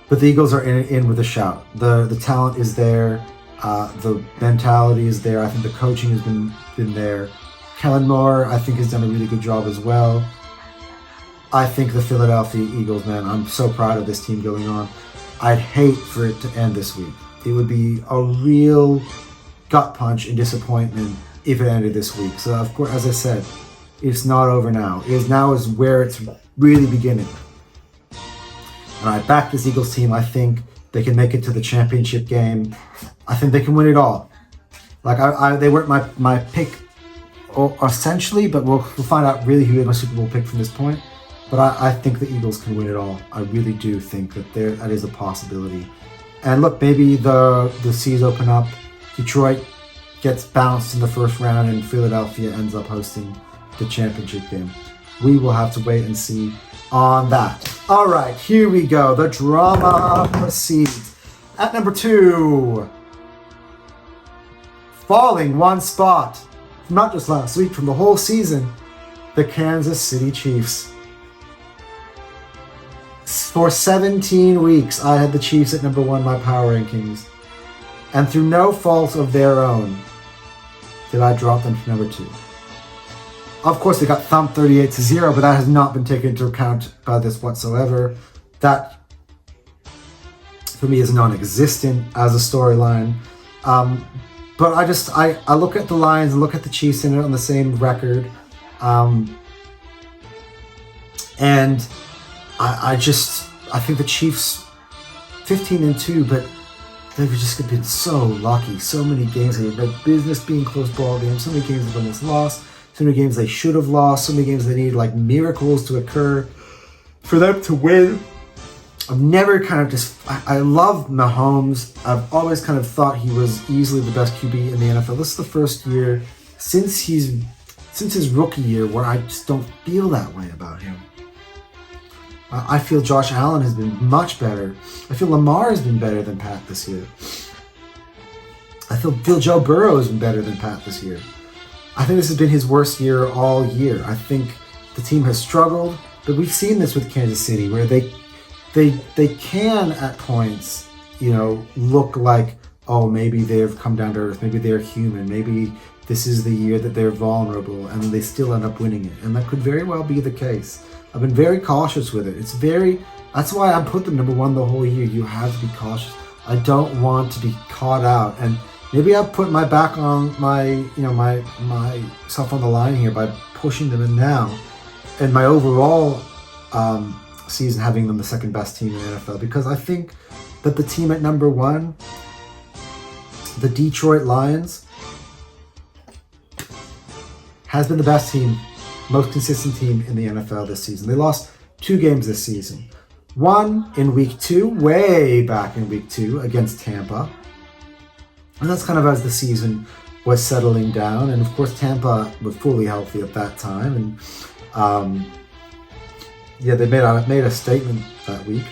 But the Eagles are in with a shout. The talent is there. The mentality is there. I think the coaching has been there. Kellen Moore, I think, has done a really good job as well. I think the Philadelphia Eagles, man, I'm so proud of this team going on. I'd hate for it to end this week. It would be a real gut punch and disappointment if it ended this week. So, of course, as I said, it's not over now. Now is where it's really beginning. And I back this Eagles team. I think they can make it to the championship game. I think they can win it all. They weren't my pick essentially, but we'll find out really who is my Super Bowl pick from this point. But I think the Eagles can win it all. I really do think that is a possibility. And look, maybe the seas open up. Detroit gets bounced in the first round and Philadelphia ends up hosting the championship game. We will have to wait and see on that. All right, here we go. The drama proceeds. At number 2, falling one spot, not just last week, from the whole season, the Kansas City Chiefs. For 17 weeks, I had the Chiefs at number 1 in my power rankings. And through no fault of their own, did I drop them to number 2. Of course, they got thumped 38-0, but that has not been taken into account by this whatsoever. That, for me, is non-existent as a storyline. But I look at the Lions and look at the Chiefs and they're on the same record. And I think the Chiefs 15-2, but they've just been so lucky. So many games they've had business being close ball games. So many games they've almost lost. So many games they should have lost. So many games they need miracles to occur for them to win. I've never I love Mahomes. I've always kind of thought he was easily the best QB in the NFL. This is the first year since his rookie year where I just don't feel that way about him. I feel Josh Allen has been much better. I feel Lamar has been better than Pat this year. I feel Joe Burrow has been better than Pat this year. I think this has been his worst year all year. I think the team has struggled, but we've seen this with Kansas City where they can at points, look like, oh, maybe they've come down to earth, maybe they're human, maybe this is the year that they're vulnerable, and they still end up winning it. And that could very well be the case. I've been very cautious with it. That's why I put them number 1 the whole year. You have to be cautious. I don't want to be caught out. And maybe I've put my back on myself on the line here by pushing them in now. And my overall season having them the second best team in the NFL, because I think that the team at number 1, the Detroit Lions, has been the best team, most consistent team in the NFL this season. They lost 2 games this season. One in week 2, way back in week 2 against Tampa. And that's kind of as the season was settling down. And of course, Tampa was fully healthy at that time. And they made a statement that week.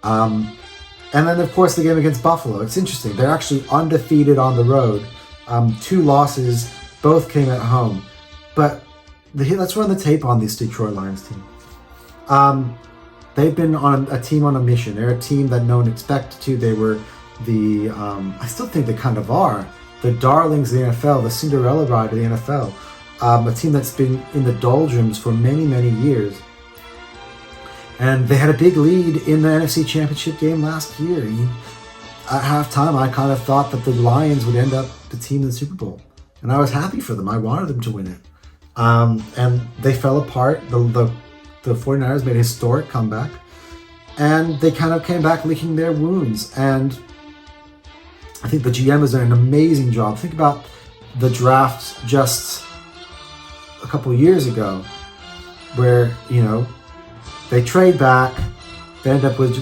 And then, of course, the game against Buffalo. It's interesting. They're actually undefeated on the road 2 losses, both came at home. But let's run the tape on this Detroit Lions team. They've been on a team on a mission. They're a team that no one expected to. They were I still think they kind of are, the darlings of the NFL, the Cinderella ride of the NFL. A team that's been in the doldrums for many, many years. And they had a big lead in the NFC Championship game last year. At halftime, I kind of thought that the Lions would end up the team in the Super Bowl. And I was happy for them. I wanted them to win it. And they fell apart. The 49ers made a historic comeback. And they kind of came back licking their wounds. And I think the GM has done an amazing job. Think about the draft just a couple of years ago where, they trade back. They end up with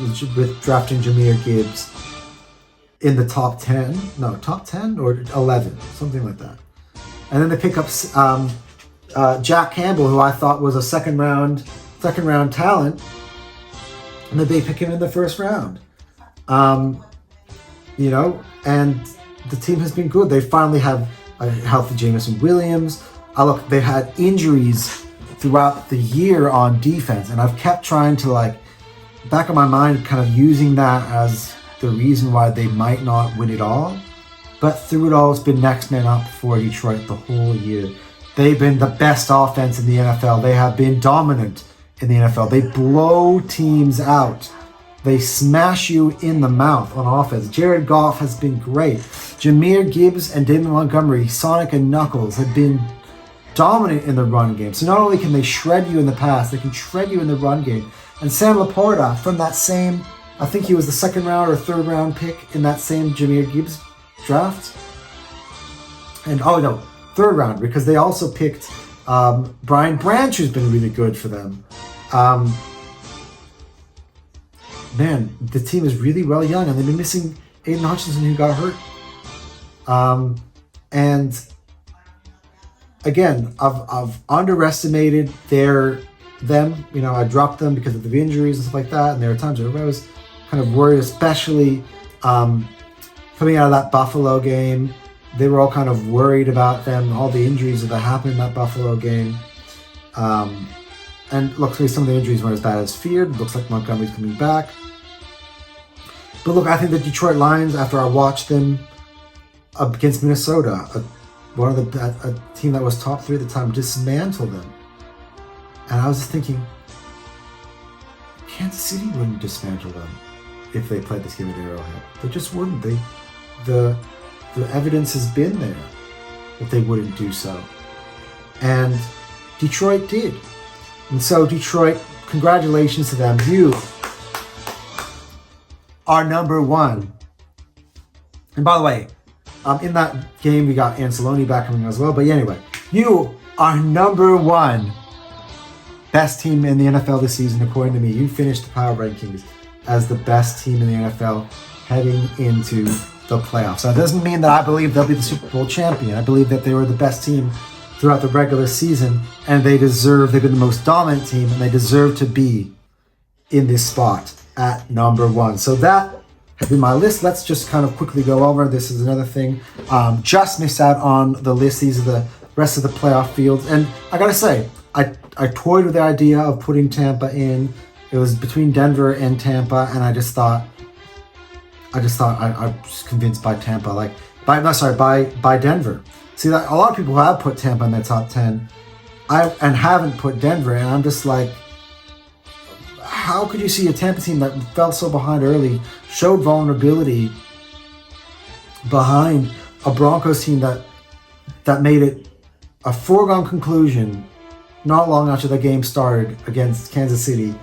drafting Jahmyr Gibbs in the top 10. No, top 10 or 11, something like that. And then they pick up Jack Campbell, who I thought was a second round talent, and then they pick him in the first round. And the team has been good. They finally have a healthy Jameson Williams. They had injuries throughout the year on defense, and I've kept trying to, back of my mind, kind of using that as the reason why they might not win it all. But through it all, it's been next man up for Detroit the whole year. They've been the best offense in the NFL. They have been dominant in the NFL. They blow teams out. They smash you in the mouth on offense. Jared Goff has been great. Jahmyr Gibbs and David Montgomery, Sonic and Knuckles, have been dominant in the run game. So not only can they shred you in the pass, they can shred you in the run game. And Sam Laporta, from that same, I think he was the second round or third round pick in that same Jahmyr Gibbs draft. And third round, because they also picked Brian Branch, who's been really good for them. Man, the team is really well young, and they've been missing Aiden Hutchinson, who got hurt. And again, I've underestimated them. I dropped them because of the injuries and stuff like that. And there were times where I was kind of worried, especially coming out of that Buffalo game. They were all kind of worried about them, all the injuries that happened in that Buffalo game. And looks like some of the injuries weren't as bad as feared. Looks like Montgomery's coming back. But look, I think the Detroit Lions, after I watched them against Minnesota, a team that was top 3 at the time, dismantle them. And I was just thinking, Kansas City wouldn't dismantle them if they played this game at Arrowhead. They just wouldn't. The evidence has been there that they wouldn't do so. And Detroit did. And so Detroit, congratulations to them. You are number 1. And by the way, in that game, we got Anceloni back coming as well. But anyway, you are number 1 best team in the NFL this season, according to me. You finished the power rankings as the best team in the NFL heading into the playoffs. Now, it doesn't mean that I believe they'll be the Super Bowl champion. I believe that they were the best team throughout the regular season, and they've been the most dominant team, and they deserve to be in this spot at number 1. So that has been my list. Let's just kind of quickly go over. This is another thing. Just missed out on the list. These are the rest of the playoff fields. And I gotta say, I toyed with the idea of putting Tampa in. It was between Denver and Tampa, and I just thought I was convinced by Tampa, by Denver. See, that a lot of people have put Tampa in their top 10, and haven't put Denver, and I'm just like, how could you see a Tampa team that fell so behind early, showed vulnerability behind a Broncos team that made it a foregone conclusion not long after the game started against Kansas City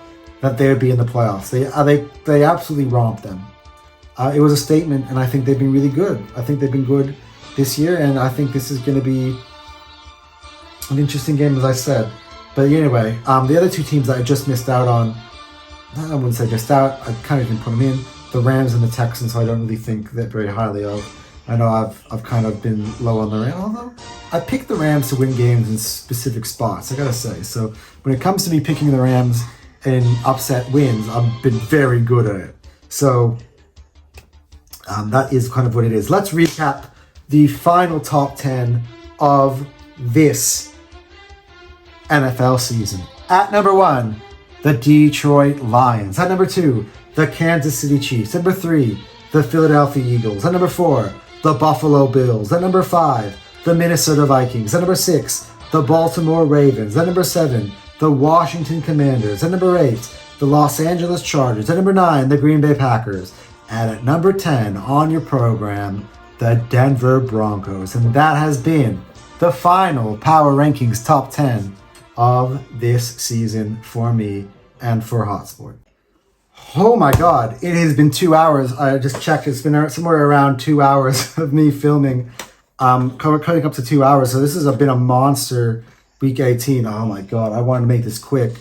that they would be in the playoffs? They absolutely romped them. It was a statement, and I think they've been really good. I think they've been good this year, and I think this is going to be an interesting game, as I said. But anyway, the other 2 teams that I just missed out on, I wouldn't say missed out, I kind of didn't put them in, the Rams and the Texans, so I don't really think that very highly of. I know I've kind of been low on the Rams, although I picked the Rams to win games in specific spots, I gotta say. So when it comes to me picking the Rams in upset wins, I've been very good at it. So that is kind of what it is. Let's recap the final top 10 of this NFL season. At number 1, the Detroit Lions. At number 2, the Kansas City Chiefs. At number 3, the Philadelphia Eagles. At number 4, the Buffalo Bills. At number 5, the Minnesota Vikings. At number 6, the Baltimore Ravens. At number 7, the Washington Commanders. At number 8, the Los Angeles Chargers. At number 9, the Green Bay Packers. And at number 10 on your program, the Denver Broncos. And that has been the final Power Rankings Top 10 of this season for me and for Hotsport. Oh my God, it has been 2 hours. I just checked. It's been somewhere around 2 hours of me filming, cutting up to 2 hours. So this has been a monster week 18. Oh my God, I wanted to make this quick.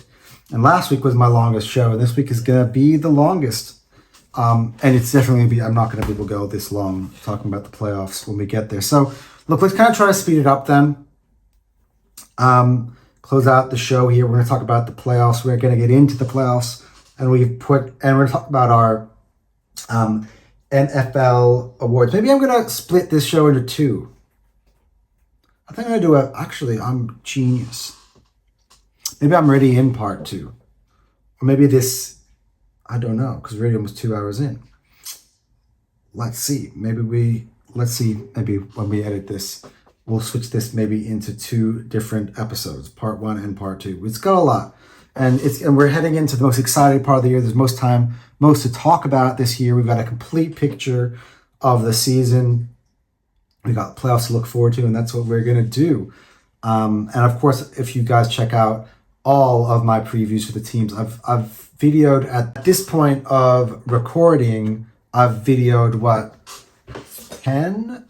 And last week was my longest show, and this week is going to be the longest. And it's definitely going to be, I'm not going to be able to go this long talking about the playoffs when we get there. So look, let's kind of try to speed it up then. Close out the show here. We're going to talk about the playoffs. We're going to get into the playoffs, and we're going to talk about our NFL awards. Maybe I'm going to split this show into 2. I think I'm going to do I'm genius. Maybe I'm already in part 2. Or maybe this, I don't know, because we're already almost 2 hours in. Let's see. Maybe when we edit this, we'll switch this maybe into 2 different episodes, part 1 and part 2. It's got a lot. And we're heading into the most exciting part of the year. There's most to talk about this year. We've got a complete picture of the season. We got playoffs to look forward to, and that's what we're going to do. And of course, if you guys check out all of my previews for the teams, I've videoed at this point of recording, I've videoed 10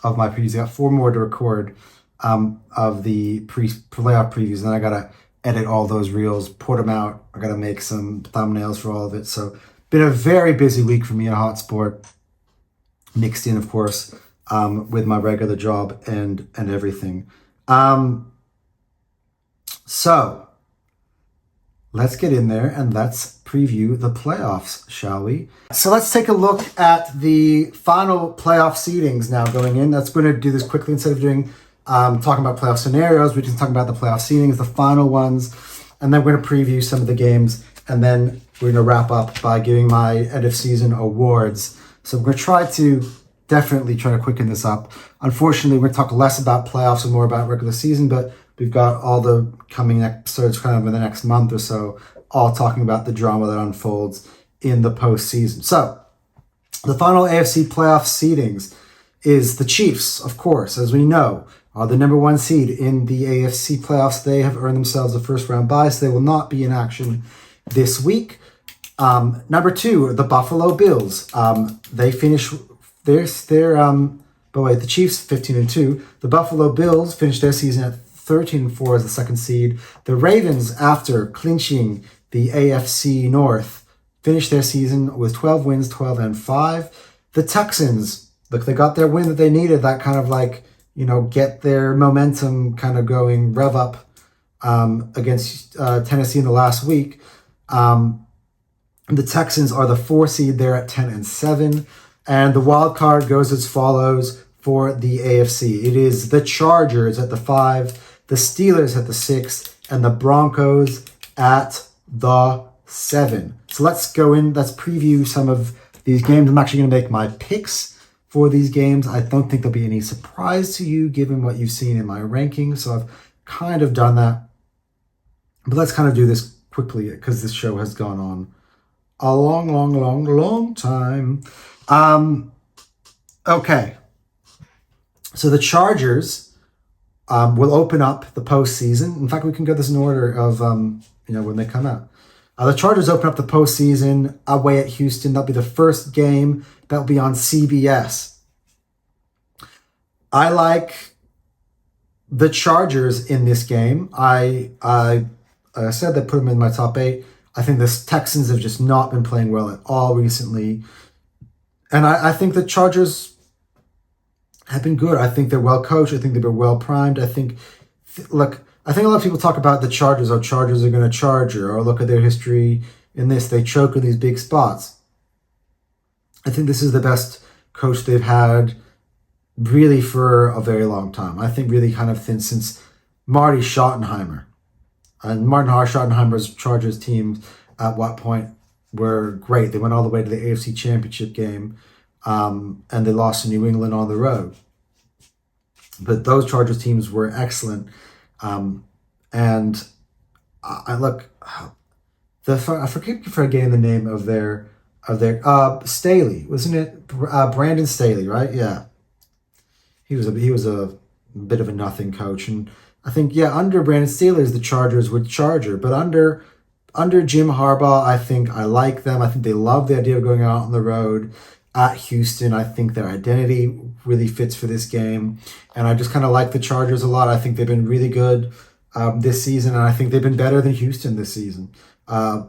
of my previews. I got 4 more to record of the playoff previews, and then I gotta edit all those reels, put them out. I gotta make some thumbnails for all of it. So been a very busy week for me at Hotsport, mixed in, of course, with my regular job and everything. So let's get in there and let's preview the playoffs, shall we? So let's take a look at the final playoff seedings now going in. That's going to do this quickly instead of doing talking about playoff scenarios. We're just talking about the playoff seedings, the final ones, and then we're going to preview some of the games, and then we're going to wrap up by giving my end of season awards. So we're going to definitely try to quicken this up. Unfortunately, we're going to talk less about playoffs and more about regular season, but we've got all the coming episodes kind of in the next month or so, all talking about the drama that unfolds in the postseason. So, the final AFC playoff seedings is the Chiefs, of course, as we know, are the number 1 seed in the AFC playoffs. They have earned themselves a first-round bye, so they will not be in action this week. Number 2, the Buffalo Bills. They finish the Chiefs 15-2. The Buffalo Bills finished their season at 13-4 as the 2nd seed. The Ravens, after clinching the AFC North, finished their season with 12 wins, 12-5. The Texans, look, they got their win that they needed, that kind of get their momentum kind of going, rev up against Tennessee in the last week. The Texans are the 4 seed there at 10-7. And the wild card goes as follows for the AFC. It is the Chargers at the 5, the Steelers at the 6, and the Broncos at the 7. So let's go in, let's preview some of these games. I'm actually going to make my picks for these games. I don't think there'll be any surprise to you given what you've seen in my rankings. So I've kind of done that. But let's kind of do this quickly because this show has gone on a long time. Okay. So the Chargers will open up the postseason. In fact, we can go this in order of when they come out. The Chargers open up the postseason away at Houston. That'll be the first game. That'll be on CBS. I like the Chargers in this game. I said that put them in my top 8. I think the Texans have just not been playing well at all recently. And I think the Chargers have been good. I think they're well coached. I think they've been well primed. I think a lot of people talk about the Chargers. Oh, Chargers are going to Charger. Or look at their history in this. They choke in these big spots. I think this is the best coach they've had really for a very long time. I think really kind of since Marty Schottenheimer. And Martin Schottenheimer's Chargers teams at what point were great. They went all the way to the AFC Championship game, and they lost to New England on the road. But those Chargers teams were excellent. And I look, I forget forgetting the name of their Staley, wasn't it? Brandon Staley, right? Yeah, he was a bit of a nothing coach, and I think under Brandon Staley, the Chargers would charger, but under Jim Harbaugh, I think I like them. I think they love the idea of going out on the road at Houston. I think their identity really fits for this game, and I just kind of like the Chargers a lot. I think they've been really good this season, and I think they've been better than Houston this season by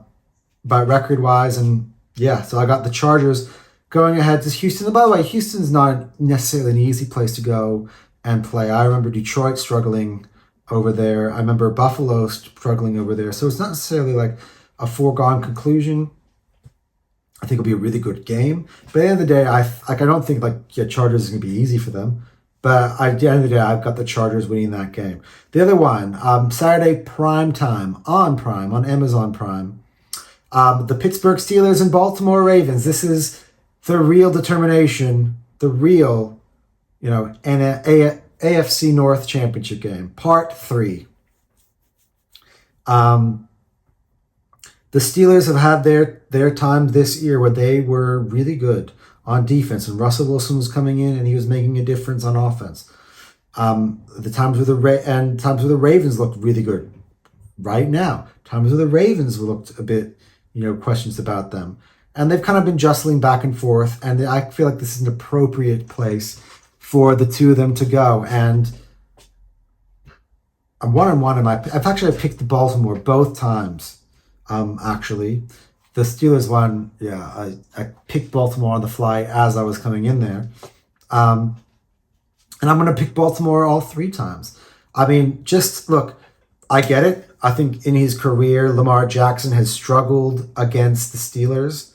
record wise. And so I got the Chargers going ahead to Houston. And by the way, Houston's not necessarily an easy place to go and play. I remember Detroit struggling over there. I remember Buffalo struggling over there. So it's not necessarily like a foregone conclusion. I think it'll be a really good game. But at the end of the day, I don't think Chargers is going to be easy for them. But at the end of the day, I've got the Chargers winning that game. The other one, Saturday prime time on Amazon Prime. The Pittsburgh Steelers and Baltimore Ravens. This is the real determination, the real, AFC North Championship game, Part 3. The Steelers have had their time this year where they were really good on defense, and Russell Wilson was coming in and he was making a difference on offense. The times where the Ravens looked really good right now. Times where the Ravens looked a bit, questions about them. And they've kind of been jostling back and forth, and I feel like this is an appropriate place for the two of them to go. And I'm 1-1 I've picked the Baltimore both times. Actually, the Steelers one, I picked Baltimore on the fly as I was coming in there. And I'm going to pick Baltimore all 3 times. I mean, just look, I get it. I think in his career, Lamar Jackson has struggled against the Steelers.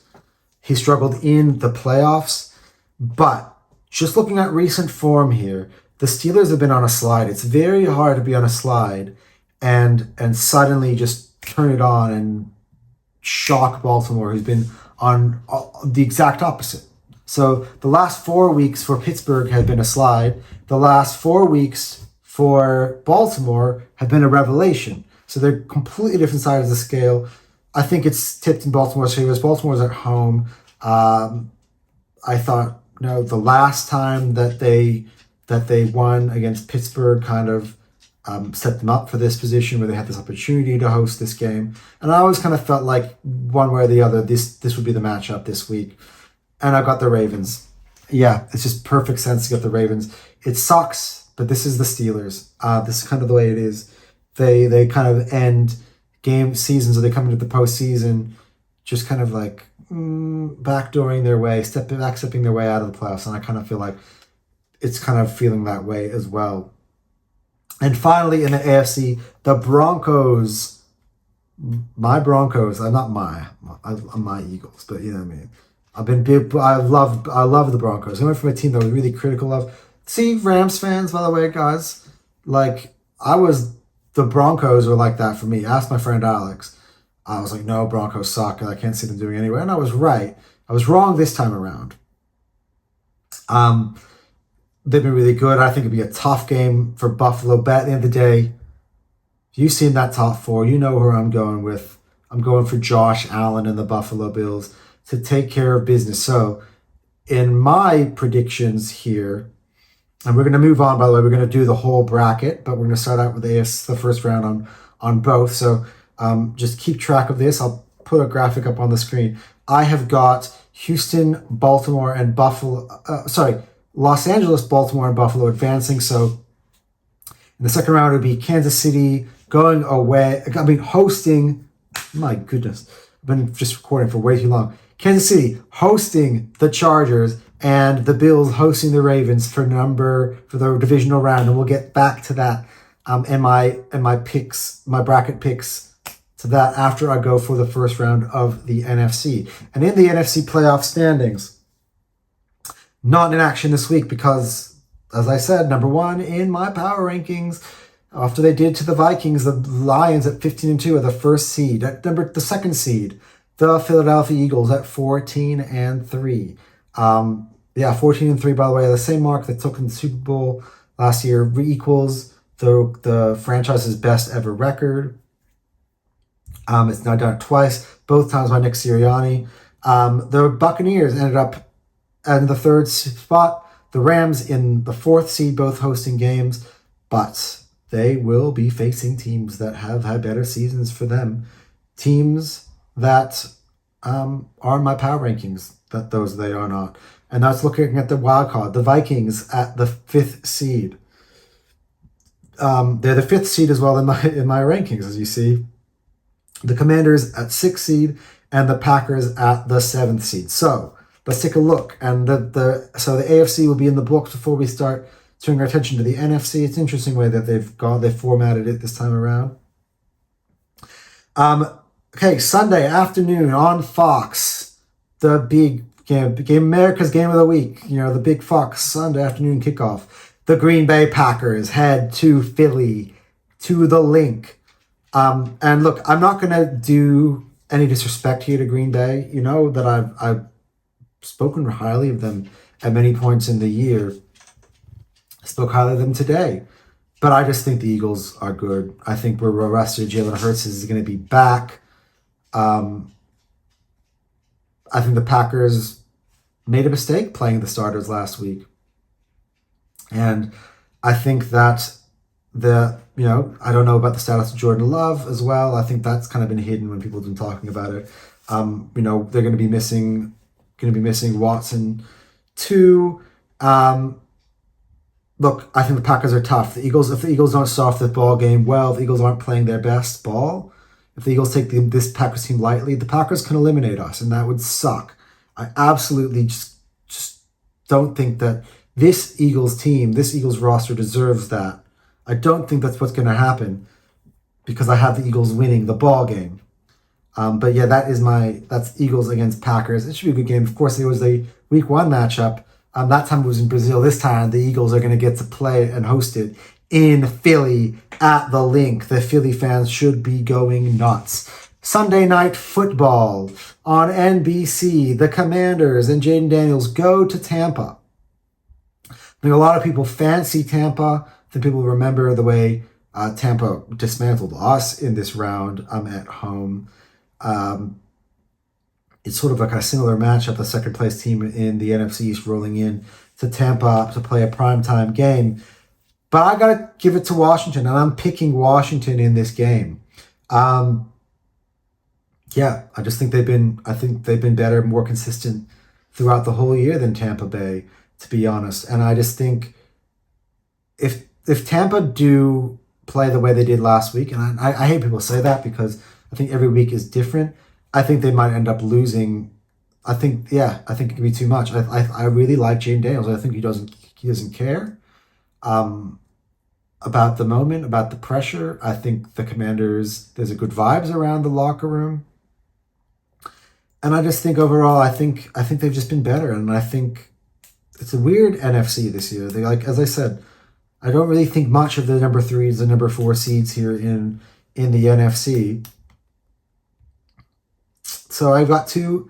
He struggled in the playoffs. But just looking at recent form here, the Steelers have been on a slide. It's very hard to be on a slide and suddenly just turn it on and shock Baltimore, who's been on the exact opposite. So the last 4 weeks for Pittsburgh have been a slide. The last 4 weeks for Baltimore have been a revelation. So they're completely different sides of the scale. I think it's tipped in Baltimore's favor. Baltimore's at home. I thought, the last time that they won against Pittsburgh kind of set them up for this position where they had this opportunity to host this game. And I always kind of felt like one way or the other, this would be the matchup this week. And I've got the Ravens. Yeah, it's just perfect sense to get the Ravens. It sucks, but this is the Steelers. This is kind of the way it is. They kind of end game seasons, or they come into the postseason just kind of like backdooring their way, stepping their way out of the playoffs. And I kind of feel like it's kind of feeling that way as well. And finally, in the AFC, the Broncos. My Broncos. I'm my Eagles, but you know what I mean. I love the Broncos. I went from a team that was really critical of. See, Rams fans, by the way, guys. The Broncos were like that for me. Ask my friend Alex. I was like, no, Broncos suck. I can't see them doing anywhere. And I was right. I was wrong this time around. They've been really good. I think it'd be a tough game for Buffalo. But at the end of the day, you've seen that top 4. You know who I'm going with. I'm going for Josh Allen and the Buffalo Bills to take care of business. So in my predictions here, and we're going to move on, by the way, we're going to do the whole bracket, but we're going to start out with the first round on both. So just keep track of this. I'll put a graphic up on the screen. I have got Houston, Baltimore, and Los Angeles, Baltimore, and Buffalo advancing. So in the second round, it would be Kansas City hosting. My goodness, I've been just recording for way too long. Kansas City hosting the Chargers, and the Bills hosting the Ravens for the divisional round. And we'll get back to that and my picks, my bracket picks to that after I go for the first round of the NFC. And in the NFC playoff standings, not in action this week because as I said, number one in my power rankings. After they did to the Vikings, the Lions at 15-2 are the first seed. The second seed, the Philadelphia Eagles at 14-3. 14-3, by the way, the same mark that took in the Super Bowl last year, equals the franchise's best ever record. It's now done it twice, both times by Nick Sirianni. The Buccaneers ended up in the third spot. The Rams in the fourth seed, both hosting games, but they will be facing teams that have had better seasons for them. Teams that are in my power rankings, those they are not. And that's looking at the wild card. The Vikings at the fifth seed. They're the fifth seed as well in my rankings, as you see. The Commanders at sixth seed and the Packers at the seventh seed. So let's take a look. And the AFC will be in the books before we start turning our attention to the NFC. It's an interesting way that they've formatted it this time around. Sunday afternoon on Fox, the big game, America's game of the week. The big Fox Sunday afternoon kickoff. The Green Bay Packers head to Philly, to the Link. And look, I'm not going to do any disrespect here to Green Bay. You know that I've spoken highly of them at many points in the year. I spoke highly of them today. But I just think the Eagles are good. I think we're rested. Jalen Hurts is going to be back. I think the Packers made a mistake playing the starters last week. And I think that I don't know about the status of Jordan Love as well. I think that's kind of been hidden when people have been talking about it. They're going to be missing Watson too. Look, I think the Packers are tough. If the Eagles don't start the ball game well, if the Eagles aren't playing their best ball, if the Eagles take this Packers team lightly, the Packers can eliminate us, and that would suck. I absolutely just don't think that this Eagles team, this Eagles roster deserves that. I don't think that's what's going to happen because I have the Eagles winning the ball game. But yeah, that's Eagles against Packers. It should be a good game. Of course, it was a week one matchup. That time it was in Brazil. This time the Eagles are going to get to play and host it in Philly at the Link. The Philly fans should be going nuts. Sunday Night Football on NBC. The Commanders and Jaden Daniels go to Tampa. I think a lot of people fancy Tampa. I think people remember the way Tampa dismantled us in this round at home. It's sort of like a similar matchup, the second place team in the NFC East rolling in to Tampa to play a primetime game. But I got to give it to Washington, and I'm picking Washington in this game. I just think they've been better, more consistent throughout the whole year than Tampa Bay, to be honest. And I just think if Tampa do play the way they did last week, and I hate people say that because I think every week is different, I think they might end up losing. I think it could be too much. I really like Jaden Daniels. I think he doesn't care about the moment, about the pressure. I think the Commanders, there's a good vibes around the locker room. And I just think overall, I think they've just been better. And I think it's a weird NFC this year. They, like, as I said, I don't really think much of the number 3s and number 4 seeds here in the NFC. So I've got the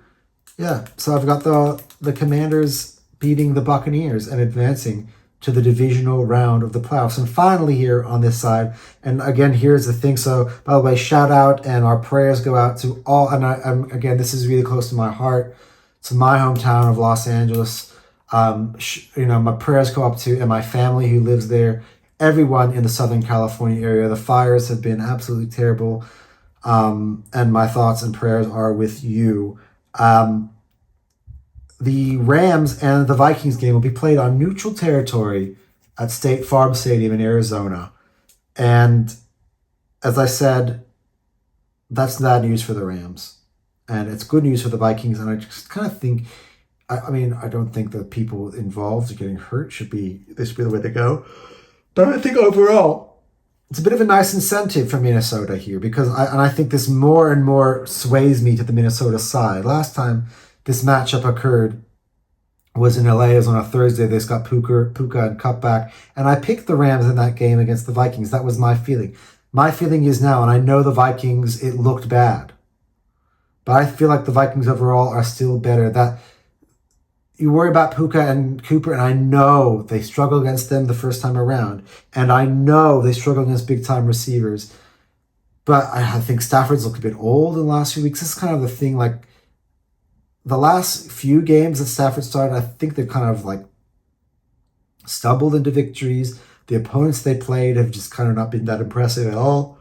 Commanders beating the Buccaneers and advancing to the divisional round of the playoffs. And finally here on this side, and again, here's the thing. So by the way, shout out and our prayers go out to all, and again, this is really close to my heart, to my hometown of Los Angeles. My prayers go up to, and my family who lives there, everyone in the Southern California area. The fires have been absolutely terrible. And my thoughts and prayers are with you. The Rams and the Vikings game will be played on neutral territory at State Farm Stadium in Arizona. And as I said, that's bad news for the Rams. And it's good news for the Vikings. And I just kind of think, I don't think the people involved getting hurt should be the way to go. But I think overall, it's a bit of a nice incentive for Minnesota here because I think this more and more sways me to the Minnesota side. Last time this matchup occurred was in LA. It was on a Thursday. They just got Puka and cutback. And I picked the Rams in that game against the Vikings. That was my feeling. My feeling is now, and I know the Vikings, it looked bad. But I feel like the Vikings overall are still better. That you worry about Puka and Cooper, and I know they struggle against them the first time around. And I know they struggle against big-time receivers. But I think Stafford's looked a bit old in the last few weeks. This is kind of the thing, like, the last few games that Stafford started, I think they've kind of, like, stumbled into victories. The opponents they played have just kind of not been that impressive at all.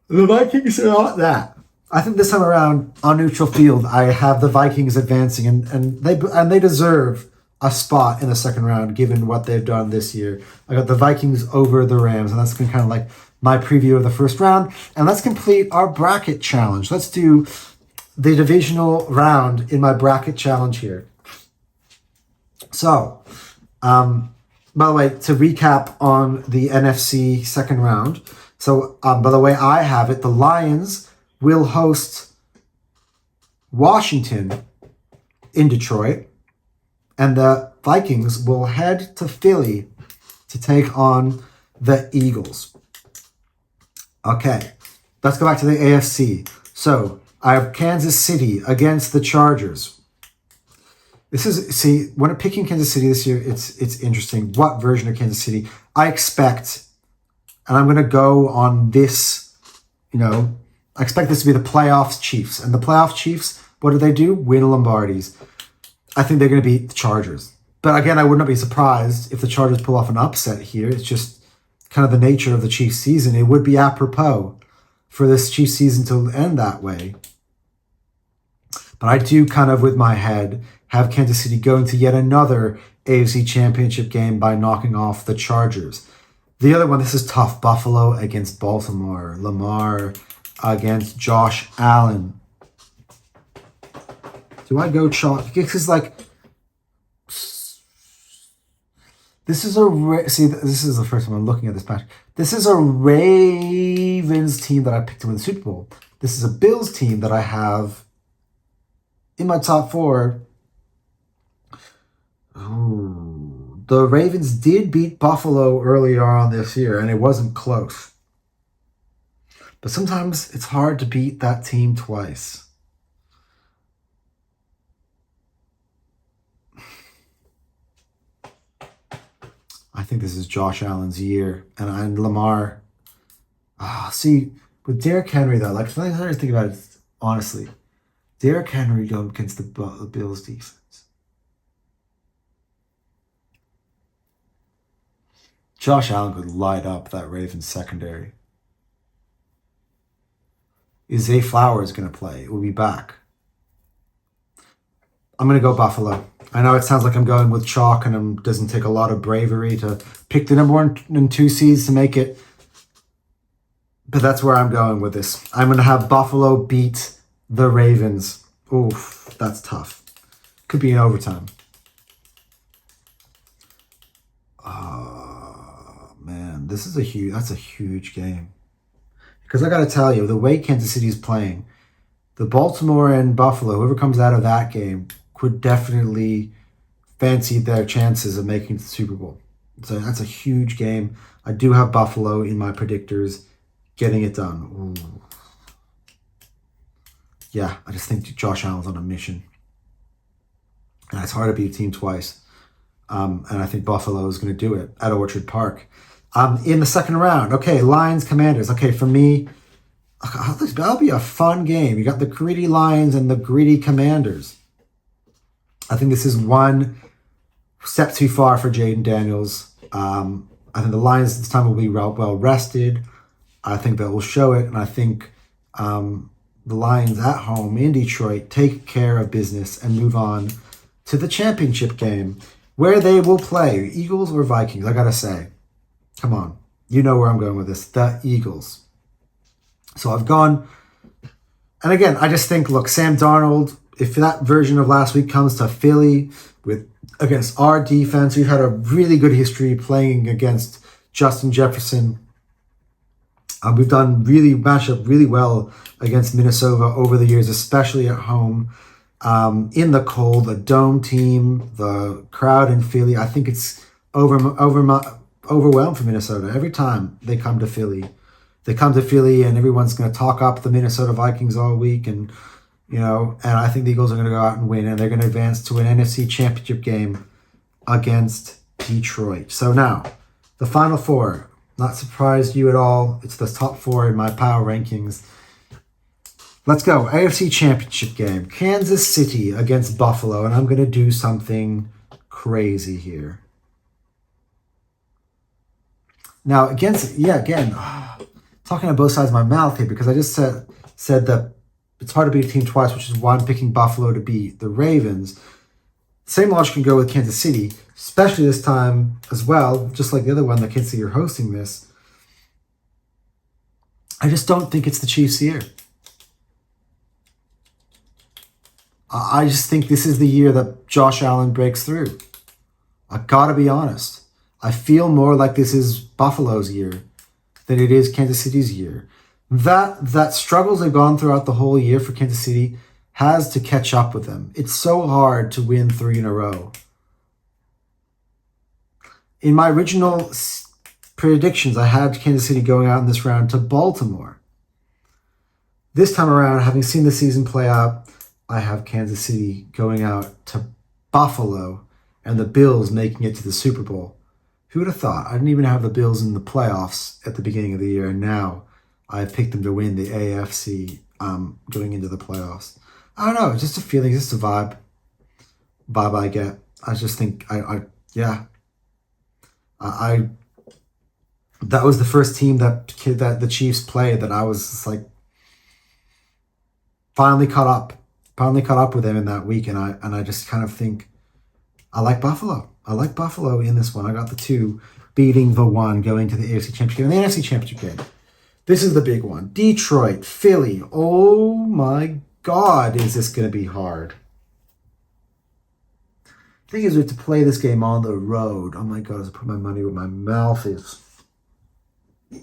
The Vikings are not that. I think this time around, on neutral field, I have the Vikings advancing, and they deserve a spot in the second round, given what they've done this year. I got the Vikings over the Rams, and that's kind of like my preview of the first round. And let's complete our bracket challenge. Let's do the divisional round in my bracket challenge here. So, by the way, to recap on the NFC second round. So, by the way I have it, the Lions will host Washington in Detroit, and the Vikings will head to Philly to take on the Eagles. Okay, let's go back to the AFC. So, I have Kansas City against the Chargers. When picking Kansas City this year, it's interesting. What version of Kansas City? I expect, and I'm going to go on this, I expect this to be the playoffs Chiefs. And the playoff Chiefs, what do? Win Lombardies. I think they're going to beat the Chargers. But again, I would not be surprised if the Chargers pull off an upset here. It's just kind of the nature of the Chiefs season. It would be apropos for this Chiefs season to end that way. But I do kind of, with my head, have Kansas City going to yet another AFC Championship game by knocking off the Chargers. The other one, this is tough. Buffalo against Baltimore. Lamar against Josh Allen. Do I go chalk? Because this is the first time I'm looking at this match. This is a Ravens team that I picked to win the Super Bowl. This is a Bills team that I have in my top four. Ooh. The Ravens did beat Buffalo earlier on this year, and it wasn't close. But sometimes it's hard to beat that team twice. I think this is Josh Allen's year, and Lamar. With Derrick Henry though, like, the thing I think about it, honestly, Derrick Henry going against the Bills defense. Josh Allen could light up that Ravens secondary. Is Zay Flowers going to play? We'll be back. I'm going to go Buffalo. I know it sounds like I'm going with chalk, and it doesn't take a lot of bravery to pick the number 1 and 2 seeds to make it. But that's where I'm going with this. I'm going to have Buffalo beat the Ravens. Oof, that's tough. Could be in overtime. Oh, man, that's a huge game. Because I got to tell you, the way Kansas City is playing, the Baltimore and Buffalo, whoever comes out of that game, could definitely fancy their chances of making the Super Bowl. So that's a huge game. I do have Buffalo in my predictors getting it done. Ooh. Yeah, I just think Josh Allen's on a mission. And it's hard to beat a team twice. And I think Buffalo is going to do it at Orchard Park. In the second round, okay, Lions, Commanders. Okay, for me, that'll be a fun game. You got the greedy Lions and the greedy Commanders. I think this is one step too far for Jaden Daniels. I think the Lions this time will be well rested. I think that will show it. And I think the Lions at home in Detroit take care of business and move on to the championship game where they will play Eagles or Vikings. I got to say, come on. You know where I'm going with this. The Eagles. So I've gone. And again, I just think, look, Sam Darnold, if that version of last week comes to Philly against our defense, we've had a really good history playing against Justin Jefferson. We've matched up really well against Minnesota over the years, especially at home. in the cold, a dome team, the crowd in Philly. I think it's overwhelmed for Minnesota every time they come to Philly. They come to Philly, and everyone's going to talk up the Minnesota Vikings all week, and I think the Eagles are going to go out and win, and they're going to advance to an NFC Championship game against Detroit. So now, the Final Four. Not surprised you at all. It's the top four in my power rankings. Let's go. AFC Championship game. Kansas City against Buffalo, and I'm going to do something crazy here. Now, again, talking on both sides of my mouth here, because I just said that it's hard to beat a team twice, which is why I'm picking Buffalo to beat the Ravens. Same logic can go with Kansas City, especially this time as well, just like the other one that Kansas City are hosting this. I just don't think it's the Chiefs' year. I just think this is the year that Josh Allen breaks through. I gotta be honest. I feel more like this is Buffalo's year than it is Kansas City's year. That struggles they've gone throughout the whole year for Kansas City has to catch up with them. It's so hard to win 3 in a row. In my original predictions, I had Kansas City going out in this round to Baltimore. This time around, having seen the season play out, I have Kansas City going out to Buffalo and the Bills making it to the Super Bowl. Who would have thought? I didn't even have the Bills in the playoffs at the beginning of the year, and now I've picked them to win the AFC going into the playoffs. I don't know, it's just a feeling, it's just a vibe I get. I just think, that was the first team that the Chiefs played that I was just like, finally caught up with them in that week, and I just kind of think I like Buffalo. I like Buffalo in this one. I got the 2 beating the 1 going to the AFC Championship game. And the NFC Championship game. This is the big one. Detroit, Philly. Oh my God, is this going to be hard. The thing is, we have to play this game on the road. Oh my God, as I put my money where my mouth is. You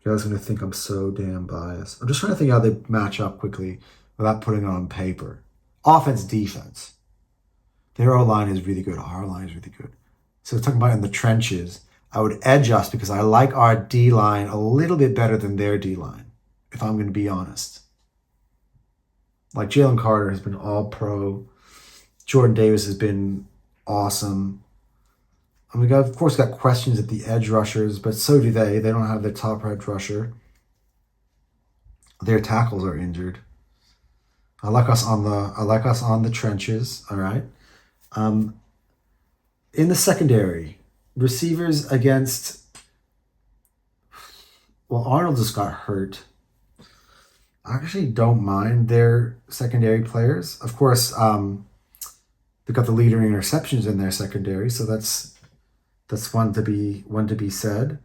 guys are going to think I'm so damn biased. I'm just trying to think how they match up quickly without putting it on paper. Offense, defense. Their O-line is really good. Our line is really good. So talking about in the trenches, I would edge us because I like our D-line a little bit better than their D-line, if I'm going to be honest. Like Jalen Carter has been all pro. Jordan Davis has been awesome. And we got questions at the edge rushers, but so do they. They don't have their top edge rusher. Their tackles are injured. I like us on the trenches. All right. In the secondary, receivers against. Well, Arnold just got hurt. I actually don't mind their secondary players. Of course, they've got the leader in interceptions in their secondary, so that's one to be said.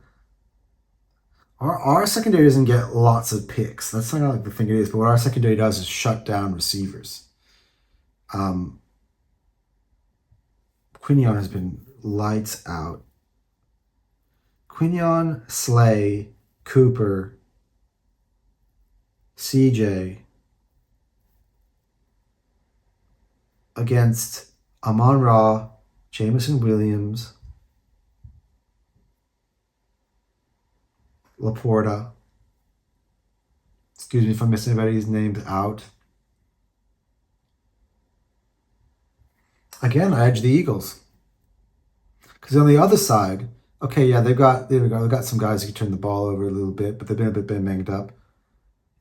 Our secondary doesn't get lots of picks. That's not like the thing it is, but what our secondary does is shut down receivers. Quinion has been lights out. Quinion, Slay, Cooper, CJ against Amon-Ra, Jameson Williams, Laporta. Excuse me if I'm missing anybody's names out. Again, I edge the Eagles. Because on the other side, okay, yeah, they've got some guys who can turn the ball over a little bit, but they've been a bit banged up.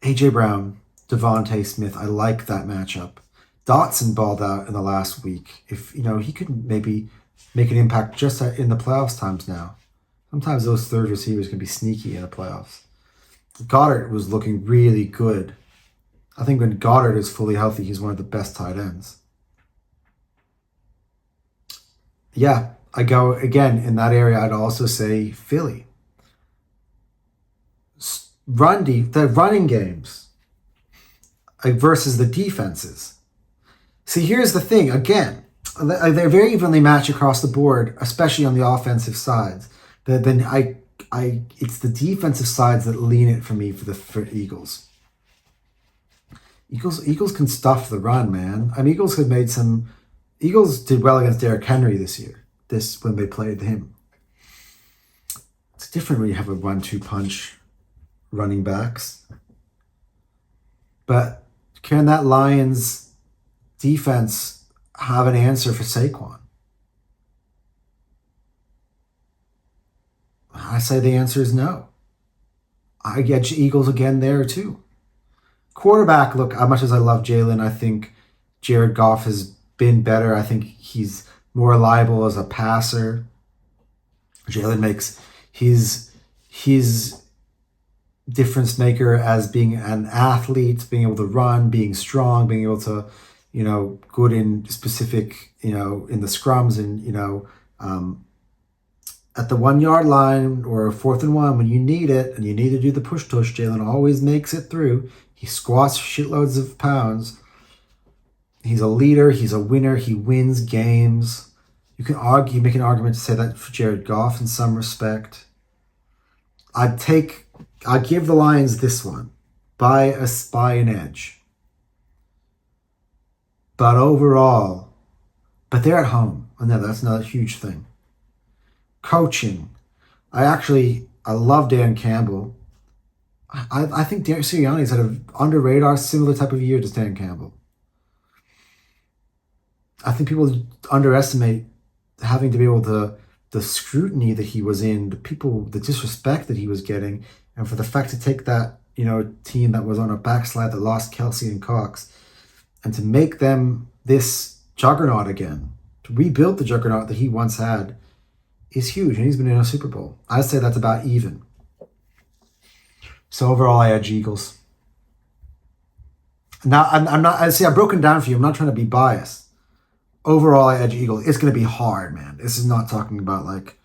A.J. Brown, Devontae Smith, I like that matchup. Dotson balled out in the last week. If, he could maybe make an impact just in the playoffs times now. Sometimes those third receivers can be sneaky in the playoffs. Goddard was looking really good. I think when Goddard is fully healthy, he's one of the best tight ends. Yeah, I go, again, in that area, I'd also say Philly. The running games versus the defenses. See, here's the thing. Again, they're very evenly matched across the board, especially on the offensive sides. Then it's the defensive sides that lean it for me for Eagles. Eagles can stuff the run, man. I mean, Eagles did well against Derrick Henry this year. This when they played him. It's different when you have a 1-2 punch running backs. But can that Lions defense have an answer for Saquon? I say the answer is no. I get Eagles again there too. Quarterback, look, as much as I love Jalen, I think Jared Goff has been better. I think he's more reliable as a passer. Jalen makes his difference maker as being an athlete, being able to run, being strong, being able to, good in specific, in the scrums and, at the 1 yard line or 4th and 1 when you need it and you need to do the push tush, Jalen always makes it through. He squats shitloads of pounds. He's a leader. He's a winner. He wins games. You can make an argument to say that for Jared Goff in some respect. I'd give the Lions this one by an edge. But overall, they're at home. And that's not a huge thing. Coaching. I love Dan Campbell. I think Darren Sirianni's had an under radar similar type of year to Dan Campbell. I think people underestimate having to be able to the scrutiny that he was in, the disrespect that he was getting, and for the fact to take that team that was on a backslide that lost Kelsey and Cox, and to make them this juggernaut again, to rebuild the juggernaut that he once had, is huge, and he's been in a Super Bowl. I'd say that's about even. So overall, I edge Eagles. Now, I'm not. I've broken down for you. I'm not trying to be biased. Overall, I edge Eagles. It's going to be hard, man. This is not talking about like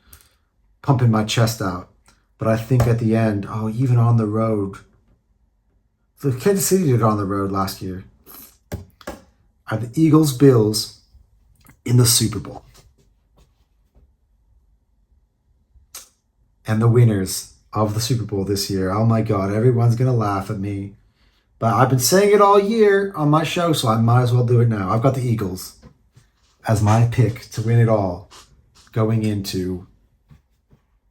pumping my chest out. But I think at the end, even on the road, the Kansas City did it on the road last year. I have the Eagles-Bills in the Super Bowl. And the winners of the Super Bowl this year. Oh my God, everyone's going to laugh at me. But I've been saying it all year on my show, so I might as well do it now. I've got the Eagles as my pick to win it all going into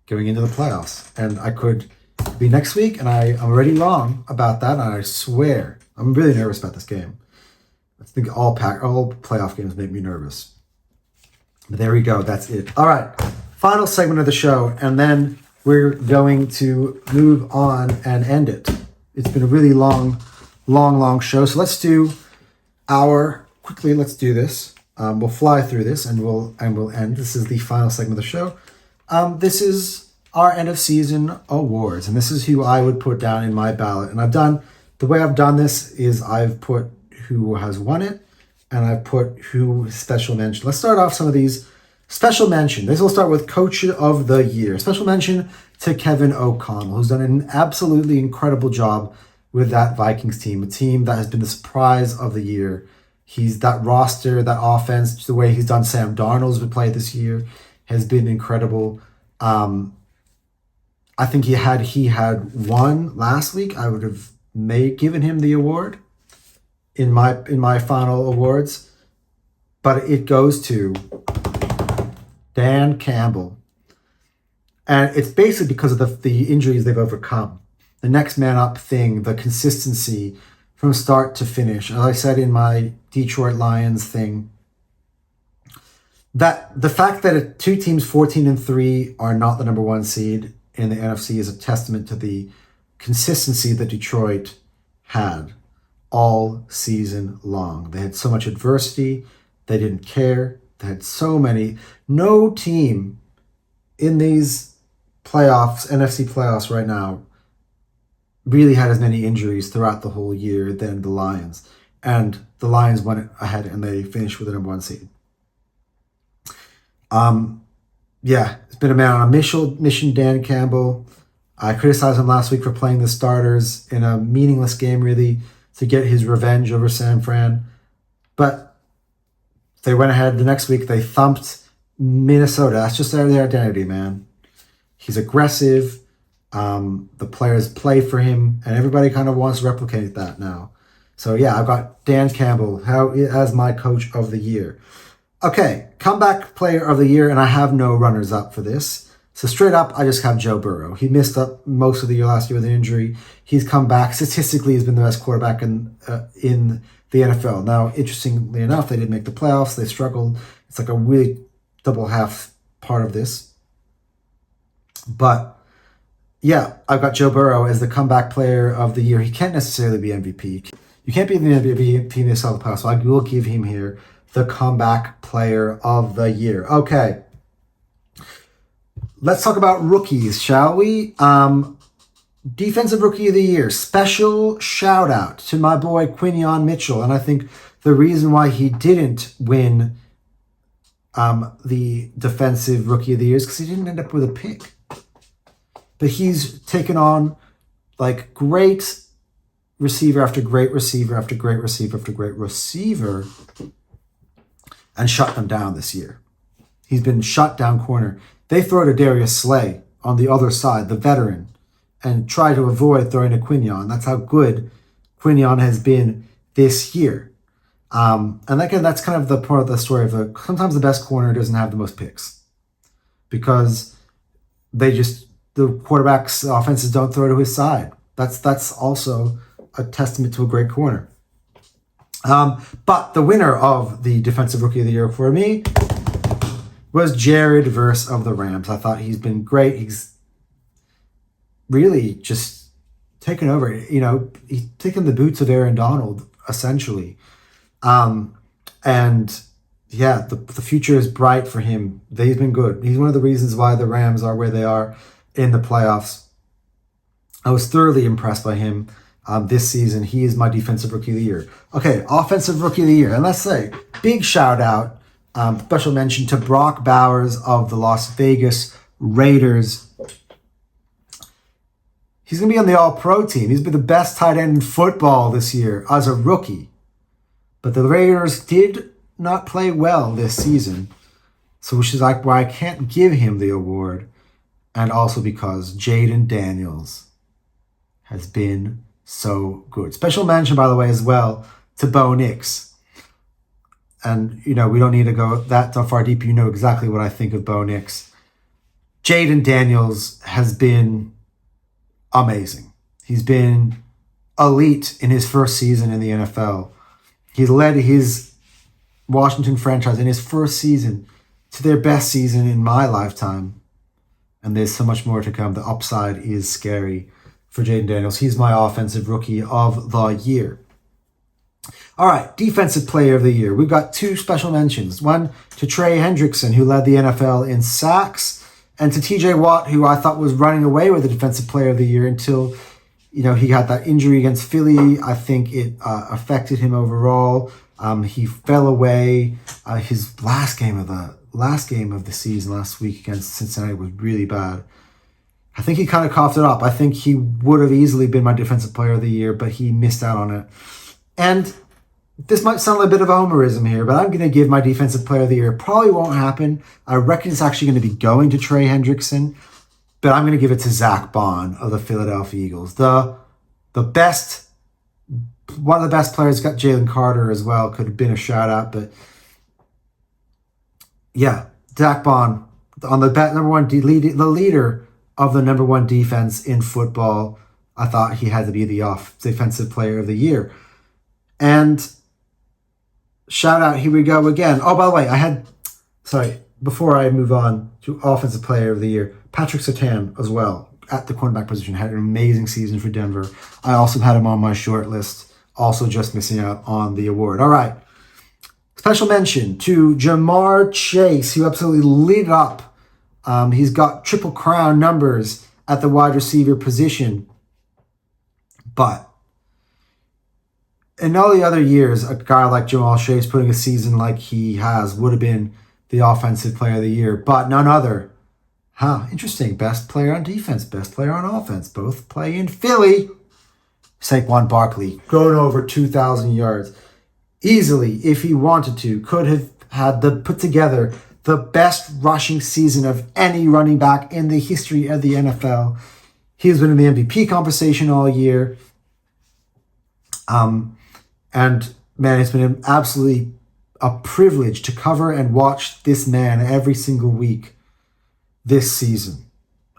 the playoffs. And I could be next week, and I'm already wrong about that, and I swear. I'm really nervous about this game. I think all playoff games make me nervous. But there we go. That's it. All right. Final segment of the show, and then we're going to move on and end it. It's been a really long show. So let's do let's do this. We'll fly through this and we'll end. This is the final segment of the show. This is our end of season awards, and this is who I would put down in my ballot. And the way I've done this is I've put who has won it, and I've put who special mention. Let's start off some of these. Special mention. This will start with Coach of the Year. Special mention to Kevin O'Connell, who's done an absolutely incredible job with that Vikings team, a team that has been the surprise of the year. He's that roster, that offense, the way he's done Sam Darnold's play this year has been incredible. I think he had won last week. I would have given him the award in my final awards, but it goes to Dan Campbell. And it's basically because of the injuries they've overcome. The next man up thing, the consistency from start to finish. As I said in my Detroit Lions thing, that the fact that two teams 14-3 are not the number one seed in the NFC is a testament to the consistency that Detroit had all season long. They had so much adversity. They didn't care. They had no team in these playoffs, NFC playoffs right now, really had as many injuries throughout the whole year than the Lions. And the Lions went ahead and they finished with the number one seed. It's been a man on a mission, Dan Campbell. I criticized him last week for playing the starters in a meaningless game, really, to get his revenge over San Fran. But they went ahead the next week. They thumped Minnesota. That's just their identity, man. He's aggressive. The players play for him, and everybody kind of wants to replicate that now. So yeah, I've got Dan Campbell as my coach of the year. Okay, comeback player of the year, and I have no runners up for this. So straight up, I just have Joe Burrow. He missed up most of the year last year with an injury. He's come back. Statistically, he's been the best quarterback in the NFL. Now, interestingly enough, they didn't make the playoffs. They struggled. It's like a really double half part of this. But yeah, I've got Joe Burrow as the comeback player of the year. He can't necessarily be MVP. You can't be the MVP in the playoffs, so I will give him here the comeback player of the year. Okay. Let's talk about rookies, shall we? Defensive Rookie of the Year. Special shout out to my boy Quinyon Mitchell. And I think the reason why he didn't win the Defensive Rookie of the Year is because he didn't end up with a pick. But he's taken on like great receiver after great receiver after great receiver after great receiver and shut them down this year. He's been shut down corner. They throw to Darius Slay on the other side, the veteran, and try to avoid throwing to Quinyon. That's how good Quinyon has been this year. And again, that's kind of the part of the story of sometimes the best corner doesn't have the most picks because the quarterback's offenses don't throw to his side. That's also a testament to a great corner. But the winner of the Defensive Rookie of the Year for me was Jared Verse of the Rams. I thought he's been great. He's really just taken over. He's taken the boots of Aaron Donald, essentially. And yeah, the future is bright for him. He's been good. He's one of the reasons why the Rams are where they are in the playoffs. I was thoroughly impressed by him this season. He is my Defensive Rookie of the Year. Okay, Offensive Rookie of the Year. And let's say, big shout out, special mention to Brock Bowers of the Las Vegas Raiders. He's going to be on the All-Pro team. He's been the best tight end in football this year as a rookie. But the Raiders did not play well this season. So which is like why I can't give him the award. And also because Jaden Daniels has been so good. Special mention, by the way, as well, to Bo Nix. And, we don't need to go that far deep. You know exactly what I think of Bo Nix. Jaden Daniels has been amazing. He's been elite in his first season in the NFL. He led his Washington franchise in his first season to their best season in my lifetime. And there's so much more to come. The upside is scary for Jaden Daniels. He's my Offensive Rookie of the Year. All right, Defensive Player of the Year. We've got two special mentions. One to Trey Hendrickson, who led the NFL in sacks, and to TJ Watt, who I thought was running away with the Defensive Player of the Year until, he had that injury against Philly. I think it affected him overall. He fell away. His last game of the season last week against Cincinnati was really bad. I think he kind of coughed it up. I think he would have easily been my Defensive Player of the Year, but he missed out on it. And this might sound like a bit of homerism here, but I'm going to give my Defensive Player of the Year. It probably won't happen. I reckon it's actually going to be going to Trey Hendrickson, but I'm going to give it to Zach Bond of the Philadelphia Eagles. The best, one of the best players, got Jalen Carter as well. Could have been a shout out, but yeah, Zach Bond on the number one, the leader of the number one defense in football. I thought he had to be the Defensive Player of the Year. And shout out, here we go again. Oh, by the way, before I move on to Offensive Player of the Year, Patrick Surtain as well at the cornerback position had an amazing season for Denver. I also had him on my short list, also just missing out on the award. All right. Special mention to Jamar Chase, who absolutely lit up. He's got Triple Crown numbers at the wide receiver position. But in all the other years, a guy like Jamar Chase putting a season like he has would have been the Offensive Player of the Year, but none other. Interesting. Best player on defense, best player on offense. Both play in Philly. Saquon Barkley, going over 2,000 yards. Easily, if he wanted to, could have put together the best rushing season of any running back in the history of the NFL. He's been in the MVP conversation all year. And man, it's been absolutely a privilege to cover and watch this man every single week this season.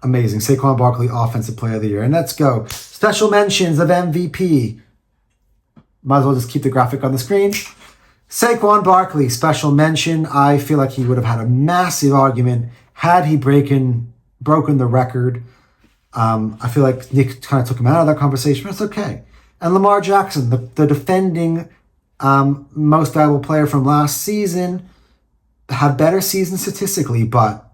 Amazing. Saquon Barkley, Offensive Player of the Year. And let's go. Special mentions of MVP. Might as well just keep the graphic on the screen. Saquon Barkley, special mention. I feel like he would have had a massive argument had he broken the record. I feel like Nick kind of took him out of that conversation, but it's okay. And Lamar Jackson, the defending most valuable player from last season, had better season statistically, but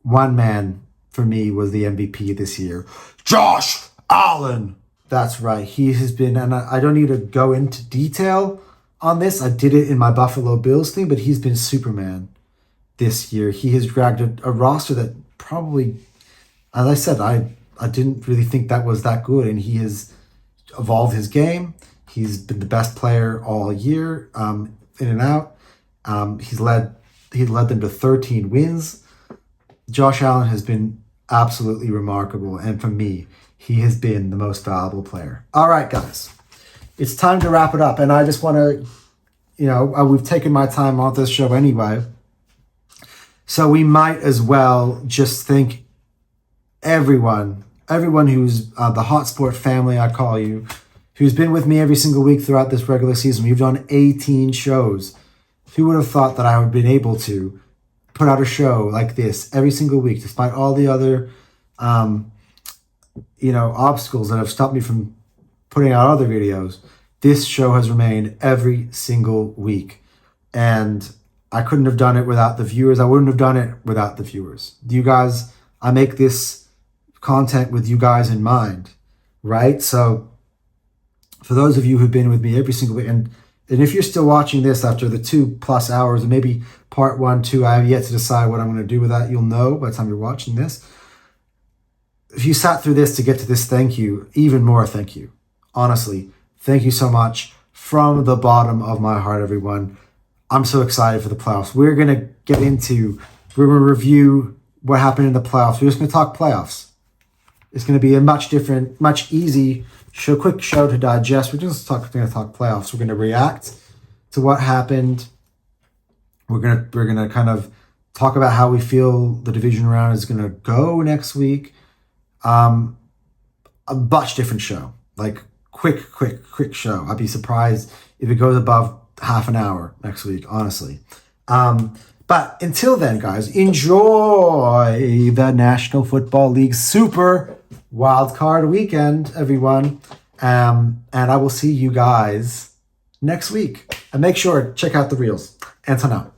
one man for me was the MVP this year. Josh Allen. That's right. He has been, and I don't need to go into detail on this. I did it in my Buffalo Bills thing, but he's been Superman this year. He has dragged a roster that probably, as I said, I didn't really think that was that good, and he has evolved his game. He's been the best player all year, in and out. He led them to 13 wins. Josh Allen has been absolutely remarkable, and for me, he has been the most valuable player. All right, guys, it's time to wrap it up, and I just want to, we've taken my time on this show anyway, so we might as well just thank everyone who's the Hot Sport family, I call you, who's been with me every single week throughout this regular season. We've done 18 shows. Who would have thought that I would have been able to put out a show like this every single week, despite all the other, obstacles that have stopped me from putting out other videos? This show has remained every single week. And I couldn't have done it without the viewers. I wouldn't have done it without the viewers. You guys, I make this content with you guys in mind, right? So for those of you who've been with me every single week, and if you're still watching this after the 2+ hours, or maybe part 1, 2, I have yet to decide what I'm going to do with that. You'll know by the time you're watching this. If you sat through this to get to this, thank you. Even more, thank you. Honestly, thank you so much from the bottom of my heart, everyone. I'm so excited for the playoffs. We're going to review what happened in the playoffs. We're just going to talk playoffs. It's going to be a much easy show, quick show to digest. We're just going to talk playoffs. We're going to react to what happened. We're going to kind of talk about how we feel the division round is going to go next week. A much different show, like quick show. I'd be surprised if it goes above half an hour next week, honestly. But until then, guys, enjoy the National Football League Super Wildcard Weekend, everyone. And I will see you guys next week. And make sure to check out the reels. Anton out.